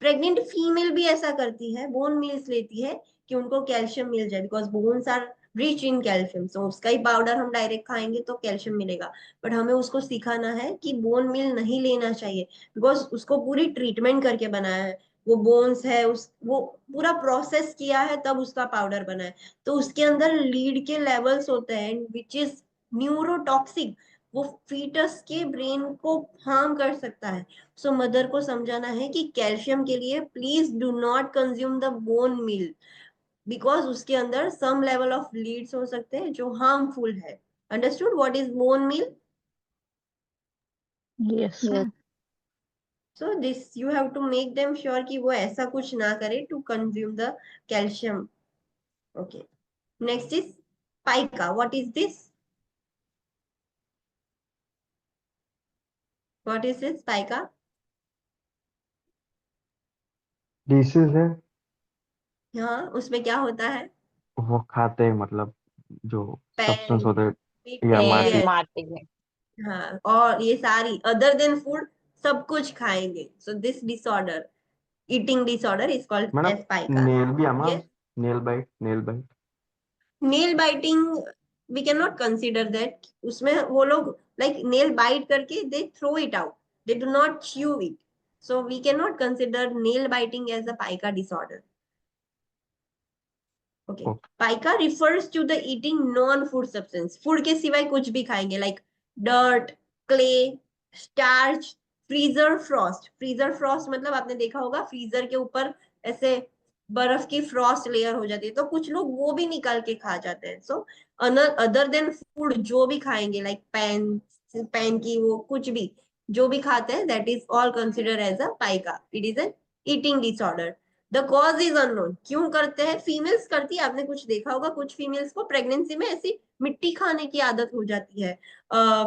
प्रेग्नेंट फीमेल भी ऐसा करती है, बोन मील्स लेती है कि उनको कैल्शियम मिल जाए because bones are rich in calcium, so उसका ही पाउडर हम डायरेक्ट खाएंगे तो कैल्शियम मिलेगा। बट हमें उसको सिखाना है कि बोन मील नहीं लेना चाहिए बिकॉज उसको पूरी ट्रीटमेंट करके बनाया है, वो बोन्स है उस वो पूरा प्रोसेस किया है तब उसका पाउडर बना है, तो उसके अंदर लीड के लेवल्स होते हैं विच इज न्यूरोटॉक्सिक, वो फीटस के ब्रेन को हार्म कर सकता है। सो मदर को समझाना है कि कैल्शियम के लिए please do not consume the bone meal because उसके अंदर सम लेवल ऑफ लीड्स हो सकते हैं जो हार्मफुल है। Understood what is bone meal? Yes Yes. So this you have to make them sure कि वो ऐसा कुछ ना करे to consume the calcium. Okay, next is pica, what is this? What is this pica? Dishes है, हाँ, उसमें क्या होता है? वो खाते हैं, मतलब जो सब्सटेंस पैन, होते हैं या मिट्टी माटी। है, માટી हाँ, और ये सारी अदर देन फूड सब कुछ खाएंगे। So this disorder, eating disorder is called madam, as pica. Nail भी आमा, yes, nail bite, nail bite. Nail biting we can not consider that, उसमें वो लोग लाइक नेल बाइट करके they throw it out, they do not chew it. So we cannot consider nail biting as a pica disorder. Okay. Okay Pica refers to the eating non-food substance. Food के सिवाय कुछ भी खाएंगे, like dirt, clay, starch, freezer frost. freezer frost मतलब आपने देखा होगा फ्रीजर के ऊपर ऐसे बर्फ की फ्रॉस्ट लेयर हो जाती है, तो कुछ लोग वो भी निकाल के खा जाते हैं. सो अदर देन फूड जो भी खाएंगे, लाइक पैन की वो कुछ भी जो भी खाते हैं, that is all consider as a pica. It is an eating disorder. The cause is unknown. क्यों करते हैं? फीमेल्स करती है, आपने कुछ देखा होगा, कुछ फीमेल्स को प्रेगनेंसी में ऐसी मिट्टी खाने की आदत हो जाती है,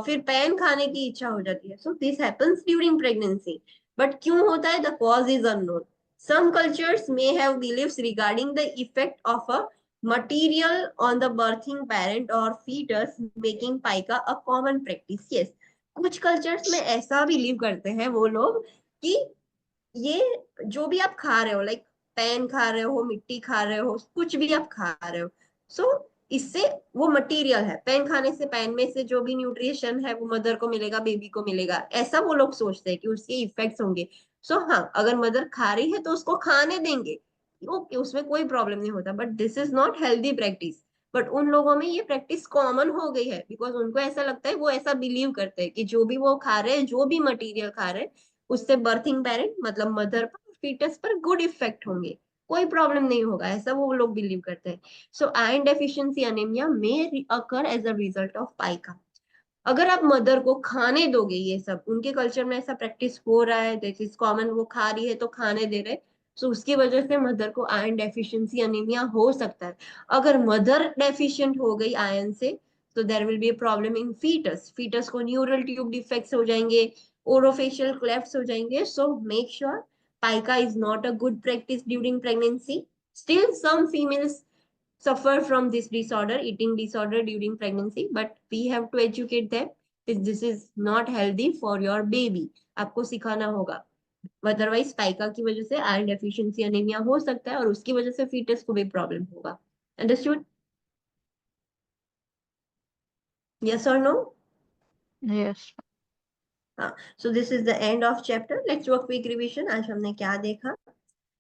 फिर पैन खाने की इच्छा हो जाती है. So this happens during pregnancy. But क्यों होता है? The cause is unknown. Some cultures may have beliefs regarding the effect of a material on the birthing parent or fetus, making pica a common practice. Yes, कुछ कल्चर्स में ऐसा बिलीव करते हैं वो लोग कि ये जो भी आप खा रहे हो, लाइक पैन खा रहे हो, मिट्टी खा रहे हो, कुछ भी आप खा रहे हो, सो इससे वो मटेरियल है, पैन खाने से पैन में से जो भी न्यूट्रिशन है वो मदर को मिलेगा, बेबी को मिलेगा, ऐसा वो लोग सोचते हैं कि उसके इफेक्ट्स होंगे. सो हाँ, अगर मदर खा रही है तो उसको खाने देंगे, ओके, उसमें कोई प्रॉब्लम नहीं होता. But this is not healthy practice. But उन लोगों में ये प्रैक्टिस कॉमन हो गई है, बिकॉज उनको ऐसा लगता है, वो ऐसा बिलीव करते हैं कि जो भी वो खा रहे हैं, जो भी मटेरियल खा रहे हैं, उससे बर्थिंग पेरेंट मतलब मदर पर, फीटस पर गुड इफेक्ट होंगे, कोई प्रॉब्लम नहीं होगा, ऐसा वो लोग बिलीव करते हैं. So iron deficiency anaemia may occur as a result of pica. अगर आप मदर को खाने दोगे, ये सब उनके कल्चर में ऐसा प्रैक्टिस हो रहा है, दिस इज कॉमन, वो खा रही है तो खाने दे रहे, सो उसकी वजह से मदर को आयरन डेफिशिएंसी एनीमिया हो सकता है. अगर मदर डेफिशिएंट हो गई आयरन से, तो there will be a problem in foetus. Foetus को न्यूरल ट्यूब डिफेक्ट्स हो जाएंगे, ओरोफेशियल क्लेफ्ट्स हो जाएंगे. So make sure pica is not a good practice during pregnancy. Still some females suffer from this disorder, eating disorder during pregnancy, but we have to educate them that this is not healthy for your baby. आपको सिखाना होगा, अदरवाइज पाइका की वजह से आयरन डेफिशिएंसी एनीमिया हो सकता है और उसकी वजह से फीटस को भी प्रॉब्लम होगा. अंडरस्टूड? यस और नो? यस. हाँ. So this is the end of chapter. Let's do a quick revision. आज हमने क्या देखा?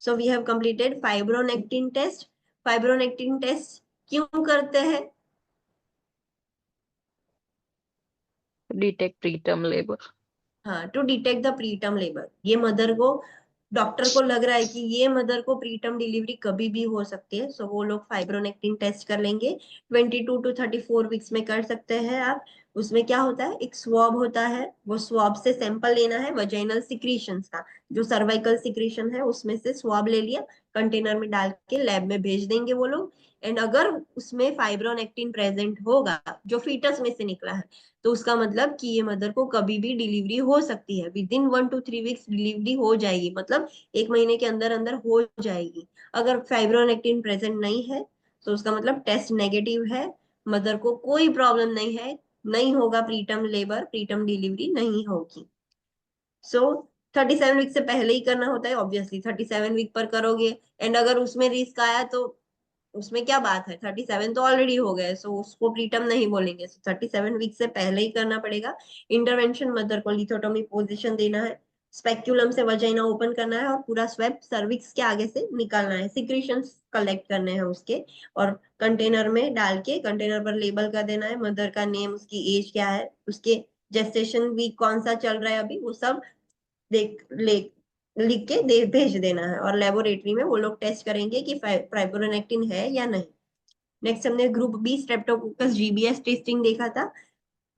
So we have completed fibronectin test. Fibronectin test क्यों करते हैं? Detect preterm labour. हाँ, to detect the preterm labour. ये मदर को, डॉक्टर को लग रहा है कि ये मदर को प्रीटर्म डिलीवरी कभी भी हो सकती है, सो वो लोग फाइब्रोनेक्टिन टेस्ट कर लेंगे. 22 to 34 वीक्स में कर सकते हैं आप. उसमें क्या होता है? एक स्वॉब होता है, वो स्वॉब से सैंपल लेना है वजाइनल सिक्रीशंस का. जो सर्वाइकल सिक्रीशन है उसमें से स्वॉब ले लिया, कंटेनर में डाल के लैब में भेज देंगे वो लोग. एंड अगर उसमें फाइब्रोनेक्टिन प्रेजेंट होगा जो फीटस में से निकला है, तो उसका मतलब कि ये मदर को कभी भी डिलीवरी हो सकती है. With in 1 to 3 weeks delivery हो जाएगी, मतलब 1 महीने के अंदर अंदर हो जाएगी. अगर फाइब्रोनेक्टिन प्रेजेंट नहीं है तो उसका मतलब टेस्ट नेगेटिव है, मदर को कोई प्रॉब्लम नहीं है, नहीं होगा प्रीटर्म लेबर, प्रीटर्म डिलीवरी नहीं होगी. सो 37 वीक से पहले ही करना होता है ऑब्वियसली. 37 वीक पर करोगे एंड अगर उसमें रिस्क आया तो उसमें क्या बात है, 37 तो ऑलरेडी हो गए, सो उसको प्रीटर्म नहीं बोलेंगे. सो 37 वीक से पहले ही करना पड़ेगा. इंटरवेंशन, मदर को लिथोटोमी पोजीशन देना है, स्पेक्यूलम से वजाइना ओपन करना है और पूरा स्वेप सर्विक्स के आगे से निकालना है, सिक्रीशंस कलेक्ट करने हैं उसके, और कंटेनर में डाल के कंटेनर पर लेबल कर देना है, मदर का नेम, उसकी एज क्या है, उसके जेस्टेशन वीक कौन सा चल रहा है अभी, वो सब देख ले लिख के भेज देना है. और लेबोरेटरी में वो लोग टेस्ट करेंगे कि फाइब्रोनेक्टिन है या नहीं. नेक्स्ट हमने group B streptococcus GBS testing देखा था.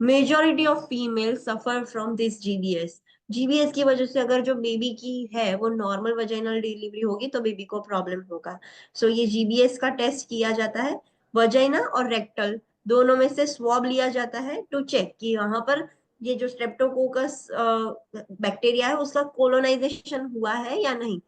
Majority of female suffer from this GBS. GBS की वजह से अगर जो बेबी की है वो नॉर्मल वजाइनल डिलीवरी होगी तो बेबी को प्रॉब्लम होगा. सो ये जीबीएस का टेस्ट किया जाता है. वजाइना और रेक्टल दोनों में से स्वॉब लिया जाता है टू चेक कि वहां पर ये जो स्ट्रेप्टोकोकस बैक्टीरिया है उसका कोलोनाइजेशन हुआ है या नहीं,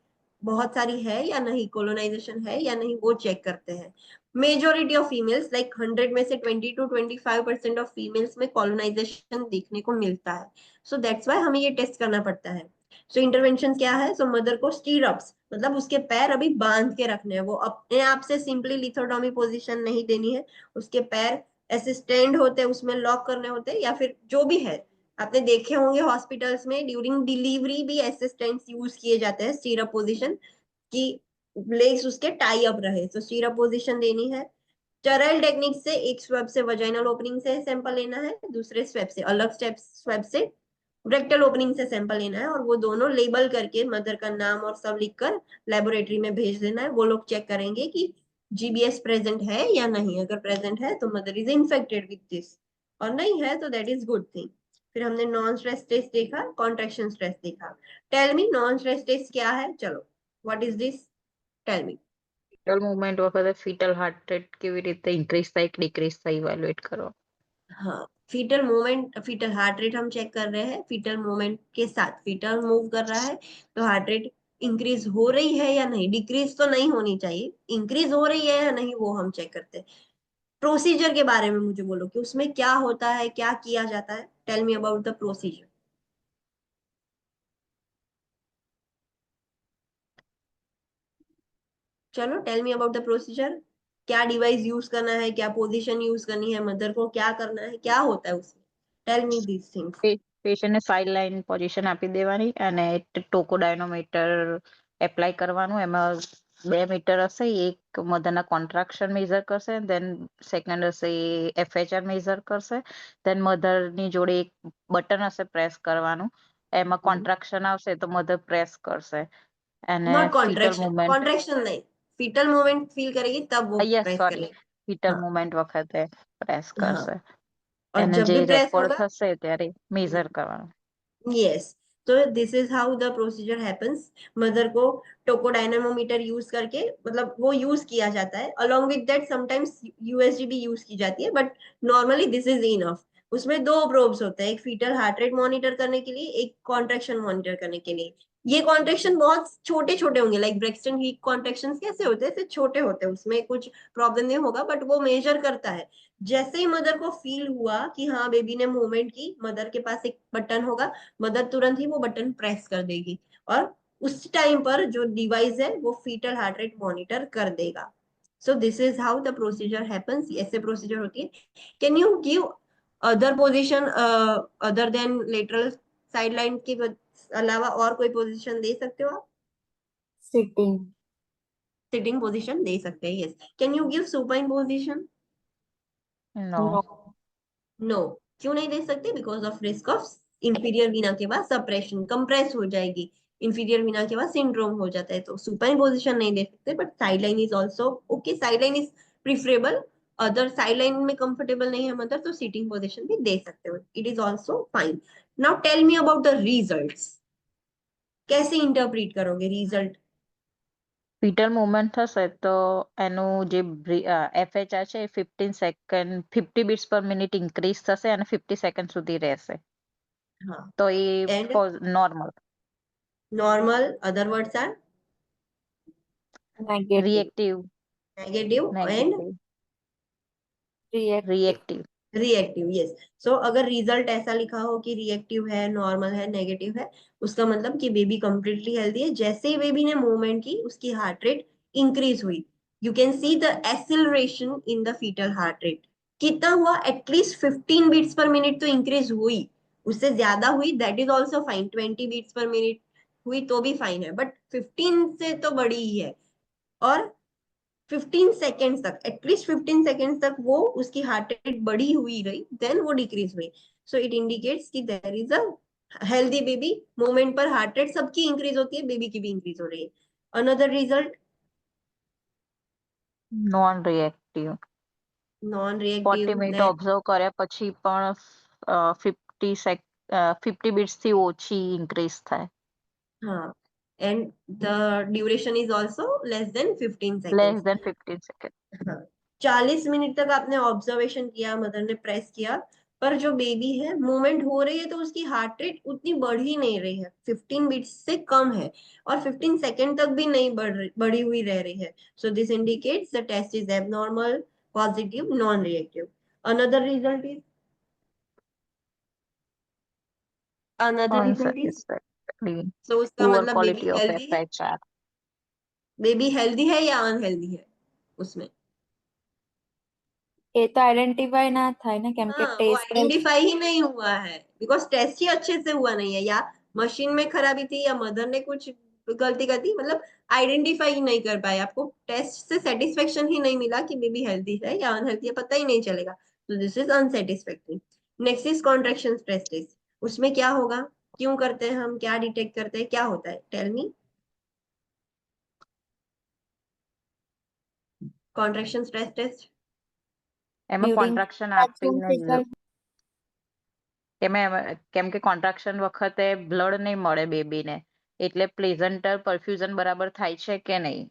बहुत सारी है या नहीं, कोलोनाइजेशन है या नहीं, वो चेक करते हैं. मेजोरिटी ऑफ फीमेल्स, लाइक 100 में से 20 to 25% ऑफ फीमेल्स में कॉलोनाइजेशन देखने को मिलता है. सो दैट्स वाई हमें ये टेस्ट करना पड़ता है. सो इंटरवेंशन क्या है? सो मदर को स्टीरअप्स, मतलब उसके पैर अभी बांध के रखने हैं, वो अपने आप से सिंपली लिथोटोमी पोजीशन नहीं देनी है. उसके पैर ऐसे स्टैंड होते हैं, उसमें लॉक करने होते हैं, या फिर जो भी है आपने देखे होंगे हॉस्पिटल्स में ड्यूरिंग डिलीवरी भी ऐसे स्टेंट्स यूज किए जाते हैं, स्टीरअप पोजीशन, कि लेग्स उसके टाई अप रहे, तो स्टीरअप पोजीशन देनी है। स्टेराइल टेक्निक से एक स्वेब से वजाइनल ओपनिंग से सैंपल लेना है, दूसरे स्वेब से अलग स्वेब से रेक्टल ओपनिंग से सैंपल लेना है, और वो दोनों लेबल करके मदर का नाम और सब लिखकर लेबोरेटरी में भेज देना है। वो लोग चेक करेंगे कि जीबीएस प्रेजेंट है या नहीं, अगर प्रेजेंट है तो mother is infected with this, और नहीं है तो दैट इज गुड थिंग। फिर हमने नॉन स्ट्रेस टेस्ट देखा, कॉन्ट्रेक्शन स्ट्रेस देखा। Tell me non stress test क्या है, चलो what is this, tell me. Foetal movement વખતે ફીટલ હાર્ટ રેટ કેવી રીતે ઇન્ક્રીઝ થાય કે ડિક્રીઝ થાય ઇવેલ્યુએટ કરો. हाँ, foetal movement, foetal heart rate हम चेक कर रहे हैं, फीटल मूवमेंट के साथ फीटल मूव कर रहा है तो हार्ट रेट इंक्रीज हो रही है या नहीं, डिक्रीज तो नहीं होनी चाहिए, इंक्रीज हो रही है या नहीं वो हम चेक करते हैं। प्रोसीजर के बारे में मुझे बोलो कि उसमें क्या होता है, क्या किया जाता है, tell me about the procedure. चलो tell me about the procedure, क्या डिवाइस यूज करना है, क्या पोजीशन यूज करनी है, मदर को क्या करना है, क्या होता है उसमें, टेल मी दीज थिंग्स। પેશન્ટને સાઇડ લાઇન પોઝિશન આપી દેવાની અને ટોકો ડાયનોમીટર એપ્લાય કરવાનું. એમાં 2 મીટર હશે, એક મધરના કોન્ટ્રાક્શન મેઝર કરશે, દેન સેકન્ડ હશે એફએચઆર મેઝર કરશે, દેન મધરની જોડે એક બટન હશે પ્રેસ કરવાનું, એમાં કોન્ટ્રાક્શન આવશે તો મધર પ્રેસ કરશે અને नॉट ફીટल कॉन्ट्रेक्शन, મુવમેન્ટ कॉन्ट्रेक्शन नहीं, फीटल मूवमेंट फील करेगी तब वो યસ प्रेस સોરી करेगी। ફીટલ हाँ મુવમેન્ટ વખતે પ્રેસ हाँ, કરશે. और એને जब જે भी प्रेस રેકોર્ડ होगा, થશે ત્યારે મેઝર કરવાનું. यस, तो this is how the procedure happens. Mother को टोकोडायनामोमीटर यूज करके, मतलब वो यूज किया जाता है, along with that sometimes USG भी यूज की जाती है, but normally this is enough. उसमें दो प्रोब्स होते हैं, एक फीटल हार्ट रेट मॉनिटर करने के लिए, एक कॉन्ट्रेक्शन मॉनिटर करने के लिए। ये कॉन्ट्रेक्शन बहुत छोटे छोटे होंगे, लाइक ब्रेक्सटन हीट कॉन्ट्रेक्शन कैसे होते हैं, ऐसे छोटे होते हैं, उसमें कुछ प्रॉब्लम नहीं होगा, बट वो मेजर करता है। जैसे ही मदर को फील हुआ कि हाँ बेबी ने मूवमेंट की, मदर के पास एक बटन होगा, मदर तुरंत ही वो बटन प्रेस कर देगी, और उस टाइम पर जो डिवाइस है वो फीटल हार्ट रेट मॉनिटर कर देगा। सो this is how the procedure happens, ऐसे प्रोसीजर होती है। Can you give other position other than lateral sideline के अलावा और कोई पोजीशन दे सकते हो आप? सिटिंग। सिटिंग पोजीशन दे सकते हैं, yes. Can you give supine position? No. No. No, क्यों नहीं दे सकते? Because of risk of inferior vena के बाद सप्रेशन, कंप्रेस हो जाएगी, इंफीरियर वीना के बाद सिंड्रोम हो जाता है, तो सुपाइन पोजीशन नहीं दे सकते, but sideline is also okay, sideline is preferable. Other sideline में कंफर्टेबल नहीं है मदर तो सीटिंग पोजीशन भी दे सकते हो, it is also fine. Now tell me about the results, कैसे इंटरप्रीट करोगे रिजल्ट? ફીટલ મુવમેન્ટ થશે તો એનું જે એફએચઆર છે એ 50 બીટ્સ પર મિનિટ ઇન્ક્રીઝ થશે અને 50 સેકન્ડ સુધી રહેશે. हाँ, તો એ and normal. Normal, other words are negative. Reactive. Negative and negative. Reactive. Reactive. Reactive, yes. So अगर रिजल्ट ऐसा लिखा हो कि रिएक्टिव है, नॉर्मल है, नेगेटिव है, उसका मतलब कि बेबी कंप्लीटली हेल्दी है। जैसे ही बेबी ने मूवमेंट की उसकी हार्ट रेट इंक्रीज हुई, you can see the acceleration in the foetal heart rate. कितना हुआ? एटलीस्ट 15 बीट्स पर मिनट तो इंक्रीज हुई, उससे ज्यादा हुई that is also fine, 20 beats per minute हुई तो भी फाइन है, बट 15 से तो बड़ी ही है। और 15 सेकेंड्स तक, एटलीस्ट 15 सेकेंड्स तक वो उसकी हार्ट रेट बढ़ी हुई रही, देन वो डिक्रीज हुई। सो इट इंडिकेट्स कि there is a healthy baby. Moment पर हार्ट रेट सबकी इंक्रीज होती है, बेबी की भी इंक्रीज हो रही है। Another result, non reactive. Non 40 reactive. Minute observe કર્યા પછી પણ 50 બીટ્સ થી ઓછી ઇન્ક્રીઝ થાય. हाँ, and the duration is also less than 15 less seconds. Then 15 second. हाँ, 40 मिनट तक आपने ऑब्जर्वेशन किया, मदर ने प्रेस किया, पर जो बेबी है मूवमेंट हो रही है तो उसकी हार्ट रेट उतनी बढ़ ही नहीं रही है, 15 बीट्स से कम है, और 15 सेकेंड तक भी नहीं बढ़ी हुई रह रही है। So this indicates the test is abnormal, positive, non reactive. Another result is, another result is, unsatisfactory. So उसका પુઅર मतलब बेबी ક્વોલિટી ઓફ हेल्दी है, એફએચઆર. बेबी हेल्दी है या अनहेल्दी है उसमें? એ તો આઈડેન્ટિફાઈ ના થાય ને કેમ કે हाँ, वो ટેસ્ટ आइडेंटिफाई ही नहीं हुआ है बिकॉज टेस्ट ही अच्छे से हुआ नहीं है, या मशीन में खराबी थी या मदर ने कुछ गलती कर दी, मतलब आइडेंटिफाई ही नहीं कर पाए, आपको टेस्ट से सेटिस्फेक्शन ही नहीं मिला कि बेबी हेल्दी है या अनहेल्दी है, पता ही नहीं चलेगा। तो this is unsatisfactory. Next is contraction stress test. उसमें क्या होगा, क्यों करते हैं हम, क्या डिटेक्ट करते हैं, क्या होता है, tell me. Contraction stress test એમાં ડ્યુરિંગ કોન્ટ્રાક્શન કોન્ટ્રાક્શન આપીને રિઝલ્ટ કેમ કે કોન્ટ્રાક્શન વખતે બ્લડ નહીં મળે બેબીને, એટલે પ્લેઝન્ટર પરફ્યુઝન બરાબર થાય છે કે નહીં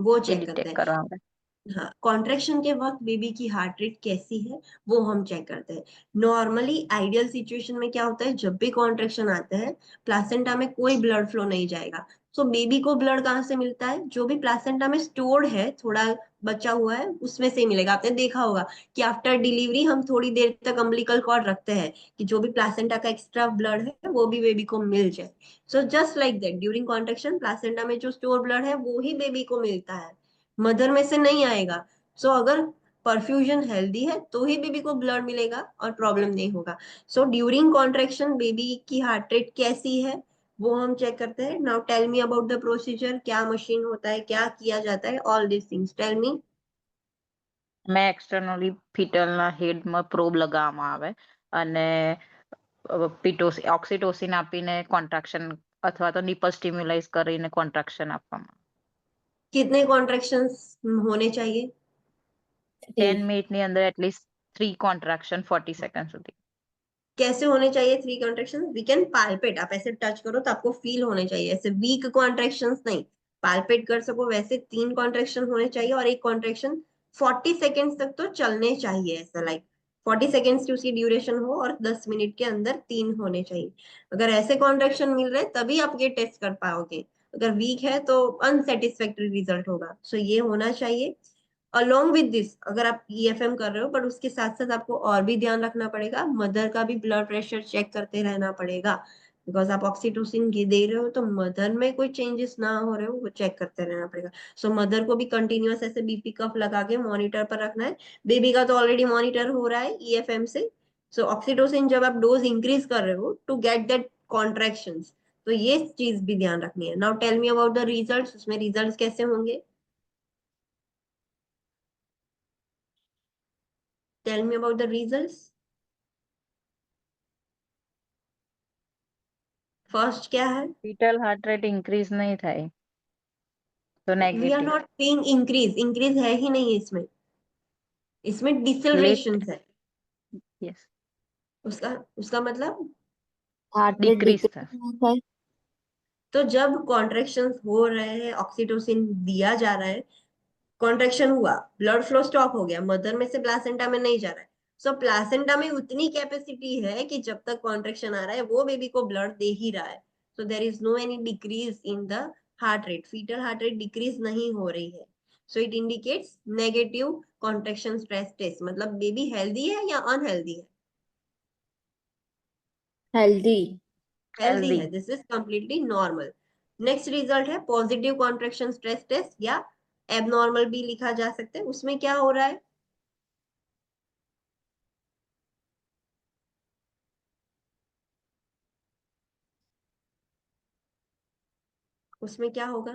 वो એ चेक करते ડિટેક્ટ हैं। કરવા માટે। हाँ, कॉन्ट्रेक्शन के वक्त बेबी की हार्ट रेट कैसी है वो हम चेक करते हैं। नॉर्मली आइडियल सिचुएशन में क्या होता है, जब भी कॉन्ट्रेक्शन आता है प्लासेंटा में कोई ब्लड फ्लो नहीं जाएगा। सो बेबी को ब्लड कहाँ से मिलता है, जो भी प्लासेंटा में स्टोर्ड है, थोड़ा बचा हुआ है उसमें से ही मिलेगा। आपने देखा होगा कि आफ्टर डिलीवरी हम थोड़ी देर तक अम्बिलिकल कॉर्ड रखते हैं कि जो भी प्लासेंटा का एक्स्ट्रा ब्लड है वो भी बेबी को मिल जाए। So just like that during contraction placenta में जो स्टोर ब्लड है वो ही बेबी को मिलता है, मदर में से नहीं आएगा। सो अगर परफ्यूजन हेल्दी है तो ही बेबी को ब्लड मिलेगा और प्रॉब्लम नहीं होगा। सो ड्यूरिंग कॉन्ट्रेक्शन बेबी की हार्ट रेट कैसी है वो हम चेक करते हैं। Now tell me about the procedure, क्या मशीन होता है, क्या किया जाता है, all this things tell me. મેં એક્સટર્નલી ફીટલના હેડમાં પ્રોબ લગાવવામાં આવે અને ઓક્સિટોસિન આપીને કોન્ટ્રાક્શન અથવા તો નિપલ સ્ટિમ્યુલાઇઝ કરીને કોન્ટ્રાક્શન આપવામાં। कितने कॉन्ट्रेक्शंस होने चाहिए, 10 મિનિટની અંદર એટલીસ્ટ 3 કોન્ટ્રાક્શન 40 સેકન્ડ સુધી। कैसे होने चाहिए 3 कॉन्ट्रेक्शन, वी कैन पाल्पेट, आप ऐसे टच करो तो आपको फील होने चाहिए, ऐसे वीक कॉन्ट्रेक्शन नहीं, पाल्पेट कर सको वैसे 3 कॉन्ट्रेक्शन होने चाहिए और एक कॉन्ट्रेक्शन 40 सेकेंड्स तक तो चलने चाहिए, ऐसा लाइक 40 सेकेंड्स की उसकी ड्यूरेशन हो और 10 मिनट के अंदर 3 होने चाहिए। अगर ऐसे कॉन्ट्रेक्शन मिल रहे तभी आप ये टेस्ट कर पाओगे, अगर वीक है तो अनसेटिस्फैक्टरी रिजल्ट होगा। सो ये होना चाहिए। अलोंग विद दिस अगर आप ईएफएम कर रहे हो बट उसके साथ साथ आपको और भी ध्यान रखना पड़ेगा, मदर का भी ब्लड प्रेशर चेक करते रहना पड़ेगा, बिकॉज आप ऑक्सीटोसिन दे रहे हो तो मदर में कोई चेंजेस ना हो रहे हो वो चेक करते रहना पड़ेगा। सो मदर को भी कंटिन्यूअस ऐसे बीपी कफ लगा के मॉनिटर पर रखना है। बेबी का तो ऑलरेडी मॉनिटर हो रहा है ईएफएम से। सो ऑक्सीटोसिन जब आप डोज इंक्रीज कर रहे हो टू गेट दैट कॉन्ट्रैक्शंस, तो ये चीज भी ध्यान रखनी है। Now tell me about the results, उसमें रिजल्ट्स कैसे होंगे, tell me about the results. First क्या है, ફીટલ હાર્ટ રેટ ઇન્ક્રીઝ નહીં થાય તો we are negative. Not seeing increase, increase है ही नहीं इसमें, इसमें डिसेलरेशन લેટ है। यस उसका उसका मतलब, હાર્ટ રેટ ડિક્રીઝ થાય। ડિક્રીઝ ના થાય तो जब कॉन्ट्रेक्शंस हो रहे हैं ऑक्सीटोसिन दिया जा रहा है, कॉन्ट्रेक्शन हुआ, ब्लड फ्लो स्टॉप हो गया, मदर में से प्लासेंटा में नहीं जा रहा है। सो प्लासेंटा में उतनी कैपेसिटी है कि जब तक कॉन्ट्रेक्शन आ रहा है वो बेबी को ब्लड दे ही रहा है। So there is no any decrease in the heart rate, foetal heart rate decrease नहीं हो रही है। So it indicates negative contraction stress test, मतलब बेबी हेल्दी है या अनहेल्दी है, હેલ્ધી हेल्दी हेल्दी है, this is completely normal. Next result है पॉजिटिव कॉन्ट्रेक्शन स्ट्रेस टेस्ट, या एबनॉर्मल भी लिखा जा सकता है। उसमें क्या हो रहा है, उसमें क्या होगा,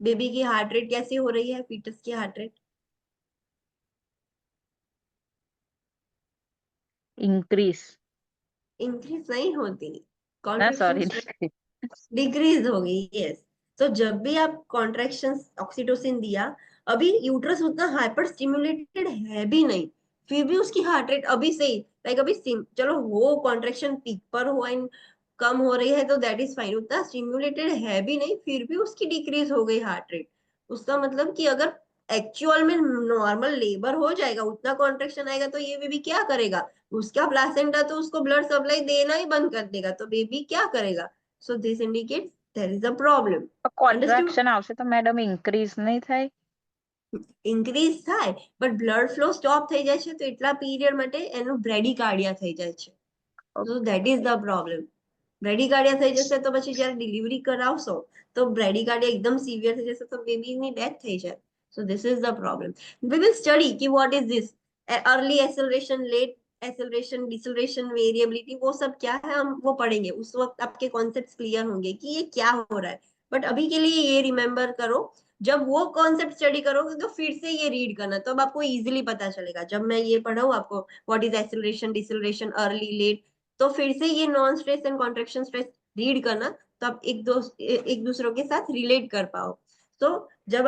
बेबी की हार्ट रेट कैसी हो रही है, फीटस की हार्ट रेट इंक्रीज इंक्रीज नहीं होती, ना कॉन्ट्रेक्शन सॉरी डिक्रीज हो गई, यस। तो जब भी आप कॉन्ट्रैक्शन ऑक्सीटोसिन दिया, अभी यूट्रस उतना हाइपर स्टिमुलेटेड है भी नहीं, फिर भी उसकी हार्ट रेट अभी से ही लाइक अभी चलो वो कॉन्ट्रैक्शन पीक पर हो एंड कम हो रही है तो दैट इज फाइन, उतना स्टिमुलेटेड है भी नहीं फिर भी उसकी डिक्रीज हो गई हार्ट रेट। उसका मतलब कि अगर एक्चुअल में नॉर्मल लेबर हो जाएगा, उतना कॉन्ट्रैक्शन आएगा तो ये बेबी क्या करेगा, उसका प्लासेंटा तो उसको ब्लड सप्लाई देना ही बंद कर देगा, तो बेबी क्या करेगा। So this indicates there is a problem. Understood? Contraction આવશે તો મેડમ ઇન્ક્રીઝ નહીં થાય। ઇન્ક્રીઝ થાય બટ બ્લડ ફ્લો સ્ટોપ થઈ જાય છે તો એટલા પીરિયડ માટે એનું બ્રેડિકાર્ડિયા થઈ જાય છે, so that is the problem. બ્રેડીકાર્ડિયા થઈ જશે તો પછી જ્યારે ડિલિવરી કરાવશો તો બ્રેડીકાર્ડિયા એકદમ સિવિયર થઈ જશે તો બેબીની ડેથ થઈ જાય. So this is the problem. We will study कि what is this early acceleration, late acceleration, deceleration, variability, वो सब क्या है हम वो पढ़ेंगे. उस वक्त आपके कॉन्सेप्ट्स क्लियर होंगे कि ये क्या हो रहा है. बट अभी के लिए ये रिमेम्बर करो, जब वो कॉन्सेप्ट स्टडी करोगे तो फिर से ये रीड करना, तब तो आपको इजीली पता चलेगा. जब मैं ये पढ़ाऊँ आपको what is acceleration, deceleration, early, late, तो फिर से ये non stress and contraction stress read करना, तो आप एक दूसरों के साथ रिलेट कर पाओ. तो जब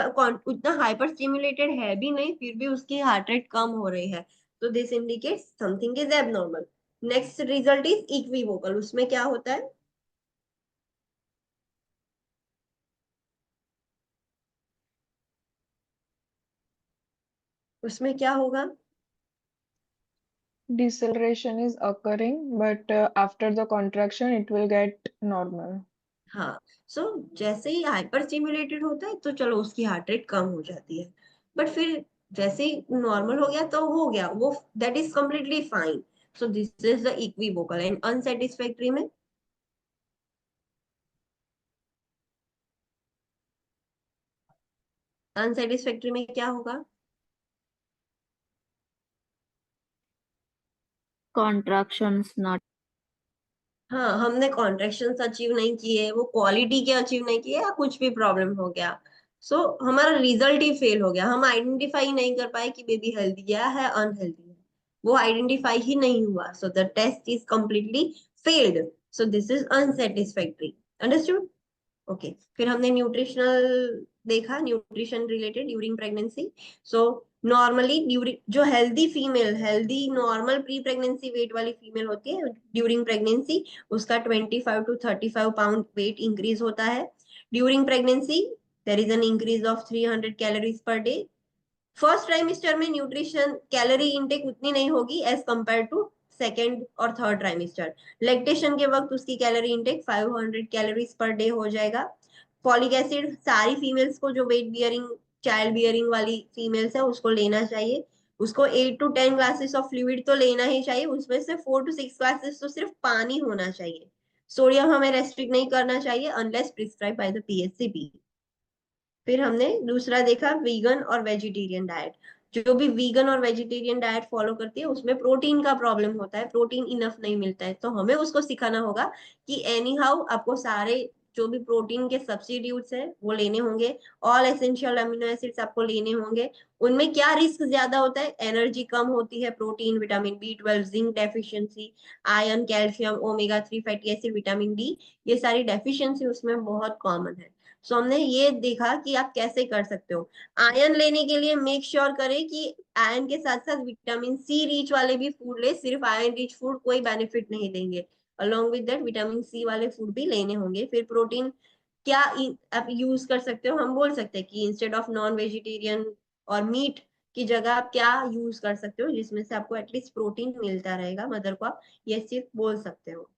उतना हाइपर स्टिमुलेटेड है भी नहीं फिर भी उसकी हार्ट रेट कम हो रही है तो this indicates something is abnormal. Next result is equivocal. उसमें क्या होता है? उसमें क्या होगा? Deceleration is occurring, but after the contraction, it will get normal. हाँ. सो जैसे ही हाइपर स्टिमुलेटेड होता है तो चलो उसकी हार्ट रेट कम हो जाती है, बट फिर जैसे ही नॉर्मल हो गया तो हो गया वो, that is completely fine. So this is the equivocal. And unsatisfactory में अनसेटिस्फैक्टरी में क्या होगा? Contractions not. हाँ, हमने कॉन्ट्रेक्शंस अचीव नहीं किए, वो क्वालिटी के अचीव नहीं किए, या कुछ भी प्रॉब्लम हो गया, सो हमारा रिजल्ट ही फेल हो गया. हम आइडेंटिफाई नहीं कर पाए कि बेबी हेल्दी है अनहेल्दी है, वो आइडेंटिफाई ही नहीं हुआ. So the test is completely failed. So this is unsatisfactory. Understood? Okay. फिर हमने न्यूट्रिशनल देखा, nutrition related during pregnancy. So normally during जो healthy female, healthy normal pre pregnancy weight वाली फीमेल होती है, ड्यूरिंग प्रेगनेंसी उसका 25 to 35 पाउंड वेट इंक्रीज होता है. During pregnancy there is an increase of 300 calories per day. First trimester में न्यूट्रिशन कैलोरी इनटेक उतनी नहीं होगी एज कंपेयर टू सेकेंड और थर्ड ट्राइमेस्टर. लेक्टेशन के वक्त उसकी calorie intake 500 calories per day हो जाएगा. फॉलिक एसिड सारी फीमेल्स को, जो वेट बियरिंग चाइल्ड बियरिंग वाली फीमेल्स है उसको लेना चाहिए. उसको 8 to 10 ग्लासेस ऑफ फ्लूइड तो लेना ही चाहिए, उसमें से 4 to 6 ग्लासेस तो सिर्फ पानी होना चाहिए. सोडियम हमें रेस्ट्रिक्ट नहीं करना चाहिए अनलेस प्रिस्क्राइब बाय द पीएचसीपी. फिर हमने दूसरा देखा वीगन और वेजिटेरियन डाइट. जो भी वीगन और वेजिटेरियन डाइट फॉलो करती है उसमें प्रोटीन का प्रॉब्लम होता है, प्रोटीन इनफ नहीं मिलता है, तो हमें उसको सिखाना होगा कि एनी हाउ आपको सारे जो भी प्रोटीन के सब्स्टिट्यूट्स है वो लेने होंगे. ऑल एसेंशियल अमीनो एसिड्स आपको लेने होंगे. उनमें क्या रिस्क ज्यादा होता है? एनर्जी कम होती है, protein, vitamin B12, zinc deficiency, iron, calcium, omega 3 fatty acid, vitamin D, ये सारी डेफिशिएंसी उसमें बहुत कॉमन है. सो हमने ये देखा कि आप कैसे कर सकते हो. आयरन लेने के लिए मेक श्योर करें कि आयरन के साथ साथ विटामिन सी रिच वाले भी फूड ले. सिर्फ आयरन रिच फूड कोई बेनिफिट नहीं देंगे, along with that vitamin C वाले फूड भी लेने होंगे. फिर प्रोटीन क्या आप यूज कर सकते हो? हम बोल सकते हैं कि इंस्टेड ऑफ नॉन वेजिटेरियन और मीट की जगह आप क्या यूज कर सकते हो जिसमें से आपको एटलीस्ट प्रोटीन मिलता रहेगा मदर को, आप ये सिर्फ बोल सकते हो.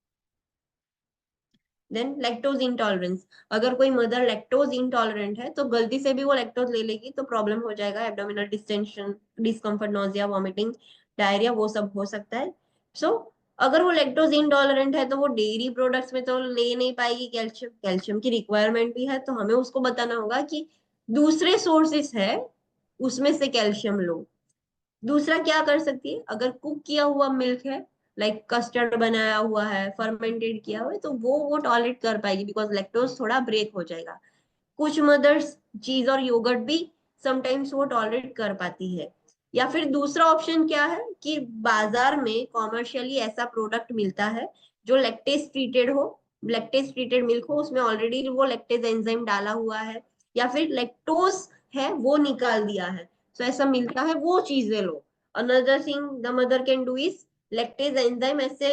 Then lactose intolerance. अगर कोई मदर लैक्टोज इंटॉलरेंट है तो गलती से भी वो लैक्टोज ले लेगी तो प्रॉब्लम हो जाएगा. Abdominal distension, discomfort, nausea, vomiting, diarrhoea, वो सब हो सकता है. सो अगर वो लैक्टोज इंटॉलरेंट है तो वो डेयरी प्रोडक्ट्स में तो ले नहीं पाएगी कैल्शियम. कैल्शियम की रिक्वायरमेंट भी है, तो हमें उसको बताना होगा कि दूसरे सोर्सेस है उसमें से कैल्शियम लो. दूसरा क्या कर सकती है? अगर कुक किया हुआ मिल्क है, लाइक कस्टर्ड बनाया हुआ है, फर्मेंटेड किया हुआ है, तो वो टॉलरेट कर पाएगी बिकॉज लैक्टोज थोड़ा ब्रेक हो जाएगा. कुछ मदर्स चीज और योगर्ट भी समटाइम्स वो टॉलरेट कर पाती है. या फिर दूसरा ऑप्शन क्या है कि बाजार में कॉमर्शियली ऐसा प्रोडक्ट मिलता है जो लैक्टेज ट्रीटेड हो, लैक्टेज ट्रीटेड मिल्क हो, उसमें ऑलरेडी वो लैक्टेज एंजाइम डाला हुआ है या फिर लैक्टोज है वो निकाल दिया है. सो ऐसा मिलता है, वो चीजें लो. Another thing the mother can do is, lactase enzyme ऐसे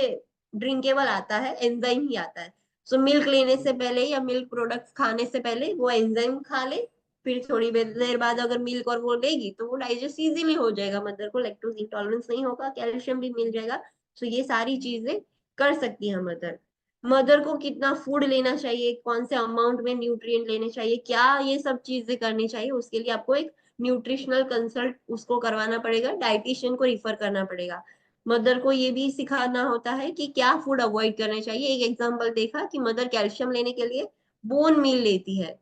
ड्रिंकेबल आता है, एंजाइम ही आता है. सो मिल्क लेने से पहले या मिल्क प्रोडक्ट्स खाने से पहले वो एंजाइम खा ले. फिर थोड़ी देर बाद अगर मिल्क और वो लेगी तो वो डाइजेस्ट इजीली हो जाएगा, मदर को लैक्टोज इंटॉलरेंस नहीं होगा, कैल्शियम भी मिल जाएगा. सो ये सारी चीजें कर सकती है मदर. मदर को कितना फूड लेना चाहिए, कौन से अमाउंट में न्यूट्रिएंट लेने चाहिए, क्या ये सब चीजें करनी चाहिए, उसके लिए आपको एक न्यूट्रिशनल कंसल्ट उसको करवाना पड़ेगा, डाइटिशियन को रिफर करना पड़ेगा. मदर को ये भी सिखाना होता है कि क्या फूड अवॉइड करने चाहिए। एक एग्जांपल देखा कि मदर कैल्शियम लेने के लिए बोन मील लेती है,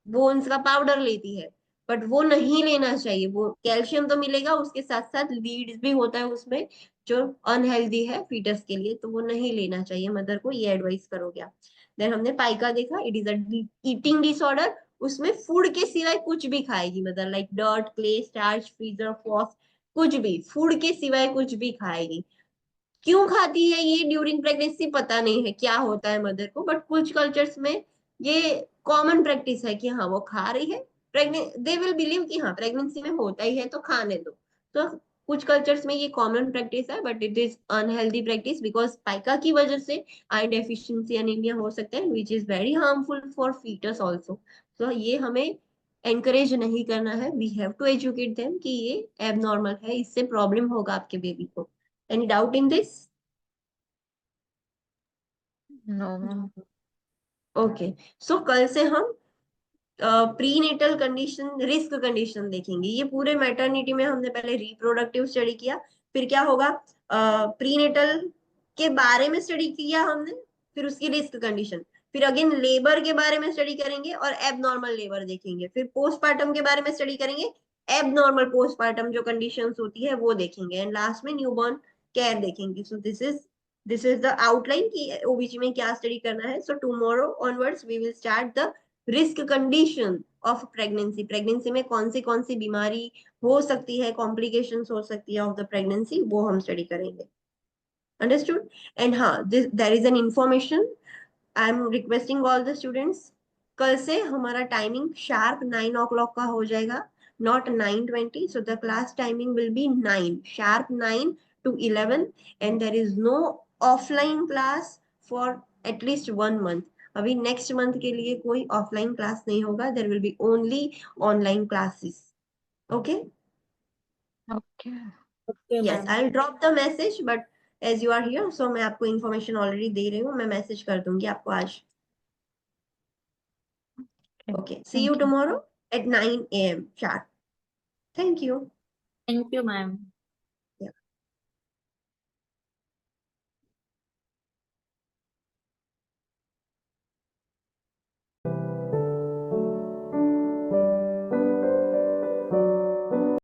बोन्स का पाउडर लेती है, बट वो नहीं लेना चाहिए। वो कैल्शियम तो मिलेगा, उसके साथ साथ लीड्स भी होता है उसमें जो अनहेल्दी है फीटस के लिए, तो वो नहीं लेना चाहिए। मदर को ये एडवाइस करोगे आप। देन हमने पाइका देखा, it is a eating disorder. उसमें फूड के सिवाय कुछ भी खाएगी mother, like dirt, clay, starch, freezer, frost, कुछ भी फूड के सिवाय कुछ भी खाएगी। क्यों खाती है ये ड्यूरिंग प्रेगनेंसी पता नहीं है क्या होता है मदर को, बट कुछ कल्चर्स में ये कॉमन प्रैक्टिस है कि हाँ वो खा रही है। प्रेग्नेंट दे विल बिलीव कि हाँ प्रेगनेंसी में होता ही है तो खाने दो। तो कुछ कल्चर्स में ये कॉमन प्रैक्टिस है, but it is unhealthy practice because pica की वजह से आयरन डेफिशिएंसी एनीमिया हो सकता है, which is very harmful for foetus also. तो ये हमें एनकरेज नहीं करना है। We have to educate them कि ये एबनॉर्मल है, इससे प्रॉब्लम होगा आपके बेबी को। Any doubt in this? No ma'am. Okay, so कल से हम प्रीनेटल कंडीशन, रिस्क कंडीशन देखेंगे। ये पूरे मैटरनिटी में हमने पहले रिप्रोडक्टिव स्टडी किया, फिर क्या होगा प्रीनेटल के बारे में स्टडी किया हमने, फिर उसकी रिस्क कंडीशन, फिर अगेन लेबर के बारे में स्टडी करेंगे और एबनॉर्मल लेबर देखेंगे, फिर पोस्टपार्टम के बारे में स्टडी करेंगे, एबनॉर्मल पोस्टपार्टम जो कंडीशंस होती है वो देखेंगे, एंड लास्ट में न्यूबॉर्न केयर देखेंगे। So this is the outline कि ओबीजी में क्या स्टडी करना है। So tomorrow onwards we will start the risk condition of pregnancy. Pregnancy में कौन सी बीमारी हो सकती है, कॉम्प्लिकेशंस हो सकती है ऑफ द प्रेगनेंसी, वो हम स्टडी करेंगे। अंडरस्टूड? एंड हाँ, there is an information I am requesting all the students, कल से हमारा टाइमिंग शार्प 9 o'clock का हो जाएगा, not 9:20। So the class timing will be 9 sharp, 9 to 11, and there is no offline class for at least 1 month। अभी नेक्स्ट मंथ के लिए कोई ऑफलाइन क्लास नहीं होगा, there will be only online classes. Okay, okay. Okay yes, ma'am. I will drop the message, but as you are here so मैं आपको इन्फॉर्मेशन ऑलरेडी दे रही हूँ, मैं मैसेज कर दूंगी आपको आज। Okay, see you Thank you. Tomorrow at 9 a.m. sharp। Thank you. Thank you ma'am.